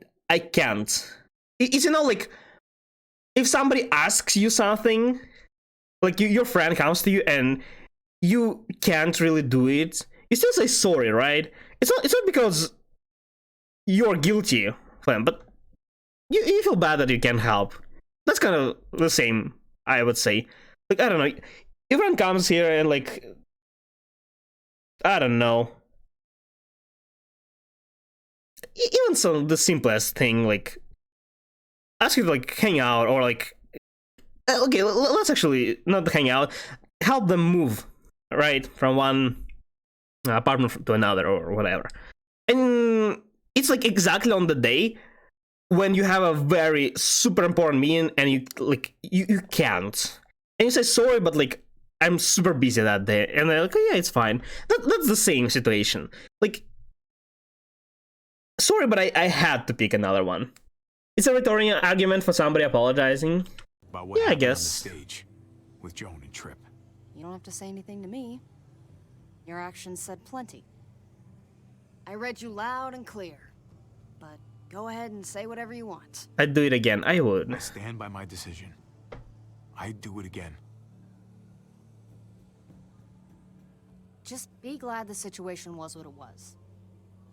can't. It's, you know, like, if somebody asks you something, like your friend comes to you and you can't really do it, you still say sorry, right? It's not because you're guilty for them, but you feel bad that you can't help. That's kind of the same, I would say. Like, I don't know. Your friend comes here and, like, I don't know. Even so, the simplest thing, like, ask you to, like, hang out, or, like, okay, let's actually not hang out, help them move, right, from one apartment to another, or whatever. And it's, like, exactly on the day when you have a very super important meeting, and you, like, you can't. And you say, sorry, but, like, I'm super busy that day. And they're like, oh, yeah, it's fine. That's the same situation. Like, sorry, but I had to pick another one. It's a rhetorical argument for somebody apologizing. Yeah, I guess. On the stage with Joan and Tripp. You don't have to say anything to me. Your actions said plenty. I read you loud and clear. But go ahead and say whatever you want. I'd do it again. I would. I stand by my decision. I'd do it again. Just be glad the situation was what it was.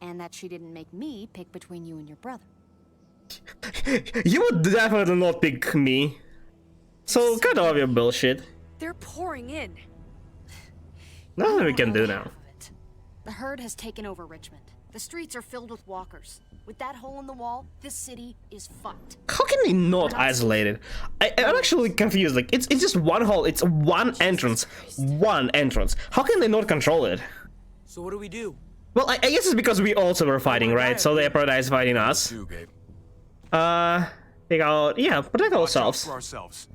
And that she didn't make me pick between you and your brother. You would definitely not pick me. So kind of obvious bullshit. They're pouring in. Nothing we can do now. The herd has taken over Richmond. The streets are filled with walkers. With that hole in the wall, this city is fucked. How can they not isolate it? I'm actually confused. Like, it's just one hole. It's one entrance. One entrance. How can they not control it? So what do we do? Well, I guess it's because we also were fighting, right? So they prioritize fighting us. Take out, yeah, protect ourselves. For ourselves.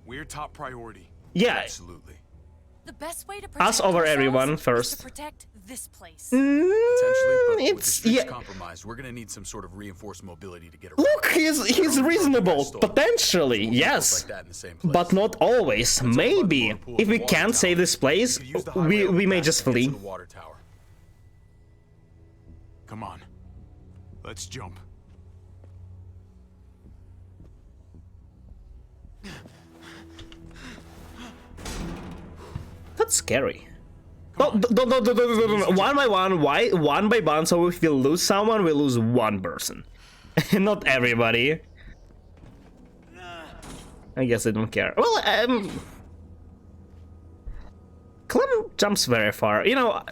We're top priority. Yeah. Absolutely. The best way to protect Us over everyone is first. to protect this place. Potentially, but with the It's streets compromised, we're gonna need some sort of reinforced mobility to get around. Look, he's reasonable. Potentially, yes. But not always. Maybe. If we can't save this place, we may just flee. Come on. Let's jump. That's scary. No, one by one, why? One by one, so if we lose someone, we lose one person. Not everybody. I guess they don't care. Well, Clem jumps very far. You know,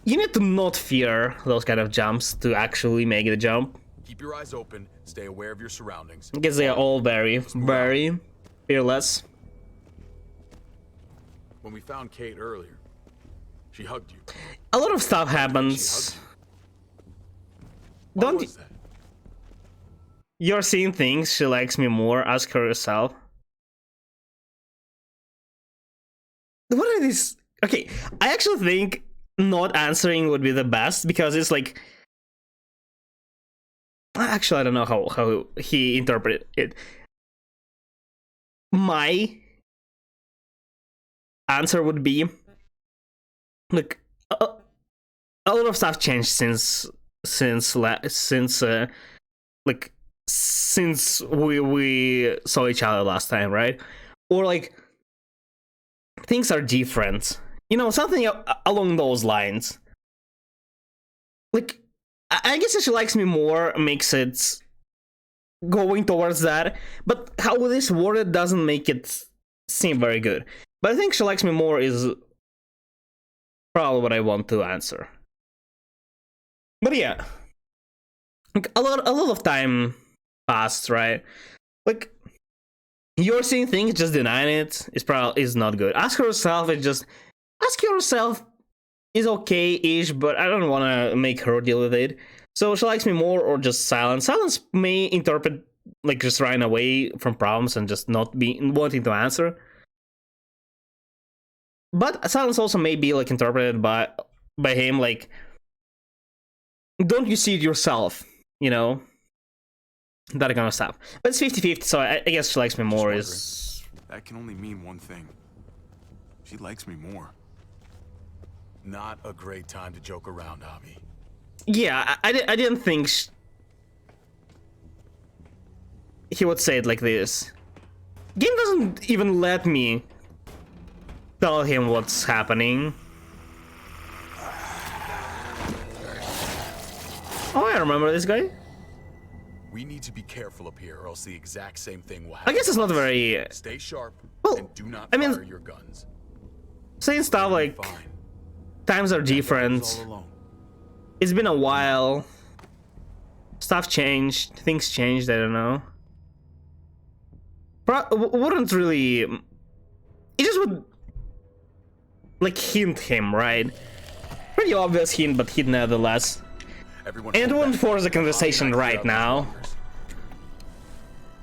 you need to not fear those kind of jumps to actually make the jump. Keep your eyes open, stay aware of your surroundings. I guess they are all very fearless. When we found Kate earlier, she hugged you. A lot of stuff happens. Don't you? You're seeing things. She likes me more. Ask her yourself. What are these? Okay, I actually think not answering would be the best because it's like. Actually, I don't know how he interpreted it. My answer would be, look, a lot of stuff changed since we saw each other last time, right? Or like things are different, you know, something along those lines. Like, I guess if she likes me more makes it going towards that, but how this worded doesn't make it seem very good. But I think she likes me more is probably what I want to answer. But yeah, like a lot of time passed, right? Like you're seeing things, just denying it is not good. Ask yourself is okay-ish, but I don't want to make her deal with it. So she likes me more or just silence. Silence may interpret like just running away from problems and just not wanting to answer. But silence also may be like interpreted by him like, don't you see it yourself, you know? That kind of stuff. But it's 50-50, so I guess she likes me more is... That can only mean one thing. She likes me more. Not a great time to joke around, Javi. Yeah, I didn't think he would say it like this. Game doesn't even let me tell him what's happening. Oh, I remember this guy. We need to be careful up here, or else the exact same thing will happen. I guess it's not very... Stay sharp and do not fire your guns. Saying stuff like times are different. It's been a while. Stuff changed. Things changed. I don't know. Wouldn't really. It just would like hint him, right? Pretty obvious hint, but hint nevertheless. And it wouldn't force the conversation right now.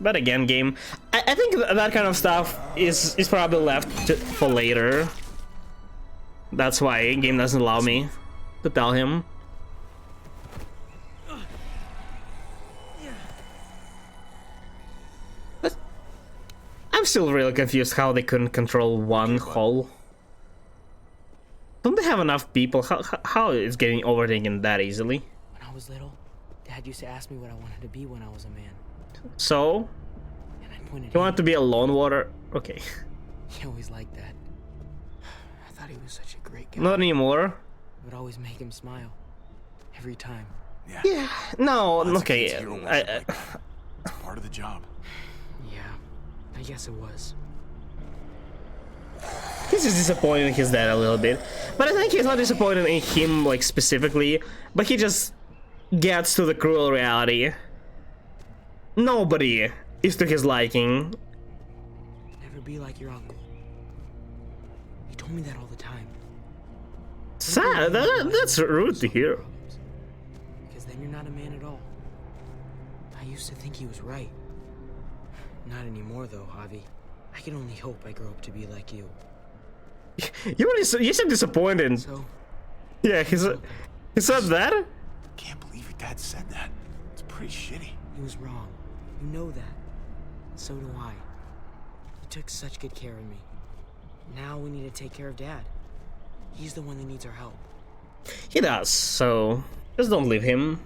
But again, game, I think that kind of stuff is probably left for later. That's why game doesn't allow me to tell him. But I'm still really confused how they couldn't control one hole. Don't they have enough people? How is getting overtaken that easily? When I was little, Dad used to ask me what I wanted to be when I was a man. So? And I pointed. You want to be a lone warrior? Okay. He always liked that. I thought he was such a great guy. Not anymore. It would always make him smile. Every time. Yeah. No. Okay. It's part of the job. Yeah. I I guess it was. He's just disappointed in his dad a little bit. But I think he's not disappointed in him, like, specifically. But he just gets to the cruel reality. Nobody is to his liking. Never be like your uncle. He told me that all the time. Sad. That's rude to hear. Because then you're not a man at all. I used to think he was right. Not anymore, though, Javi. I can only hope I grow up to be like you. You seem disappointed. So, yeah, he said that? Can't believe your dad said that. It's pretty shitty. He was wrong. You know that. So do I. He took such good care of me. Now we need to take care of Dad. He's the one that needs our help. He does, so just don't leave him.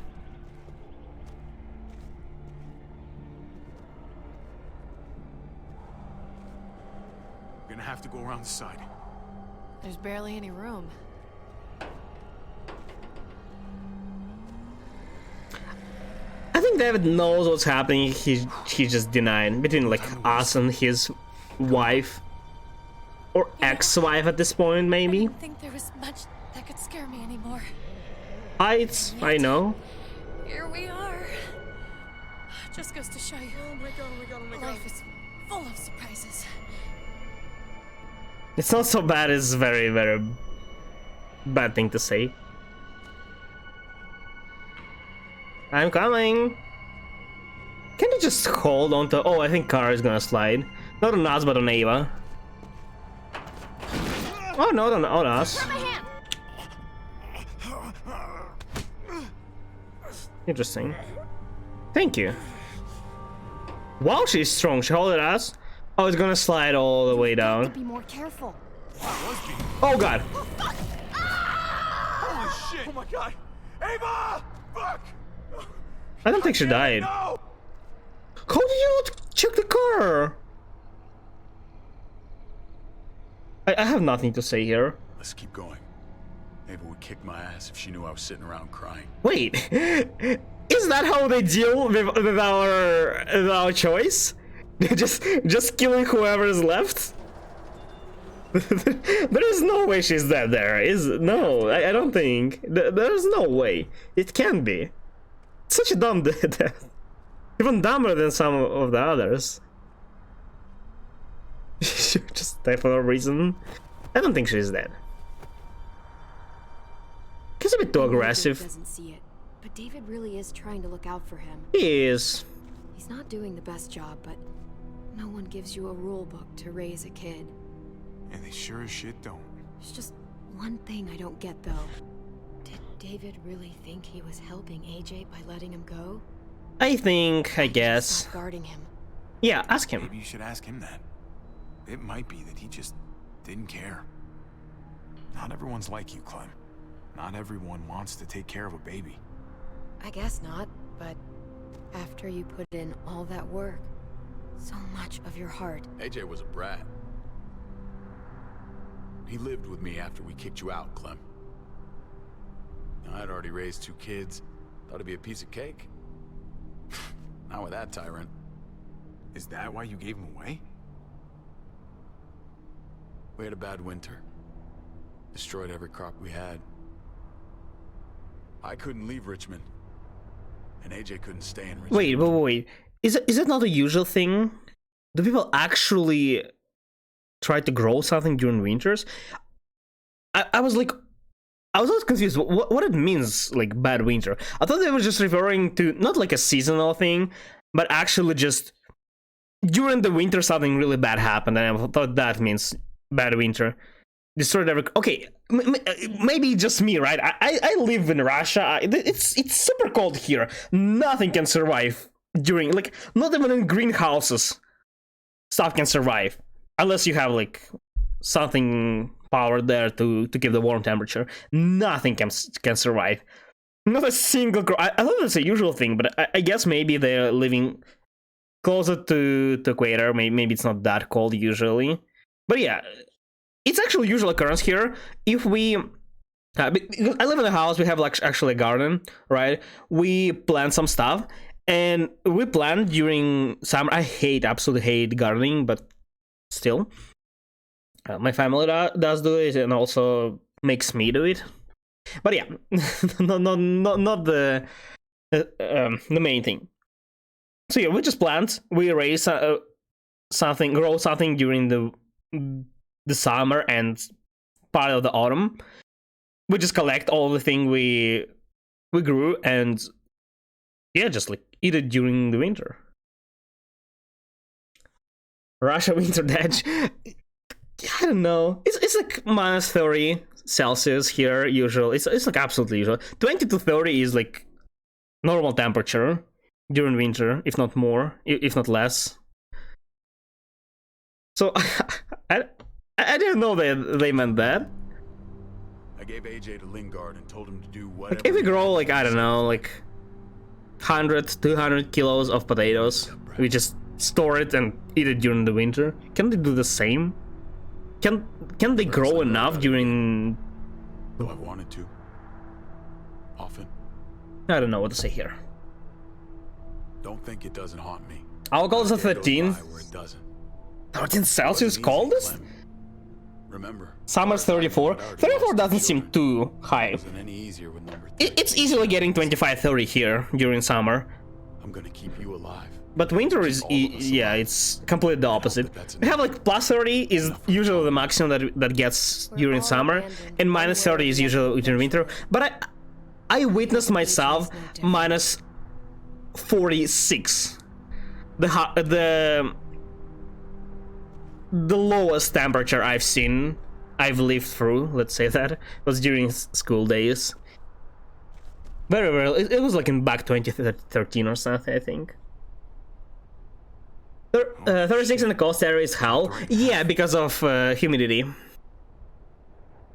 We're gonna have to go around the side. There's barely any room. I think David knows what's happening. He's just denying between like us and his wife or ex-wife at this point, maybe. I didn't think there was much that could scare me anymore. I know. Here we are. Just goes to show you. Oh my god. Life is full of surprises. It's not so bad. It's very, very bad thing to say. I'm coming. Can you just hold on to? Oh, I think Kara is gonna slide. Not on us, but on Ava. Oh no, on us. Interesting. Thank you. Wow, she's strong. She hold us. Oh, it's gonna slide all the way down. Be more careful. Oh god. Holy shit! Oh my god! Ava! Fuck! I don't think she died. No! How did you not check the car? I have nothing to say here. Let's keep going. Ava would kick my ass if she knew I was sitting around crying. Wait, is that how they deal with our choice? just killing whoever is left? There is no way she's dead there. No, I don't think. There's no way. It can be. It's such a dumb death. Even dumber than some of the others. Just die for no reason. I don't think she's dead. He's a bit too aggressive. David doesn't see it, but David really is trying to look out for him. He is. He's not doing the best job, but no one gives you a rule book to raise a kid. And they sure as shit don't. There's just one thing I don't get, though. Did David really think he was helping AJ by letting him go? I guess. Stop guarding him. Yeah, ask him. Maybe you should ask him that. It might be that he just didn't care. Not everyone's like you, Clem. Not everyone wants to take care of a baby. I guess not, but after you put in all that work, so much of your heart. AJ was a brat. He lived with me after we kicked you out, Clem. I'd already raised 2 kids. Thought it'd be a piece of cake. Not with that tyrant. Is that why you gave him away? We had a bad winter. Destroyed every crop we had. I couldn't leave Richmond. And AJ couldn't stay in Richmond. Wait. Is it not a usual thing? Do people actually try to grow something during winters? I was always confused what it means, like, bad winter. I thought they were just referring to not like a seasonal thing, but actually just during the winter something really bad happened, and I thought that means bad winter. Destroyed every... Okay, maybe just me, right? I live in Russia. It's super cold here. Nothing can survive during, like, not even in greenhouses stuff can survive. Unless you have, like, something powered there to keep the warm temperature. Nothing can survive. Not a single... I thought that's a usual thing, but I guess maybe they're living closer to the equator. Maybe it's not that cold usually. But yeah... It's actually a usual occurrence here. If we... I live in a house, we have like actually a garden, right? We plant some stuff, And we plant during summer. I absolutely hate gardening, but still. My family does do it and also makes me do it. But yeah, not the main thing. So yeah, we just plant, we raise something, grow something during the summer and part of the autumn. We just collect all the thing we grew and yeah, just like eat it during the winter. Russia winter dash. I don't know. It's like minus 30 Celsius here usual. It's like absolutely usual. 20 to 30 is like normal temperature during winter, if not more, if not less. So I didn't know they meant that. I gave AJ to Lingard and told him to do whatever. Like if we grow like I don't know, like 100, 200 kilos of potatoes, we just store it and eat it during the winter. Can they do the same? Can they grow enough during? Though I wanted to. Often. I don't know what to say here. Don't think it doesn't haunt me. I'll call this a 13. 13 Celsius coldest? Remember. Summer's 34. 34 doesn't seem too high. It's easily getting 25, 30 here during summer. I'm gonna keep you alive. But winter is, yeah, it's completely the opposite. We have like plus 30 is usually the maximum that gets during summer, and minus 30 is usually during winter. But I witnessed myself minus 46. The lowest temperature I've lived through, let's say that, was during school days. Very well, it was like in back 2013 or something, I think. 36 in the coast area is hell. Yeah, because of humidity.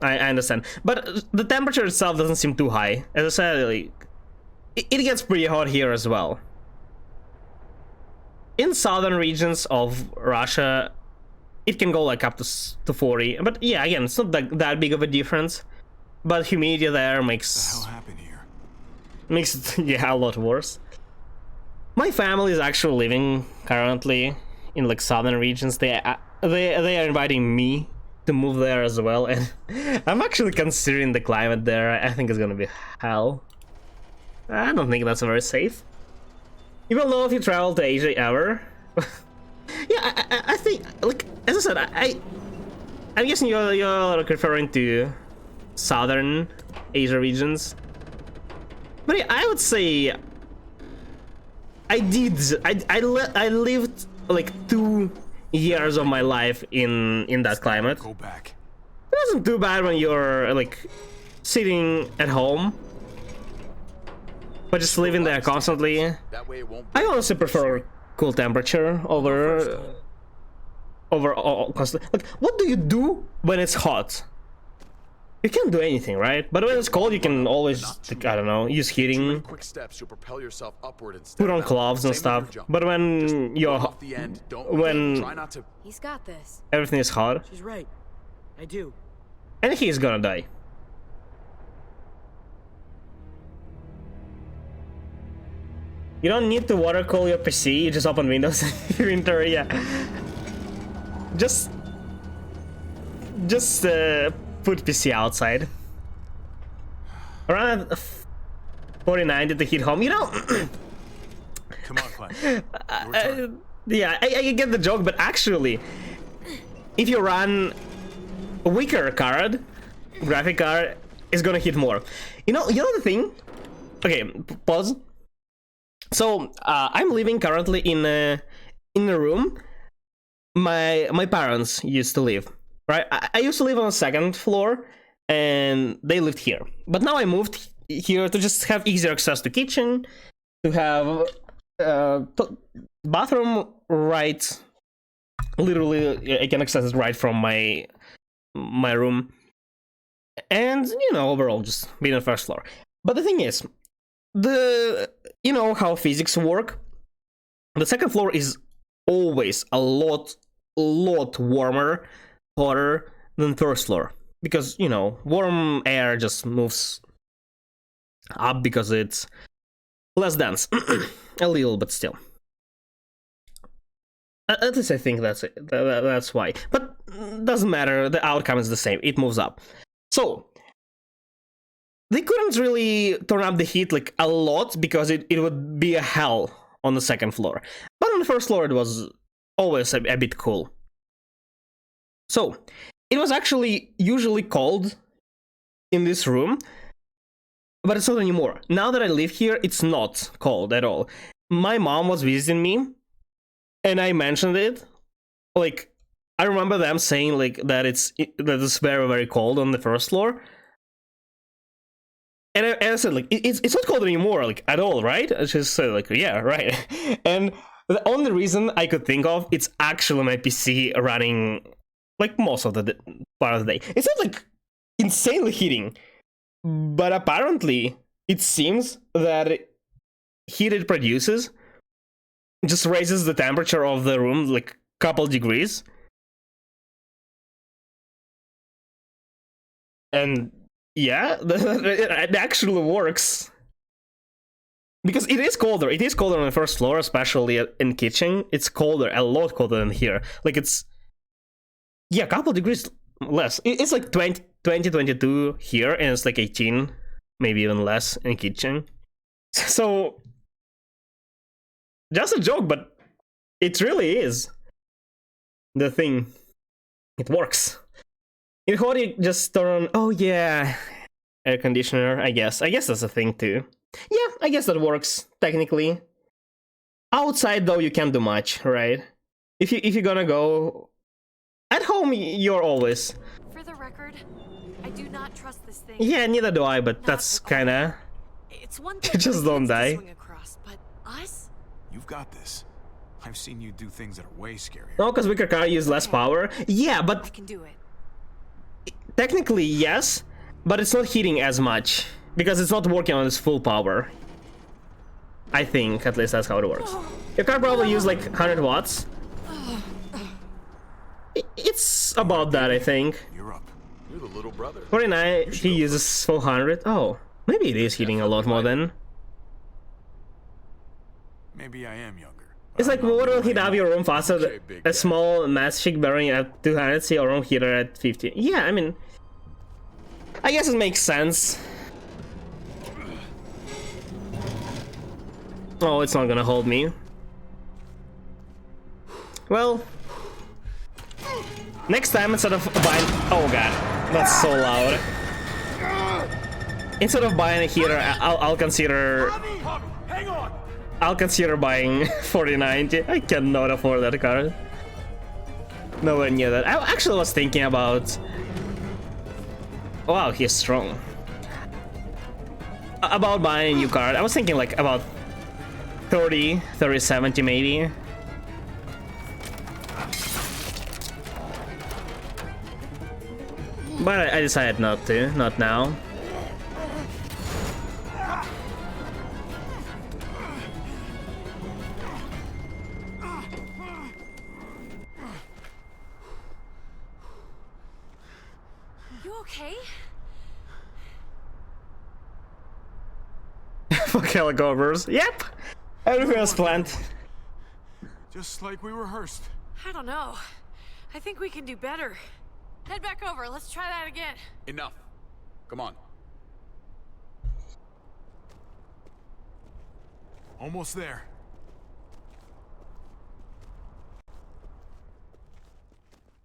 I understand. But the temperature itself doesn't seem too high. As I said, like, it gets pretty hot here as well. In southern regions of Russia, it can go like up to 40. But yeah, again, it's not that big of a difference. But humidity there makes... What the hell happened here? Makes it, yeah, a lot worse. My family is actually living currently in like southern regions. They are inviting me to move there as well, and I'm actually considering the climate there. I think it's gonna be hell. I don't think that's very safe. You will know if you travel to Asia ever. Yeah, I think, like, as I said, I'm guessing you're referring to southern Asia regions. But yeah, I would say I lived like 2 years of my life in that climate. Go back. It wasn't too bad when you're like sitting at home, but just living there constantly. I honestly prefer cool temperature over constant. Like, what do you do when it's hot? You can't do anything, right? But when it's cold, you can always, like, I don't know, use heating, put on gloves and stuff. But when you're, He's got this. Everything is hot. She's right. I do. And he's gonna die. You don't need to water cool your PC, you just open Windows and enter, yeah. Just put PC outside. Around 49 to hit home, you know. Come on, Clem. Yeah, I get the joke, but actually, if you run a weaker card, graphic card, it's gonna hit more. You know the thing. Okay, pause. So I'm living currently in a room my parents used to live. Right, I used to live on the 2nd floor, and they lived here. But now I moved here to just have easier access to kitchen, to have bathroom right. Literally, I can access it right from my room, and you know, overall, just being on the 1st floor. But the thing is, you know how physics work. The 2nd floor is always a lot warmer, hotter than 1st floor, because you know, warm air just moves up because it's less dense. A little, but still. At least I think that's it. That's why. But doesn't matter. The outcome is the same. It moves up. So they couldn't really turn up the heat like a lot because it would be a hell on the second floor. But on the first floor it was always a bit cool. So it was actually usually cold in this room, but it's not anymore. Now that I live here, it's not cold at all. My mom was visiting me, and I mentioned it. Like, I remember them saying like that it's very, very cold on the first floor. And I said like it's not cold anymore, like at all, right? I just said like, yeah, right. And the only reason I could think of, it's actually my PC running like most of the part of the day. It's not like insanely heating, but apparently it seems that heat it produces just raises the temperature of the room like a couple degrees. And yeah, it actually works. Because it is colder. It is colder on the first floor, especially in kitchen. It's colder, a lot colder than here. Like it's, yeah, a couple degrees less. It's like 20, 22 here, and it's like 18, maybe even less in kitchen. So, just a joke, but it really is the thing. It works. In VOD, just turn on, oh yeah, air conditioner, I guess. I guess that's a thing too. Yeah, I guess that works, technically. Outside, though, you can't do much, right? If you're gonna go... At home, you're always... For the record, I do not trust this thing. Yeah, neither do I, but that's kinda... It's one thing just don't die. Across, but us? You've got this. I've seen you do things that are way scarier. No, because weaker car use less power. Yeah, but... I can do it. Technically, yes, but it's not heating as much. Because it's not working on its full power. I think, at least that's how it works. Your car probably uses like 100 watts. It's about that, I think. You're up. You're the little brother. 49, he uses 400. Oh, maybe it is heating a lot more then. Maybe I am younger. It's like, what will heat up your room faster? A small mass chick burning at 200, see your room heater at 50. Yeah, I mean, I guess it makes sense. Oh, it's not gonna hold me. Well, next time instead of buying... Oh god, that's so loud. Instead of buying a heater, I'll consider... I'll consider buying 4090. I cannot afford that card. Nowhere near that. I actually was thinking about... Wow, he's strong. About buying a new card. I was thinking like about 3070 maybe. But I decided not to, not now. You okay? Fuck helicopters. Yep! Everything was planned. Just like we rehearsed. I don't know. I think we can do better. Head back over. Let's try that again. Enough. Come on. Almost there.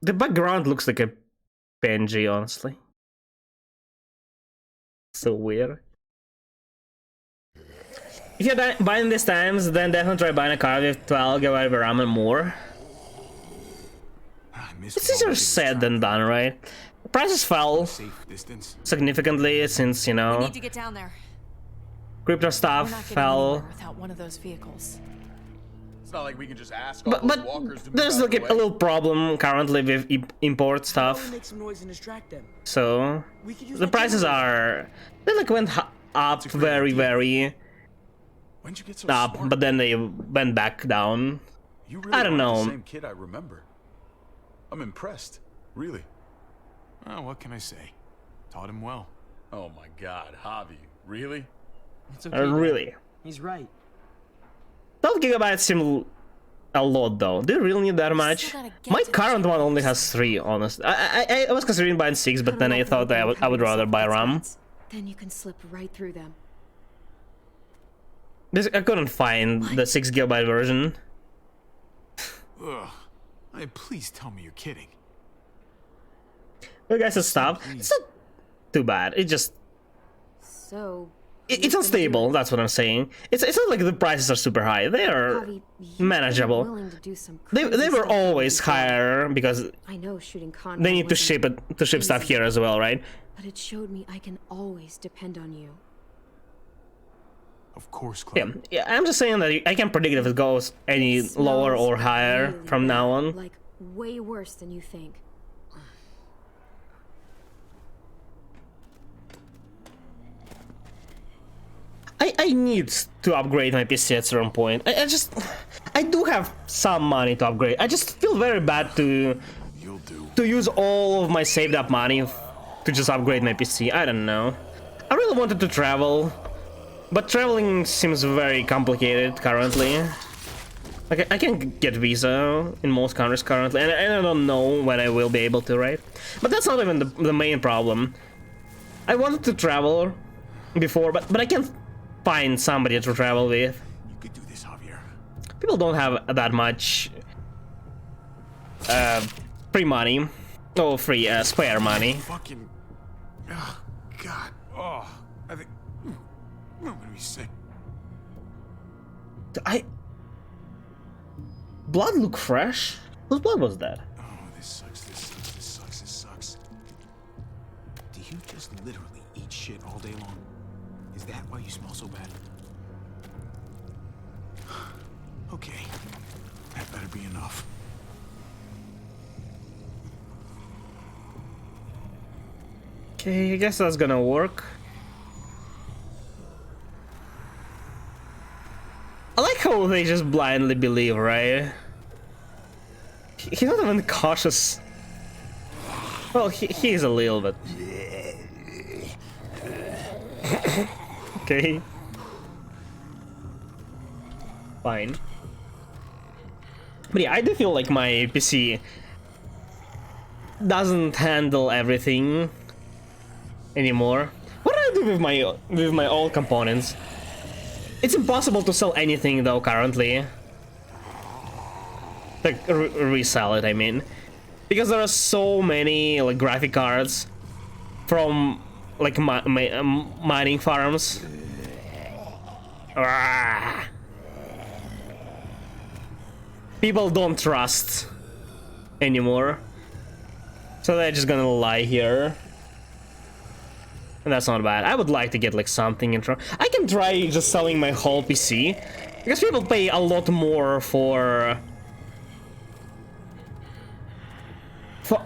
The background looks like a PNG, honestly. So weird. If you're buying these times, then definitely try buying a car with 12 GB of RAM and more. It's easier said than done, right? Prices fell significantly since, you know, We need to get down there. crypto stuff We're not getting fell. anywhere without one of those vehicles. It's not like we can just ask all But those walkers to move there's out like of the a way. little problem currently with import stuff. Make some noise and distract them. So We could use the that prices generator. they like went up very When'd you get so up, smart? but then they went back down. You really I don't aren't know. the same kid I remember. I'm impressed, really. Oh, what can I say? Taught him well. Oh my God, Javi, really? It's okay, Dad. Really. He's right. 12 gigabytes seem a lot though. Do you really need that much? My current one only has 3, honestly. I was considering buying 6, but then I thought I would rather buy RAM. Then you can slip right through them. I couldn't find the 6 gigabyte version. Ugh. Hey, please tell me you're kidding. You guys stop. It's not too bad. It just So it's unstable. That's what I'm saying. It's not like the prices are super high. They are manageable. They were always higher because I know shooting they need to ship stuff here as well, right? But it showed me I can always depend on you. Of course, Clem. Yeah. I'm just saying that I can predict if it goes any lower or higher really from now on. Like way worse than you think. I need to upgrade my PC at certain point. I do have some money to upgrade. I just feel very bad to use all of my saved up money to just upgrade my PC. I don't know. I really wanted to travel, but traveling seems very complicated currently. Like I can't get visa in most countries currently, and I don't know when I will be able to, right? But that's not even the main problem. I wanted to travel before, but I can't find somebody to travel with. You could do this, Javier. People don't have that much free money. Oh, free spare money. Fucking. Oh, God. Oh, I think I'm gonna be sick. Blood look fresh? Whose blood was that? Oh, this sucks. This sucks. This sucks. This sucks. Do you just literally eat shit all day long? Is that why you smell so bad? Okay, that better be enough. Okay, I guess that's gonna work. I like how they just blindly believe, right? He's not even cautious. Well, he is a little bit. Okay. Fine. But yeah, I do feel like my PC doesn't handle everything anymore. What do I do with my old components? It's impossible to sell anything though currently. Like resell it, I mean, because there are so many like graphic cards from like mining farms. Ah. People don't trust anymore, so they're just gonna lie here. And that's not bad. I would like to get like something in front. I can try just selling my whole PC, because people pay a lot more for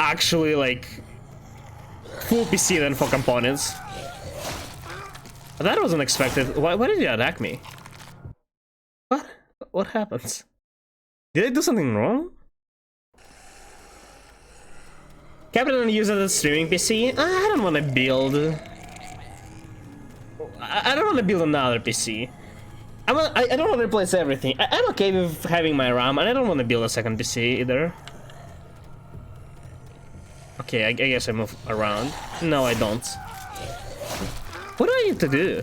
actually like full PC than for components. That wasn't expected. Why did you attack me? What happens? Did I do something wrong? Captain uses a streaming PC? I don't want to build. I don't want to build another PC. I don't want to replace everything. I'm okay with having my RAM, and I don't want to build a second PC either. Okay, I guess I move around. No, I don't. What do I need to do?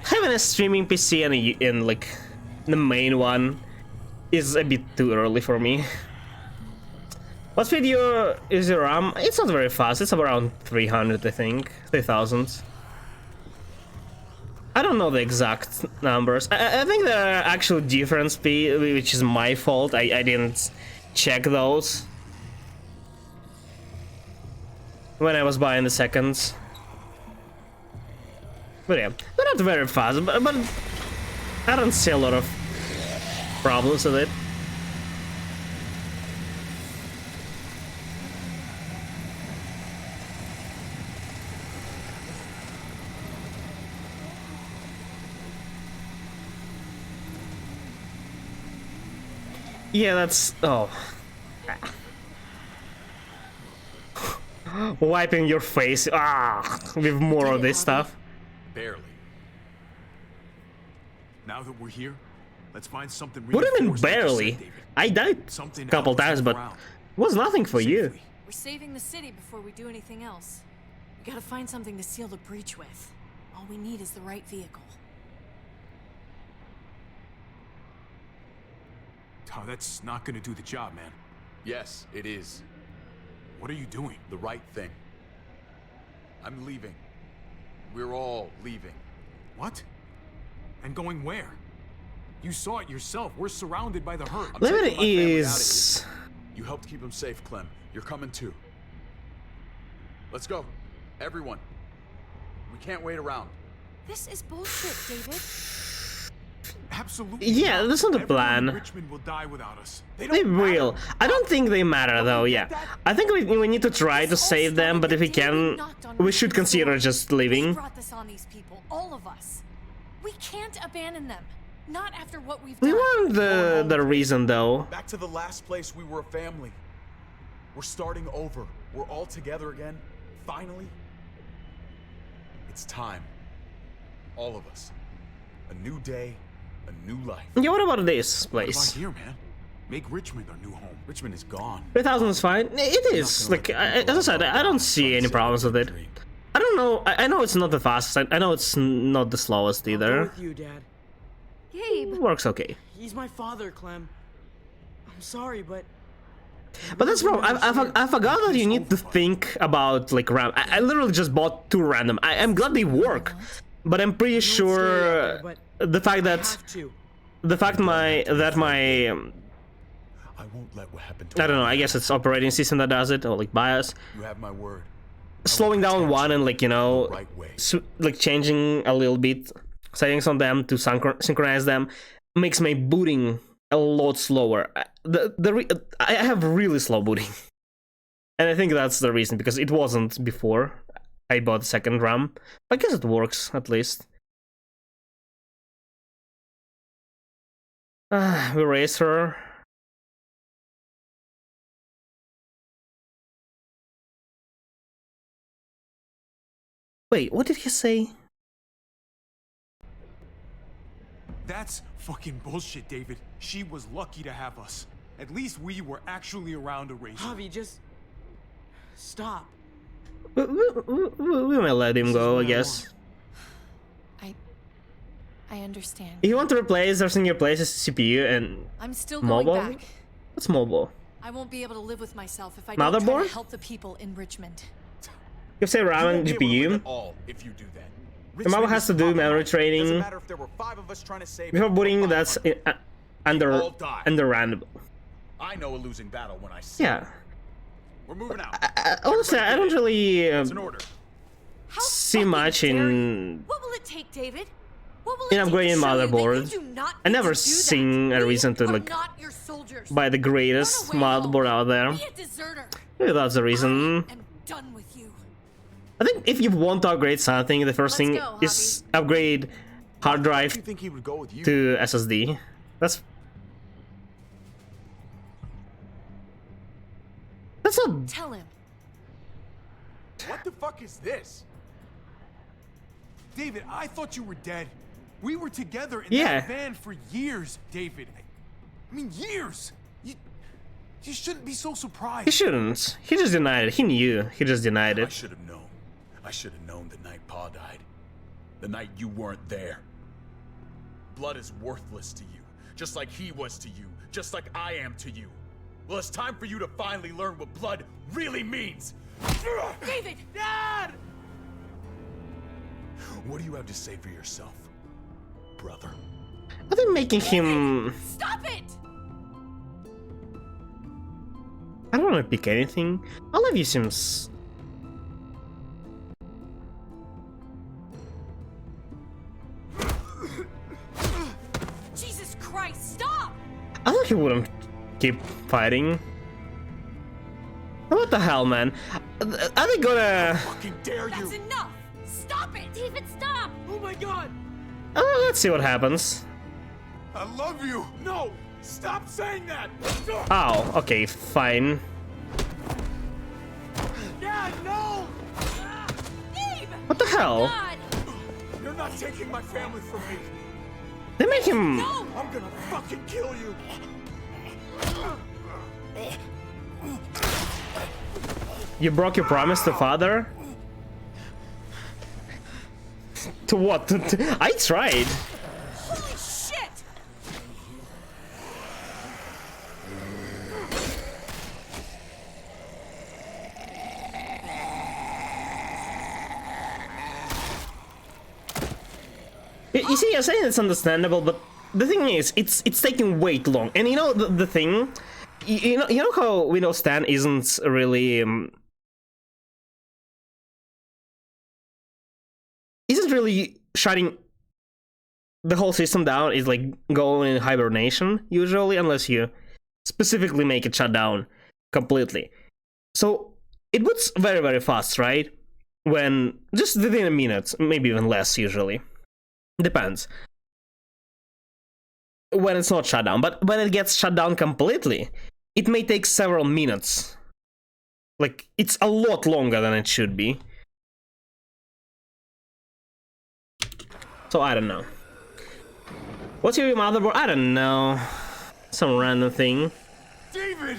Having a streaming PC and like the main one is a bit too early for me. What speed is your RAM? It's not very fast. It's around 300, I think. 3000. I don't know the exact numbers. I think there are actual different speed, which is my fault. I didn't check those when I was buying the seconds. But yeah, they're not very fast, but I don't see a lot of problems with it. Yeah, that's... oh. Wiping your face. With more of this stuff. Barely. Now that we're here, let's find something. What do you mean barely? I died a couple times, but it was nothing for you. We're saving the city before we do anything else. We gotta find something to seal the breach with. All we need is the right vehicle. That's not gonna do the job, man. Yes, it is. What are you doing? The right thing. I'm leaving. We're all leaving. What? And going where? You saw it yourself. We're surrounded by the herd. Lemon is... You helped keep him safe, Clem. You're coming too. Let's go. Everyone. We can't wait around. This is bullshit, David. Absolutely. Yeah, that's not the plan. Richmond will die without us. They will. I don't think they matter though, yeah. I think we need to try to save them, but if we can, we should consider just leaving. We brought this on these people, all of us. We can't abandon them. Not after what we've done. We weren't the reason though. Back to the last place we were a family. We're starting over. We're all together again. Finally. It's time. All of us. A new day. A new life. Yeah, what about this place? What about here, man? Make Richmond our new home. Richmond is gone. 3000 is fine. It is. Like, as I said, I don't see any problems with it. I don't know. I know it's not the fastest. I know it's not the slowest either. I'll go with you, Dad. Gabe. It works okay. He's my father, Clem. I'm sorry, but... But that's wrong. I forgot that you need to think about, like, I literally just bought 2 random. I'm glad they work. But I'm pretty sure the fact that... my... I won't let what happened to I don't know, I guess it's operating system that does it, or like BIOS. You have my word. Slowing down one and, like, you know, like changing a little bit settings on them to synchronize them makes my booting a lot slower. I have really slow booting. And I think that's the reason, because it wasn't before I bought the second RAM. I guess it works, at least. We raised her. Wait, what did he say? That's fucking bullshit, David. She was lucky to have us. At least we were actually around to raise her. Javi, just... stop. We might let him go, I guess. I understand. If you want to replace everything in your place is CPU and I'm still mobile? going back. What's mobile? I won't be able to live with myself if I don't try Motherboard? to help the people in Richmond. You say RAM and GPU. If you do that. The mobile has to do memory training. Before booting, that's understandable. I know a losing battle when I see Yeah. it. We're moving out. Honestly, I don't really It's an order. see much in What will it take, David? What will in it take upgrading to show you that motherboard. you do not I need never to do seen that? a reason to We like are not your soldiers. buy the greatest Run away motherboard out there. Be a deserter. Maybe that's the reason. I'm done with you. I think if you want to upgrade something, the first thing go, is upgrade hard drive think he would go with you? to SSD. That's not. Tell him. What the fuck is this? David, I thought you were dead. We were together in that van for years, David. I mean, years. You shouldn't be so surprised. He shouldn't. He just denied it. He knew. He just denied I it. should have known. I should have known the night Pa died. The night you weren't there. Blood is worthless to you, just like he was to you, just like I am to you. Well, it's time for you to finally learn what blood really means. David! Dad! What do you have to say for yourself, brother? I think making him. Stop it! I don't want to pick anything. All of you seems. Jesus Christ, stop! I thought he wouldn't keep fighting. What the hell, man? Are they gonna? Fucking dare you! That's enough! Stop it! David, stop! Oh my god! Let's see what happens. I love you. No, Stop saying that! Oh, okay, fine. Yeah, no! What the hell? You're not taking my family from me. They make him. No! I'm gonna fucking kill you. You broke your promise to father? To what? I tried. Holy shit! You see, you're saying it's understandable, but the thing is, it's taking way too long. And you know the thing, you know how Windows 10 isn't really shutting the whole system down. Is like going in hibernation usually, unless you specifically make it shut down completely. So it boots very, very fast, right? When just within a minute, maybe even less usually. Depends. When it's not shut down, but when it gets shut down completely, it may take several minutes. Like, it's a lot longer than it should be. So I don't know. What's your motherboard? I don't know. Some random thing. David!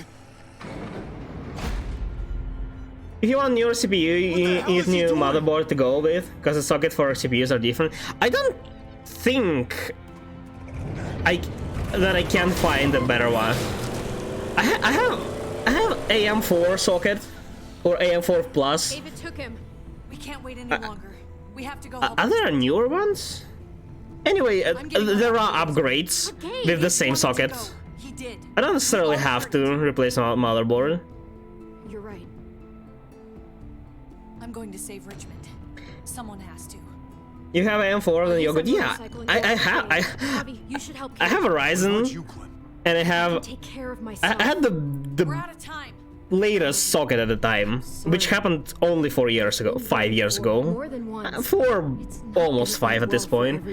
If you want newer CPU, you need new motherboard to go with, because the socket for CPUs are different. I don't think that I can find a better one. I have AM4 socket or AM4 Plus. David took him. We can't wait any longer. We have to go. Are there newer ones? Anyway, there are upgrades with the same socket. He did. I don't necessarily have to replace my motherboard. You're right. I'm going to save Richmond. Someone has to. You have AM4 and you're good. Yeah, I have a Ryzen, and I had the latest socket at the time, which happened only 4 years ago, 5 years ago, almost 5 at this point.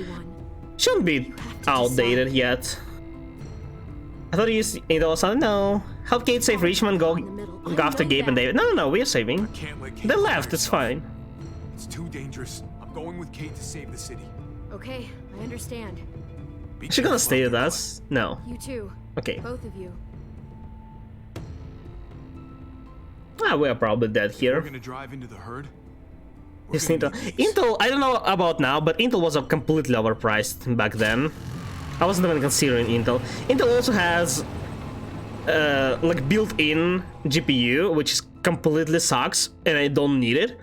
Shouldn't be outdated yet. I thought you used Intel or something. No, help Kate save Richmond. Go after Gabe and David. No, we're saving. They left. It's fine. It's too dangerous. I'm going with Kate to save the city. Okay, I understand. Is she gonna stay with us? No. You too. Okay. Both of you. Ah, we're probably dead here. We're gonna drive into the herd. Yes, Intel, I don't know about now, but Intel was completely overpriced back then. I wasn't even considering Intel. Intel also has like built-in GPU, which is completely sucks, and I don't need it.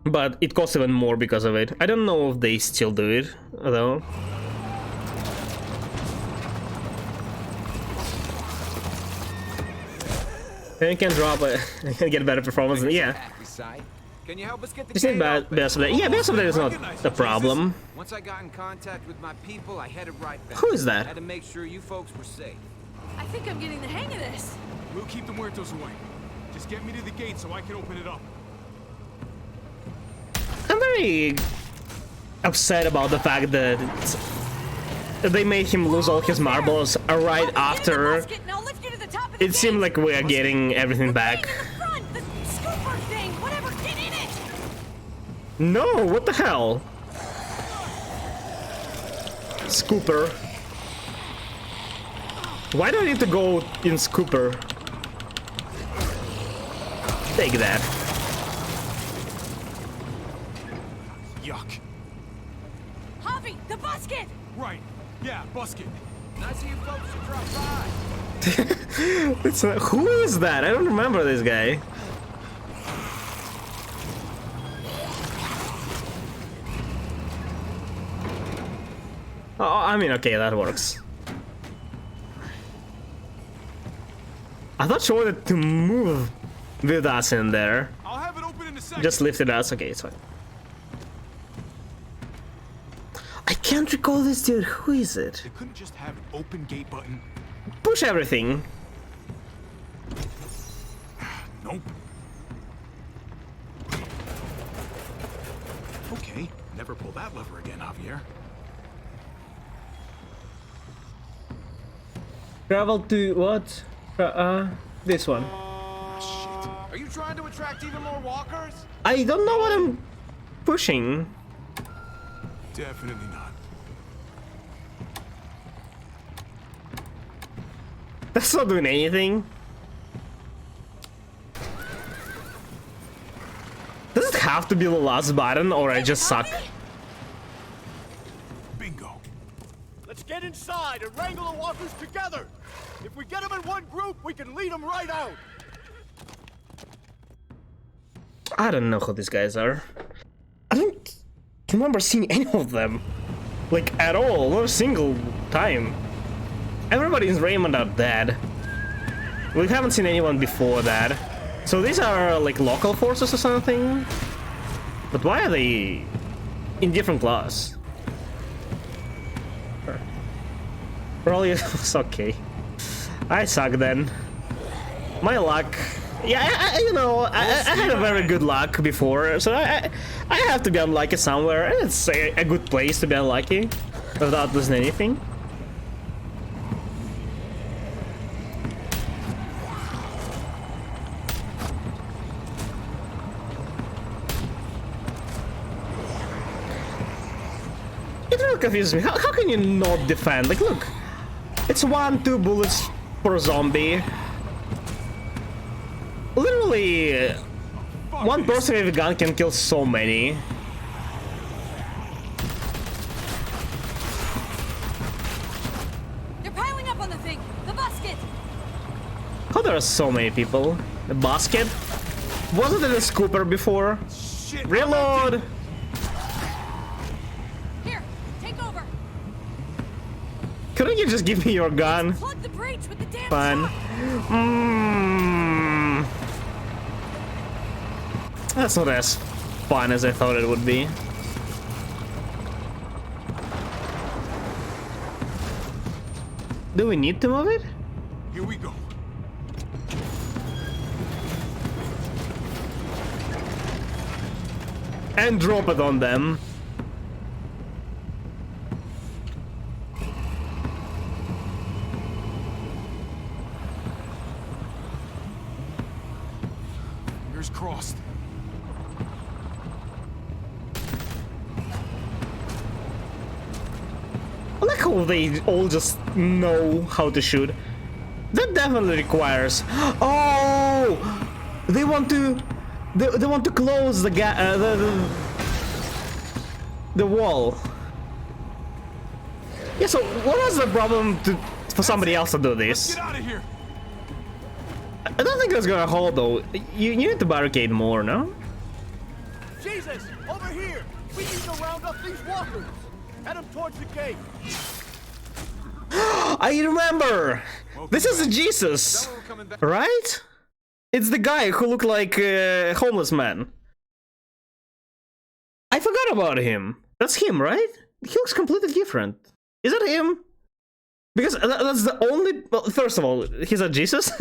But it costs even more because of it. I don't know if they still do it, though. Then you can drop it, you can get better performance, yeah. Can you help us get the Just need BIOS update. Yeah, BIOS update is not the problem. Once I got in contact with my people, I headed right back. Who is that? Had to make sure you folks were safe. I think I'm getting the hang of this. We'll keep the muertos away. Just get me to the gate so I can open it up. I'm very upset about the fact that they made him lose all his marbles right after it seemed like we are getting everything back. No, what the hell? Scooper. Why do I need to go in Scooper? Take that. Yuck. Javi, the busket! Right. Yeah, busket. Nice of you folks to drop by. It's not, who is that? I don't remember this guy. Oh, I mean, okay, that works. I thought she wanted to move with us in there. I'll have it open in a second. Just lifted us. Okay, it's fine. I can't recall this dude. Who is it? They couldn't just have an open gate button. Push everything. Nope. Okay, never pull that lever again, Javier. Travel to what? This one. Shit. Are you trying to attract even more walkers? I don't know what I'm pushing. Definitely not. That's not doing anything. Does it have to be the last button, or I just suck? Bingo. Let's get inside and wrangle the walkers together. If we get them in one group, we can lead them right out. I don't know who these guys are. I don't remember seeing any of them. Like, at all. Not a single time. Everybody in Raymond are dead. We haven't seen anyone before that. So these are like local forces or something? But why are they in different class? Probably it's okay. I suck then. My luck. Yeah, I had a very good luck before, so I have to be unlucky somewhere, and it's a good place to be unlucky without losing anything. It really confuses me. How can you not defend? Like, look, it's 1-2 bullets per zombie. Literally, one person with a gun can kill so many. They're piling up on the thing. The basket. How there are so many people? The basket? Wasn't it a scooper before? Shit, Reload! Here, take over. Couldn't you just give me your gun? Plug the breach with the damn Fun. That's not as fun as I thought it would be. Do we need to move it? Here we go. And drop it on them. Fingers crossed. I like how they all just know how to shoot. That definitely requires. Oh, they want to. They want to close the the wall. Yeah. So what was the problem for somebody else to do this? Get out of here. I don't think that's gonna hold though. You need to barricade more, no? Jesus, over here. We need to round up these walkers. Head them towards the gate. I remember. This is Jesus, right? It's the guy who looked like a homeless man. I forgot about him. That's him, right? He looks completely different. Is that him? Because that's the only... Well, first of all, he's a Jesus.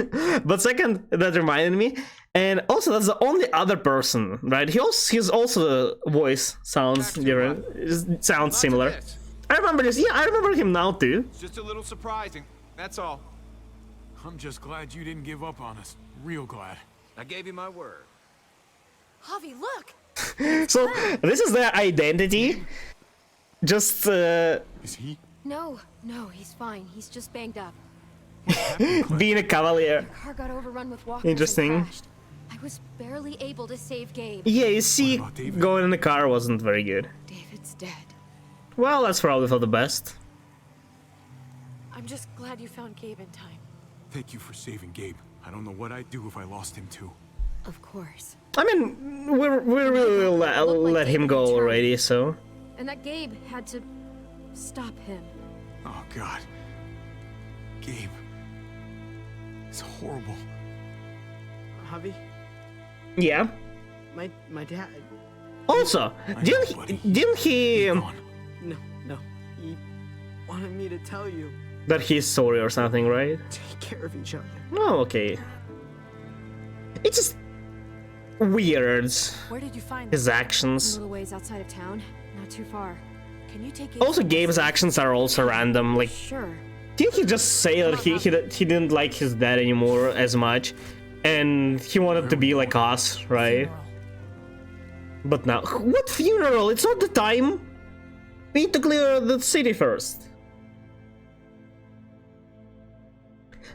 But second, that reminded me. And also, that's the only other person, right? His also voice sounds different. It sounds similar. I remember this. Yeah, I remember him now, too. It's just a little surprising. That's all. I'm just glad you didn't give up on us. Real glad. I gave you my word. Javi, look. So, this is their identity. Just, Is he? No, he's fine. He's just banged up. being a cavalier. The car got overrun with walkers. Interesting. And crashed. I was barely able to save Gabe. Yeah, you see, going in the car wasn't very good. David's dead. Well, that's probably for the best. I'm just glad you found Gabe in time. Thank you for saving Gabe. I don't know what I'd do if I lost him too. Of course. I mean, we really let him go already, so... And that Gabe had to stop him. Oh, God. Gabe. It's horrible. Javi? Yeah? My dad... Also, didn't he... No. He wanted me to tell you. That he's sorry or something, right? Take care of each other. Oh, okay. It's just... weird. Where did you find his actions? A little ways outside of town. Not too far. Can you take Also, Gabe's actions are also random, like... Sure. Didn't he just say that he didn't like his dad anymore as much, and he wanted to be like us, right? But now, what funeral? It's not the time. We need to clear the city first.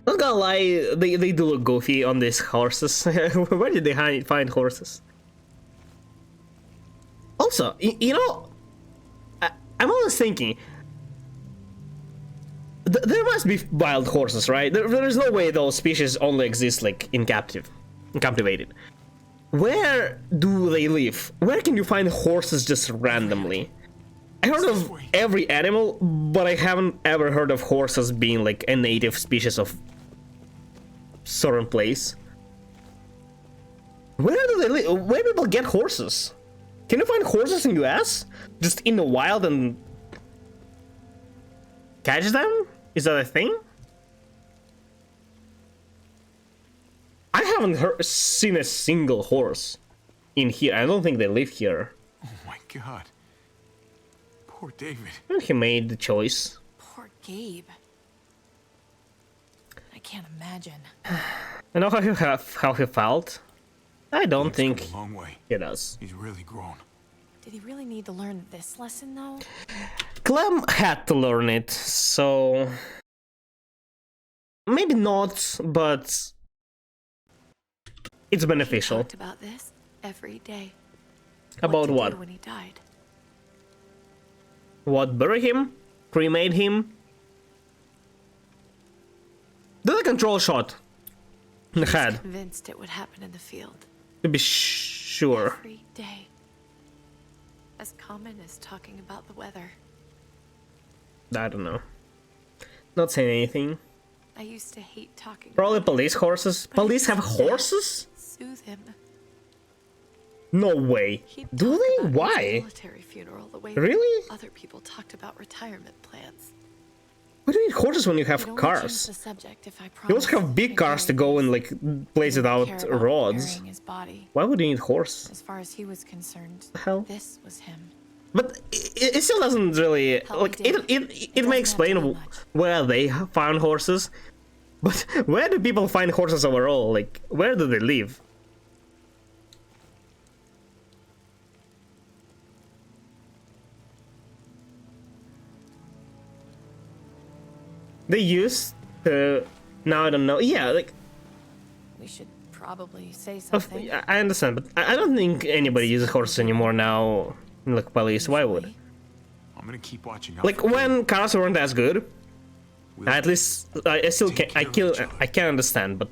Not gonna lie, they do look goofy on these horses. Where did they find horses? Also, you know, I'm always thinking, there must be wild horses, right? There's no way those species only exist like captivated. Where do they live? Where can you find horses just randomly? I heard of every animal, but I haven't ever heard of horses being like a native species of certain place. Where do they live? Where do people get horses? Can you find horses in US? Just in the wild and catch them? Is that a thing? I haven't seen a single horse in here. I don't think they live here. Oh my god. Poor David. And he made the choice. Poor Gabe. I can't imagine. I know how he felt. I don't think a long way. He does. He's really grown. Did he really need to learn this lesson, though? Clem had to learn it, so maybe not, but it's beneficial. He talked about this every day. About what? Do when he died. What? Bury him? Cremate him? Do a control shot in the head. Convinced it would happen in the field. To be sure. Every day. As common as talking about the weather. I don't know. Not saying anything. I used to hate talking. Probably police horses. Police have horses? Soothe him. No way. Do they? Why? Military funeral, the way Really? Other people talked about retirement plans. Why do you need horses when you have cars? You also have big cars to go and like place it out roads. Why would you need horse? As far as he was concerned, hell? This was him. But it still doesn't really like it may explain where they found horses, but where do people find horses overall? Like, where do they live? They used to. Now I don't know. Yeah, like. We should probably say something. I understand, but I don't think anybody uses horses anymore now. Like police, why would? I'm gonna keep watching out. Like when cars weren't as good. At least I still can. I can understand, but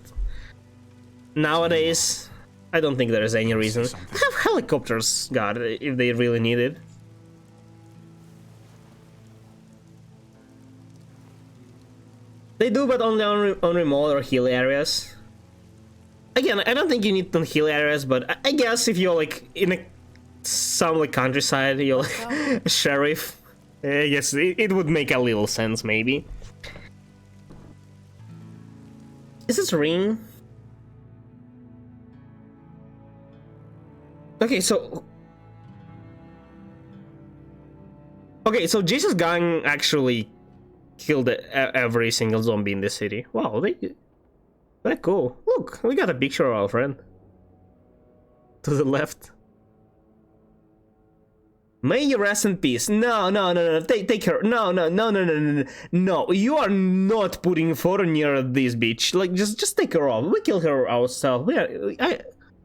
nowadays I don't think there is any reason. Have helicopters, God, if they really need it. They do, but only on remote or hill areas. Again, I don't think you need on hill areas, but I guess if you're like in some like countryside, you're like a sheriff. I guess it would make a little sense, maybe. Is this ring? Okay, so Jesus Gang actually killed every single zombie in the city. Wow, they're cool. Look, we got a picture of our friend. To the left. May you rest in peace. No. Take her. No. You are not putting a photo near this bitch. Like, just take her off. We killed her ourselves. We're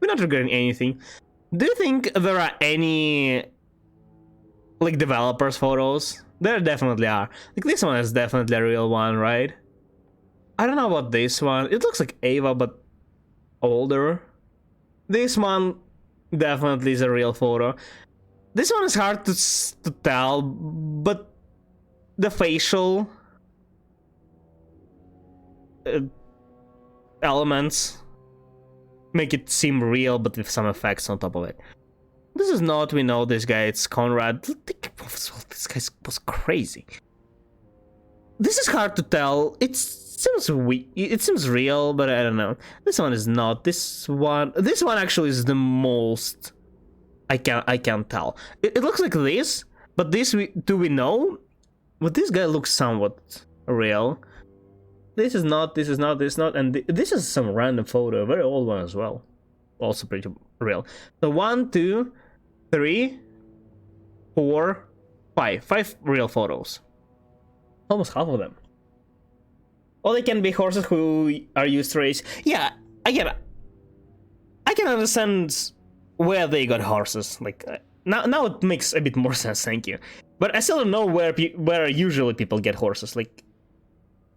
not regretting anything. Do you think there are any like developers' photos? There definitely are. Like, this one is definitely a real one, right? I don't know about this one. It looks like Ava, but older. This one definitely is a real photo. This one is hard to tell, but the facial elements make it seem real, but with some effects on top of it. This is not, we know this guy, it's Conrad. This guy was crazy. This is hard to tell. It seems real, but I don't know. This one is not. This one actually is the most I can't tell. It looks like this, but this do we know? But this guy looks somewhat real. this is not, and this is some random photo, a very old one as well. Also pretty real. So 1, 2, 3, 4, 5. 5 real photos. Almost half of them. Or they can be horses who are used to race. Yeah, I get it. I can understand where they got horses. Like now it makes a bit more sense. Thank you. But I still don't know where usually people get horses. Like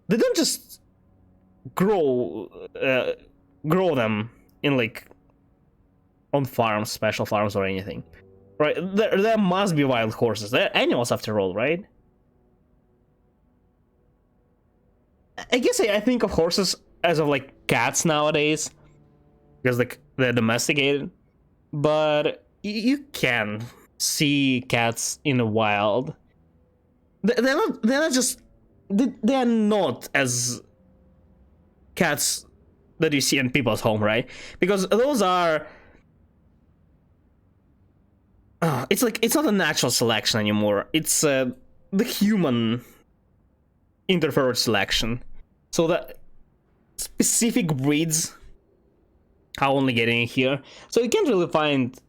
they don't just grow them in like on farms, special farms or anything, right? There must be wild horses. They're animals after all, right? I guess I think of horses as of like cats nowadays, because like they're domesticated. But you can see cats in the wild. They're not as cats that you see in people's home, right? Because those are it's not a natural selection anymore. It's the human interfered selection. So that specific breeds are only getting here. So you can't really find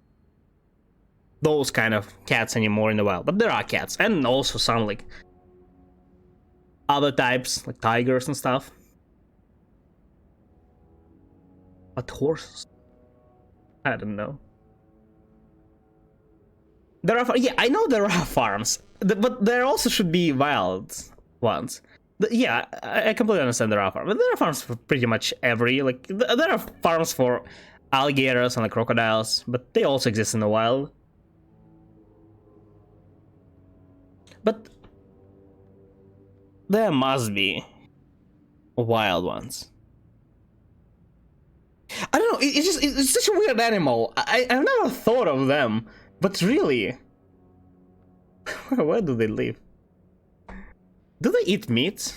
those kind of cats anymore in the wild. But there are cats, and also some like other types, like tigers and stuff. But horses? I don't know. There are, yeah, I know there are farms, but there also should be wild ones. Yeah, I completely understand there are farms, but there are farms for pretty much every, like, there are farms for alligators and like crocodiles, but they also exist in the wild. But there must be wild ones. I don't know, it's such a weird animal. I've never thought of them. But really, where do they live? Do they eat meat?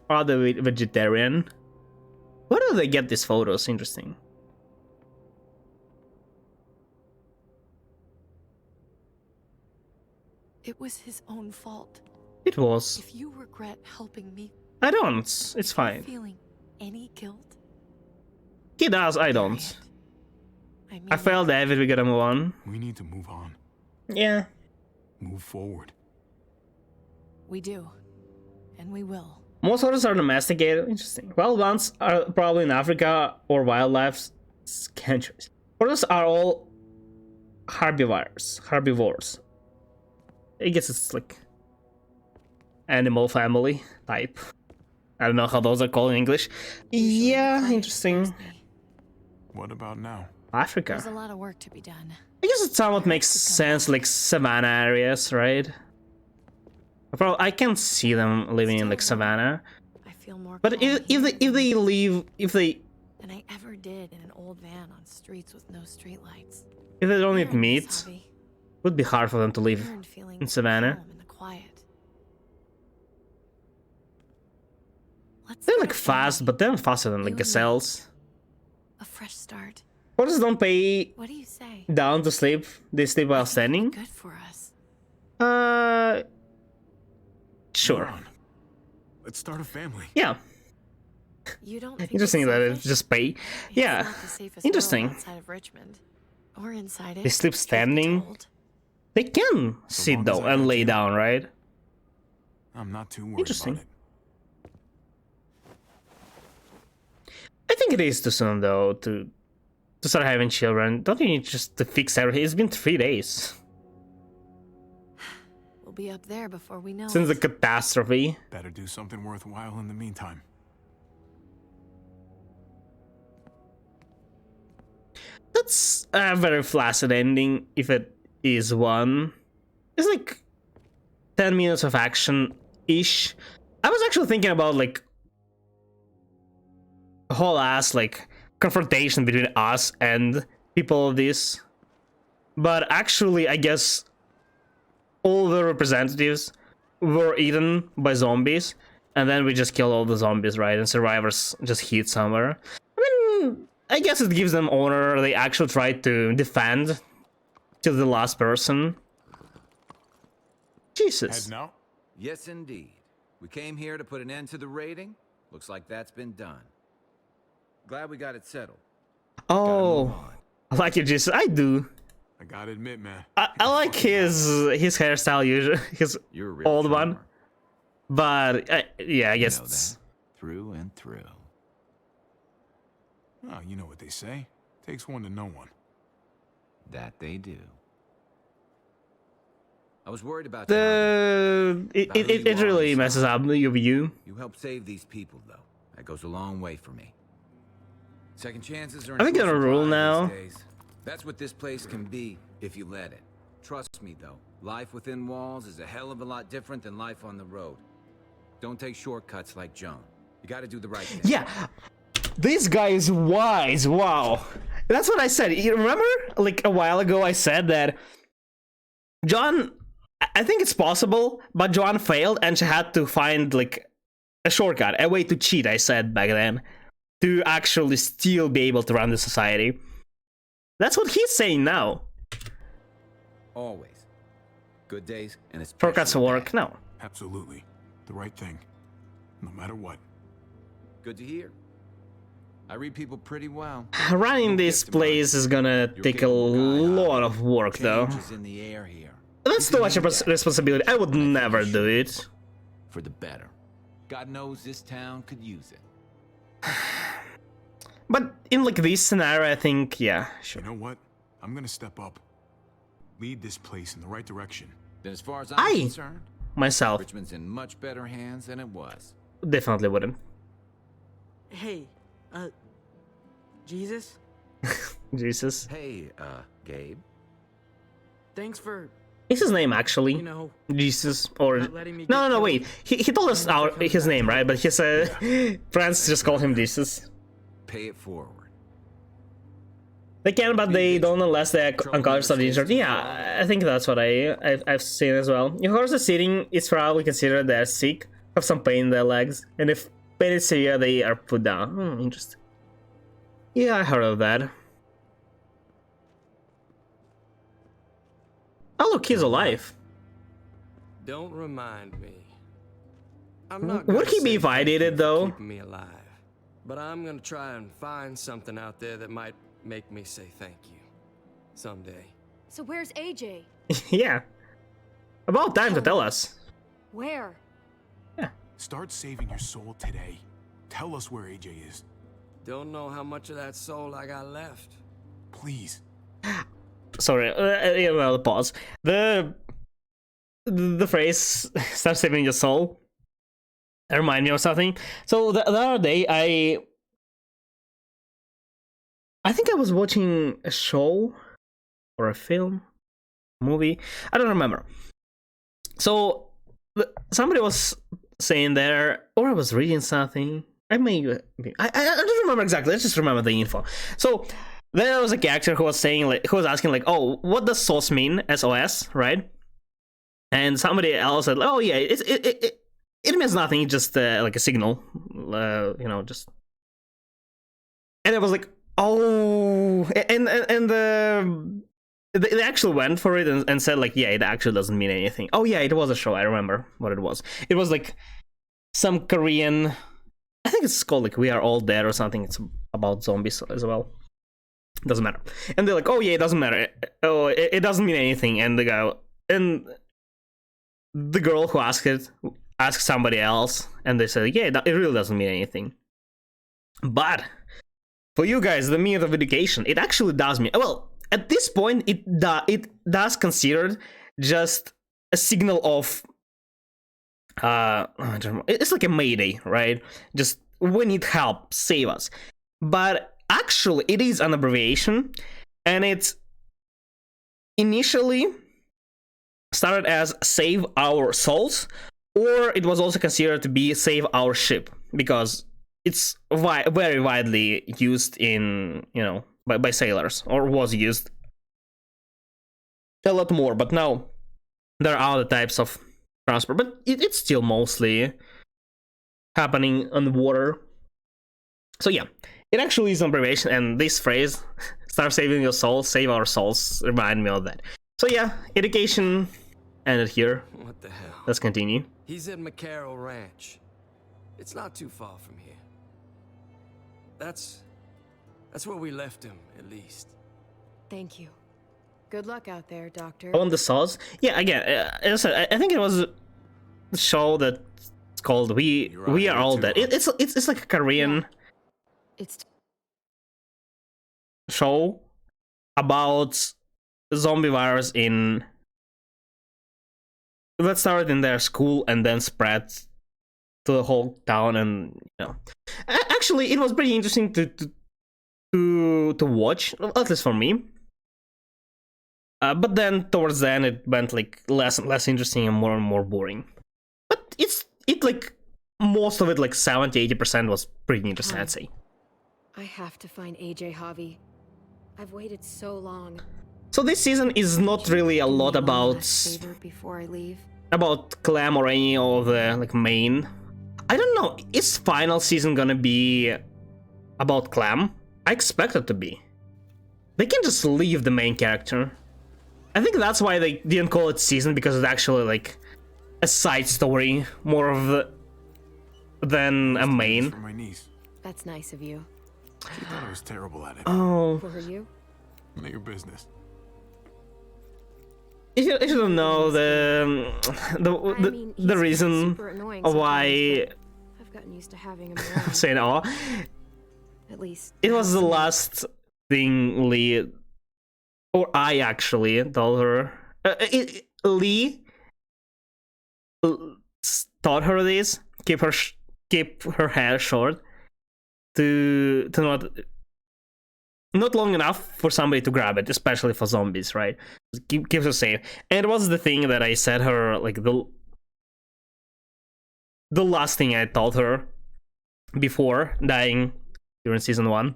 Are they vegetarian? Where do they get these photos? Interesting. It was his own fault. It was. If you regret helping me, I don't. It's fine. Feeling any guilt? He does. I don't. I failed, David. We gotta move on. We need to move on. Yeah. Move forward. We do. And we will. Most horses are domesticated. Interesting. Wild ones are probably in Africa or wildlife sanctuaries. Horses are all herbivores. I guess it's like animal family type. I don't know how those are called in English. Yeah, interesting. What about now? Africa. There's a lot of work to be done. I guess it somewhat makes sense, like savannah areas, right? I can see them living in like savannah. I feel more but if they leave, than I ever did in an old van on streets with no streetlights. If they don't eat meat, it would be hard for them to live in savannah. In the quiet. They're like fast, but they're not faster than like gazelles. A fresh start. Horses don't pay what do you say? Down to sleep. They sleep while standing. Good for us. Sure. Let's start a family. Yeah. You don't think interesting that it's just pay. Yeah. Interesting. Outside of Richmond, or inside it. They sleep standing. They can sit though and lay down, right? I'm not too worried. Interesting. About it. I think it is too soon though to start having children. Don't you need just to fix everything? It's been 3 days. We'll be up there before we know. Since the catastrophe. Better do something worthwhile in the meantime. That's a very flaccid ending, if it is one. It's like 10 minutes of action-ish. I was actually thinking about like a whole ass like confrontation between us and people of this. But actually, I guess all the representatives were eaten by zombies, and then we just killed all the zombies, right? And survivors just hid somewhere. I mean, I guess it gives them honor. They actually tried to defend till the last person. Jesus. Head now? Yes, indeed. We came here to put an end to the raiding. Looks like that's been done. Glad we got it settled. Oh, I like it, Jesus. I do. I gotta admit, man. I like his hairstyle, usually his old one. But yeah, I guess it's... through and through. Oh, you know what they say. Takes one to know one. That they do. I was worried about it really messes up your view. You helped save these people, though. That goes a long way for me. Second chances are. Are we gonna rule now? That's what this place can be if you let it. Trust me, though. Life within walls is a hell of a lot different than life on the road. Don't take shortcuts like Joan. You got to do the right thing. Yeah, this guy is wise. Wow, that's what I said. You remember, like a while ago, I said that John. I think it's possible, but Joan failed and she had to find like a shortcut, a way to cheat, I said back then, to actually still be able to run the society. That's what he's saying now. Always. Good days and it's shortcuts work, no. Absolutely. The right thing. No matter what. Good to hear. I read people pretty well. Running this place is gonna take a lot of work, though. In the air here. That's too much responsibility. I would never do it. For the better. God knows this town could use it. But in like this scenario, I think, yeah, sure. You know what? I'm gonna step up. Lead this place in the right direction. Then as far as I'm concerned, myself, Richmond's in much better hands than it was. Definitely wouldn't. Hey, Jesus? Jesus. Hey, Gabe. Thanks for... Is his name actually Jesus or no wait, he told us his name, right? But his friends just call him Jesus. Pay it forward. They can, but they don't unless they're unconsciously injured. Yeah, I think that's what I've seen as well. If horses are sitting, it's probably considered they're sick, have some pain in their legs, and if pain is severe, they are put down. Interesting. Yeah, I heard of that. Oh look, he's alive. Don't remind me. I'm not Would he be violated though? Keeping me alive, but I'm gonna try and find something out there that might make me say thank you someday. So where's AJ? Yeah. About time to tell us. Where? Yeah. Start saving your soul today. Tell us where AJ is. Don't know how much of that soul I got left. Please. Sorry, well, pause. The phrase "start saving your soul" remind me of something. So the other day, I think I was watching a show or a film, movie. I don't remember. So somebody was saying there, or I was reading something. I don't remember exactly. I just remember the info. So there was a character who was saying, like, who was asking, like, "Oh, what does SOS mean? SOS, right?" And somebody else said, "Oh, yeah, it means nothing. It's just like a signal, you know, just." And I was like, "Oh," and they actually went for it and said, like, "Yeah, it actually doesn't mean anything." Oh yeah, it was a show. I remember what it was. It was like some Korean. I think it's called like "We Are All Dead" or something. It's about zombies as well. Doesn't matter. And they're like, "Oh yeah, it doesn't matter. Oh, it doesn't mean anything." And the guy and the girl who asked somebody else, and they said, "Yeah, it really doesn't mean anything." But for you guys, the meaning of education, it actually does mean. Well, at this point, it does considered just a signal of. I don't know, it's like a mayday, right? Just we need help, save us. But actually, it is an abbreviation, and it's initially started as "save our souls," or it was also considered to be "save our ship," because it's very widely used in, you know, by sailors, or was used a lot more. But now there are other types of transport, but it's still mostly happening on the water. So yeah, it actually is an abbreviation, and this phrase, "start saving your soul, save our souls," remind me of that. So yeah, education end it here. What the hell? Let's continue. He's at McCarroll Ranch. It's not too far from here. That's where we left him, at least. Thank you. Good luck out there, Doctor. On the sauce. Yeah, again, as I said, I think it was a show that's called We Are All Dead. It's like a Korean show about zombie virus that started in their school and then spread to the whole town, and actually it was pretty interesting to watch, at least for me. But then towards the end it went like less and less interesting and more boring. But it like most of it, like 70-80%, was pretty interesting, I'd say. I have to find AJ, Javi. I've waited so long. So this season is not really a lot about before I leave. About Clem or any of the like main. I don't know, is final season gonna be about Clem? I expect it to be. They can just leave the main character. I think that's why they didn't call it season, because it's actually like a side story, more of than a main. For my niece. That's nice of you. She thought I was terrible at it. Oh. For you? None of your business. If you don't know the reason why I've gotten used to having him around. saying oh, At least it was the last thing Lee, or I actually told her. Lee taught her this. Keep her hair short. To not long enough for somebody to grab it, especially for zombies, right? Keeps her safe. And it was the thing that I said her, like the last thing I told her before dying during season 1.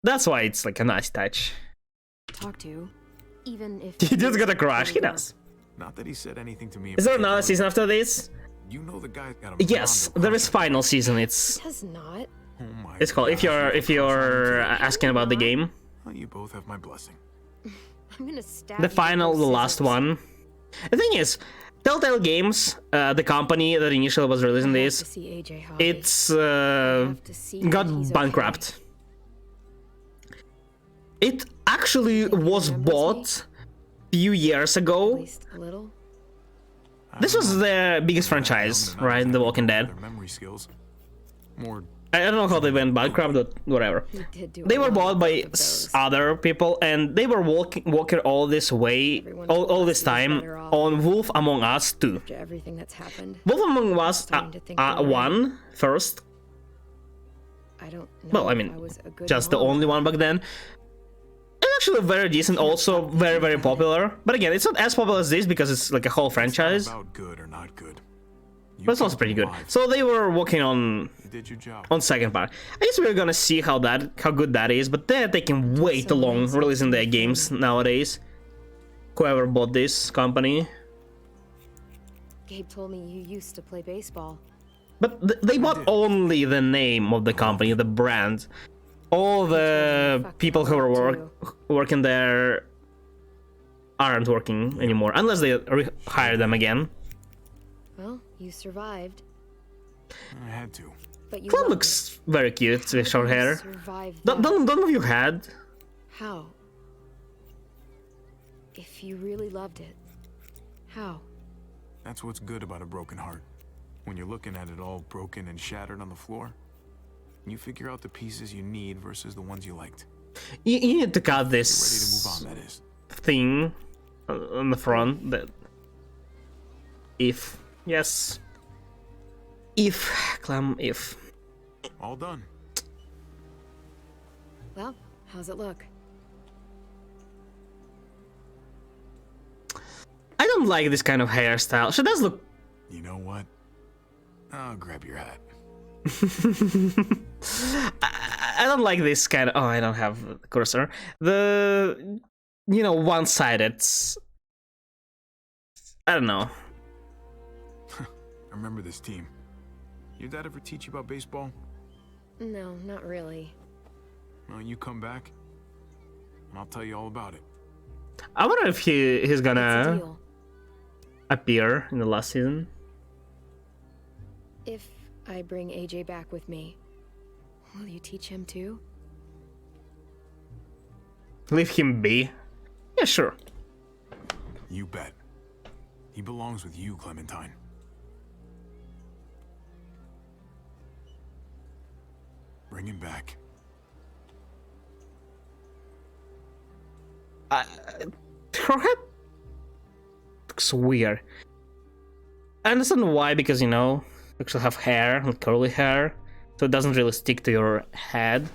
That's why it's like a nice touch. Talk to, even if he just got a crush. He does. Not that he said anything to me. Is there another season after this? You know the guy got him. Yes, there is final season. It's not. Oh my it's called. If you're asking about the game. Well, you both have my blessing. I'm gonna stab The final, the last one. The thing is, Telltale Games, the company that initially was releasing this, it's got bankrupt. It actually was bought a few years ago. This was their biggest franchise, right? The Walking Dead. Their memory skills. More. I don't know how they went bankrupt, but whatever. They were bought by other people, and they were walking all this way, all this time on Wolf Among Us 2. Everything that's happened. Wolf Among Us 1 first. I don't know. Well, I mean, just the only one back then. It's actually very decent, also very popular. But again, it's not as popular as this because it's like a whole franchise. About good or not good. But it's also pretty good. So they were working on second part. I guess we're gonna see how good that is, but they're taking way too long releasing their games nowadays. Whoever bought this company. Gabe told me you used to play baseball. But they bought only the name of the company, the brand. All the people who were working there aren't working anymore, unless they hire them again. Well, you survived. I had to. Clem looks very cute with short hair. Don't know if you had. How? If you really loved it, how? That's what's good about a broken heart. When you're looking at it all broken and shattered on the floor, you figure out the pieces you need versus the ones you liked. You need to cut this ready to move on, that is. Thing on the front that if Clem, if all done. Well, how's it look? I don't like this kind of hairstyle. She does look. You know what? I'll grab your hat. I don't like this kind of. Oh, I don't have the cursor. The one-sided. I don't know. I remember this team. Your dad ever teach you about baseball? No, not really. Well, you come back, and I'll tell you all about it. I wonder if he's gonna appear in the last season. If I bring AJ back with me, will you teach him too? Leave him be? Yeah, sure. You bet. He belongs with you, Clementine. Bring him back. Her head looks weird. I understand why, because, you know, you actually have hair, and curly hair, so it doesn't really stick to your head.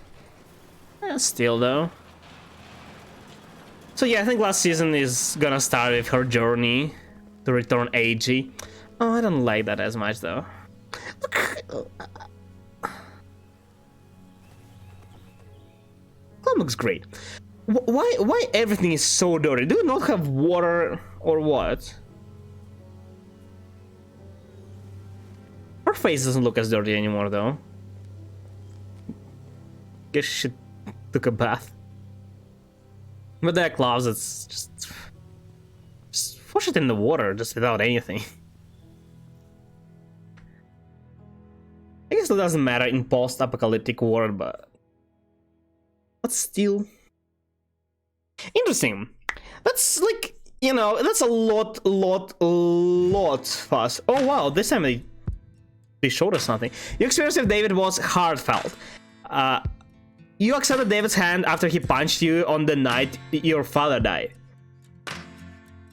Still, though. So yeah, I think last season is gonna start with her journey to return AJ. Oh, I don't like that as much, though. That looks great. Why everything is so dirty? Do you not have water or what? Her face doesn't look as dirty anymore, though. Guess she took a bath. But that closet's just wash it in the water, just without anything. I guess it doesn't matter in post-apocalyptic world, but still interesting. That's like, you know, that's a lot fast. Oh wow, this time they showed us something. Your experience with David was heartfelt. You accepted David's hand after he punched you on the night your father died.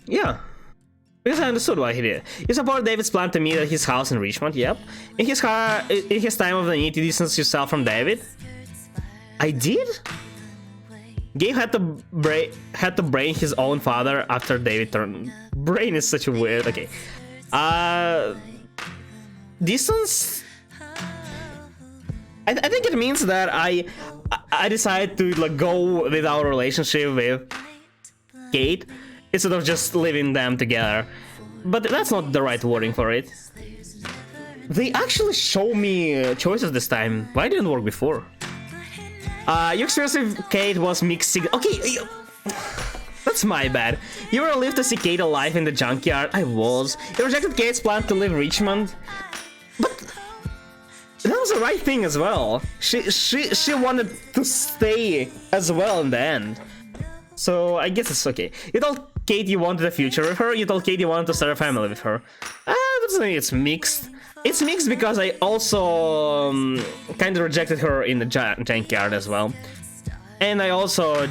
Yeah, because I understood why he did. You supported David's plan to meet at his house in Richmond. Yep. In his time of the need, you distanced yourself from David. I did? Gabe had to brain his own father after David turned. Brain is such a weird. Okay. Distance. I think it means that I decided to like go with our relationship with Kate instead of just leaving them together. But that's not the right wording for it. They actually show me choices this time. Why didn't it work before? Your experience with Kate was mixed. Okay, that's my bad. You were relieved to see Kate alive in the junkyard. I was. You rejected Kate's plan to leave Richmond, but that was the right thing as well. She wanted to stay as well in the end. So I guess it's okay. You told Kate you wanted a future with her. You told Kate you wanted to start a family with her. It's mixed. It's mixed because I also kind of rejected her in the junkyard as well. And I also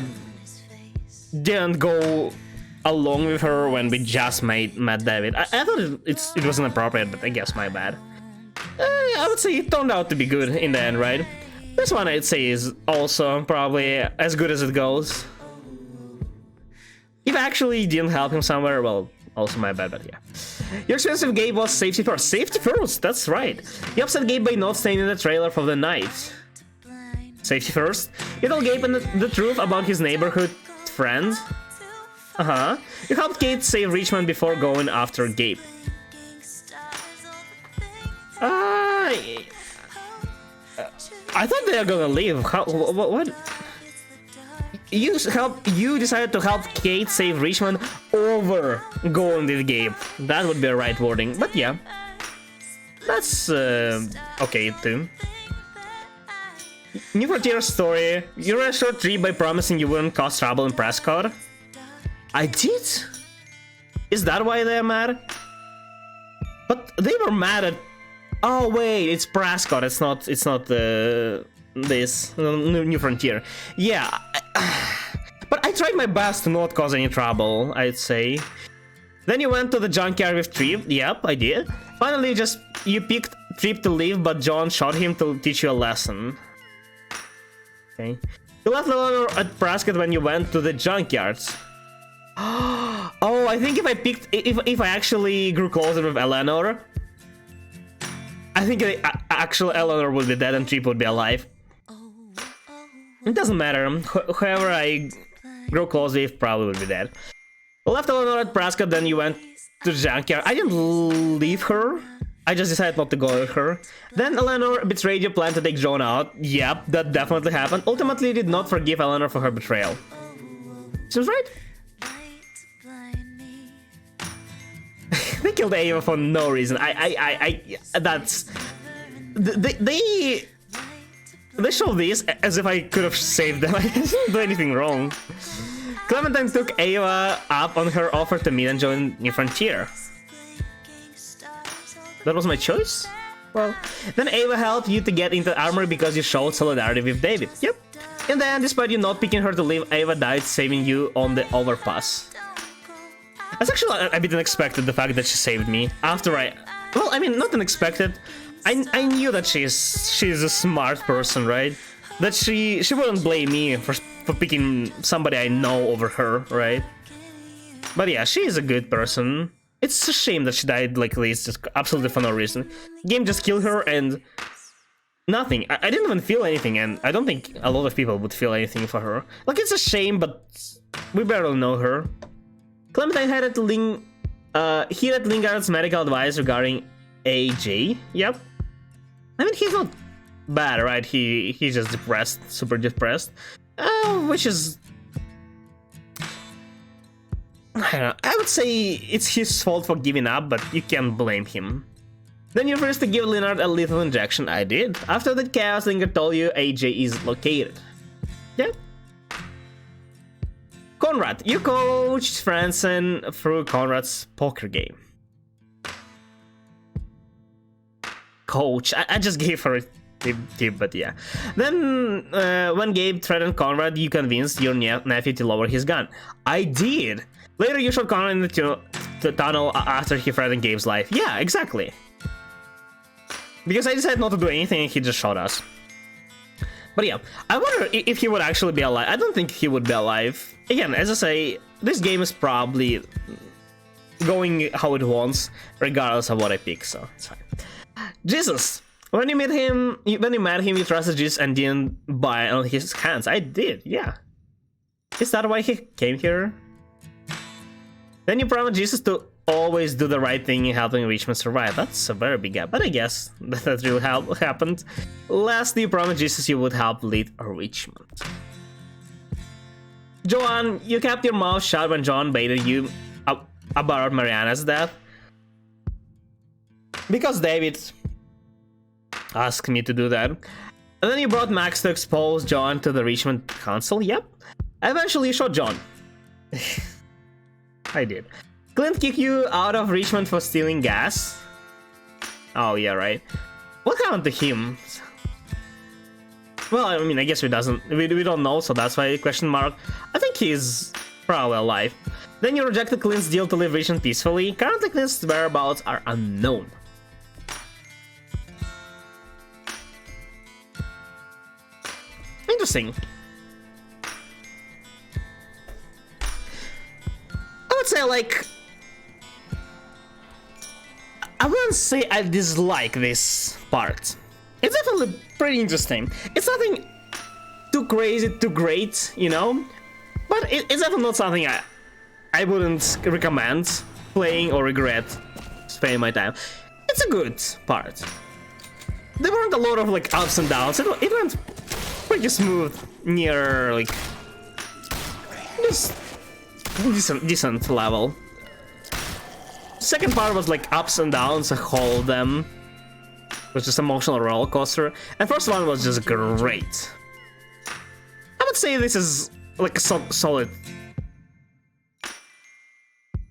didn't go along with her when we just met David. I thought it wasn't appropriate, but I guess my bad. I would say it turned out to be good in the end, right? This one I'd say is also probably as good as it goes. If I actually didn't help him somewhere, well, also my bad, but yeah. Your experience with Gabe was safety first. Safety first, that's right. You upset Gabe by not staying in the trailer for the night. Safety first. You told Gabe the truth about his neighborhood friends. You helped Kate save Richmond before going after Gabe. I thought they were gonna leave. What? You decided to help Kate save Richmond over going with Gabe. That would be a right wording, but yeah. That's okay too. New Frontier story. You ran a short trip by promising you wouldn't cause trouble in Prescott. I did? Is that why they're mad? But they were mad at... Oh wait, it's Prescott. It's not this New Frontier. Yeah, but I tried my best to not cause any trouble, I'd say. Then you went to the junkyard with Trip. Yep, I did. Finally, you picked Trip to leave, but John shot him to teach you a lesson. Okay. You left Eleanor at Prescott when you went to the junkyards. Oh, I think if I actually grew closer with Eleanor, I think actually Eleanor would be dead and Trip would be alive. It doesn't matter. Whoever I grow close with probably would be dead. Left Eleanor at Prescott, then you went to the junkyard. I didn't leave her. I just decided not to go with her. Then Eleanor betrayed your plan to take John out. Yep, that definitely happened. Ultimately, you did not forgive Eleanor for her betrayal. Seems right? They killed Ava for no reason. That's... They show this as if I could have saved them. I didn't do anything wrong. Clementine took Ava up on her offer to meet and join New Frontier. That was my choice? Well, then Ava helped you to get into the armory because you showed solidarity with David. Yep. And then, despite you not picking her to leave, Ava died saving you on the overpass. That's actually a bit unexpected, the fact that she saved me after I... Well, I mean, not unexpected. I knew that she's a smart person, right? That she wouldn't blame me for picking somebody I know over her, right? But yeah, she is a good person. It's a shame that she died like this, just absolutely for no reason. Game just killed her and... Nothing. I didn't even feel anything, and I don't think a lot of people would feel anything for her. Like, it's a shame, but we barely know her. Clementine headed to Lingard's medical advice regarding AJ. Yep. I mean, he's not bad, right? He's just depressed, super depressed. Which is... I don't know. I would say it's his fault for giving up, but you can't blame him. Then you first to give Leonard a lethal injection. I did. After that chaos, Lingard told you AJ is located. Yeah. Conrad, you coached Franzen through Conrad's poker game. Coach, I just gave her a tip, but yeah. Then, when Gabe threatened Conrad, you convinced your nephew to lower his gun. I did. Later, you shot Conrad in the tunnel after he threatened Gabe's life. Yeah, exactly. Because I decided not to do anything and he just shot us. But yeah, I wonder if he would actually be alive. I don't think he would be alive. Again, as I say, this game is probably going how it wants, regardless of what I pick, so it's fine. Jesus! When you met him, you trusted Jesus and didn't buy on his hands. I did, yeah. Is that why he came here? Then you promised Jesus to always do the right thing in helping Richmond survive. That's a very big gap, but I guess that really happened. Lastly, you promised Jesus you would help lead Richmond. Joanne, you kept your mouth shut when John baited you about Mariana's death. Because David asked me to do that. And then you brought Max to expose John to the Richmond Council. Yep. I eventually shot John. I did. Clint kicked you out of Richmond for stealing gas. Oh yeah, right. What happened to him? Well, I mean, I guess we don't know, so that's why question mark. I think he's probably alive. Then you rejected Clint's deal to leave Richmond peacefully. Currently, Clint's whereabouts are unknown. Interesting. I would say, like... I wouldn't say I dislike this part. It's definitely pretty interesting. It's nothing too crazy, too great, you know? But it's definitely not something I wouldn't recommend playing or regret spending my time. It's a good part. There weren't a lot of like ups and downs. It went pretty smooth near like just decent level. Second part was like ups and downs, a whole of them. It was just emotional roller coaster. And first one was just great. I would say this is like a solid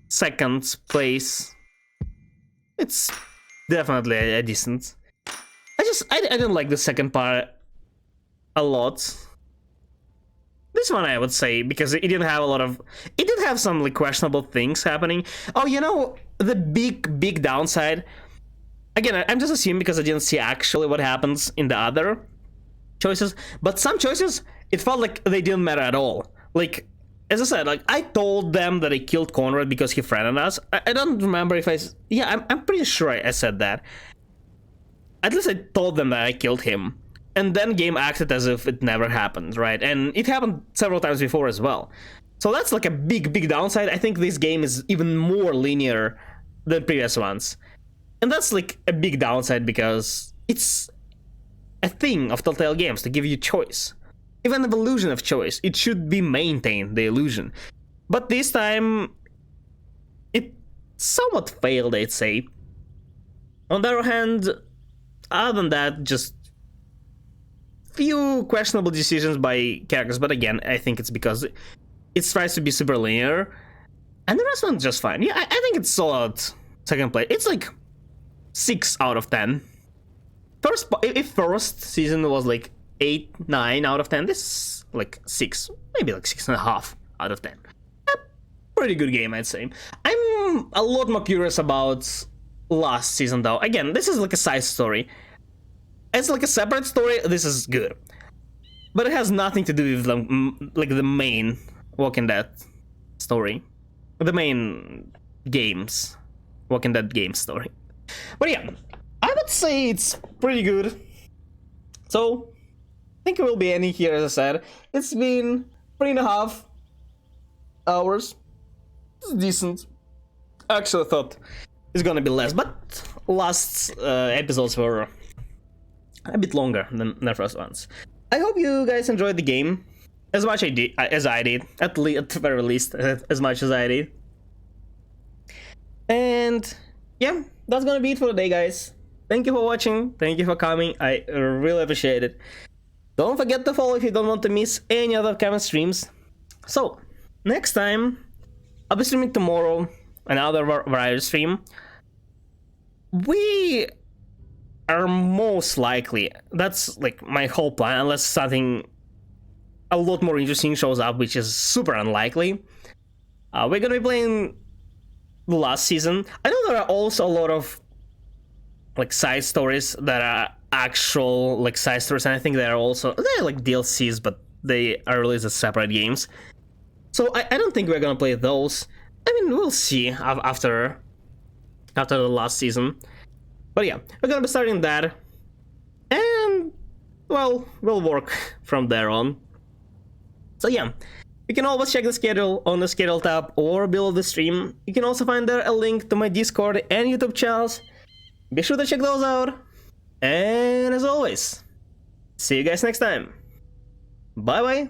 second place. It's definitely a decent. I didn't like the second part a lot. This one I would say, because it didn't have a lot of... It did have some like questionable things happening. Oh, you know, the big downside... Again, I'm just assuming because I didn't see actually what happens in the other choices. But some choices, it felt like they didn't matter at all. Like, as I said, like, I told them that I killed Conrad because he threatened us. I don't remember if I... Yeah, I'm pretty sure I said that. At least I told them that I killed him. And then game acted as if it never happened, right? And it happened several times before as well. So that's like a big downside. I think this game is even more linear than previous ones. And that's like a big downside because it's a thing of Telltale games to give you choice. Even the illusion of choice. It should be maintained, the illusion. But this time, it somewhat failed, I'd say. On the other hand, other than that, just few questionable decisions by characters, but again, I think it's because it tries to be super linear, and the rest one's just fine. Yeah, I think it's solid second place. It's like 6 out of 10. If first season was like 8, 9 out of 10, this is like 6, maybe like 6.5 out of 10. A pretty good game, I'd say. I'm a lot more curious about last season though. Again, this is like a side story. It's like a separate story. This is good, but it has nothing to do with the main Walking Dead story, the main games, Walking Dead game story. But yeah, I would say it's pretty good. So I think it will be ending here. As I said, it's been 3.5 hours. It's decent. Actually, I thought it's gonna be less, but last episodes were a bit longer than the first ones. I hope you guys enjoyed the game as much as I did, at the very least, as much as I did. And yeah, that's gonna be it for today, guys. Thank you for watching, thank you for coming, I really appreciate it. Don't forget to follow if you don't want to miss any other upcoming streams. So, next time, I'll be streaming tomorrow, another variety stream. We are most likely, that's like my whole plan, unless something a lot more interesting shows up, which is super unlikely. We're gonna be playing the last season. I know there are also a lot of like side stories that are actual like side stories, and I think they're like DLCs, but they are released as separate games. So I don't think we're gonna play those. I mean, we'll see after the last season. But yeah, we're gonna be starting that, and well, we'll work from there on. So yeah, you can always check the schedule on the schedule tab or below the stream. You can also find there a link to my Discord and YouTube channels. Be sure to check those out. And as always, see you guys next time. Bye bye.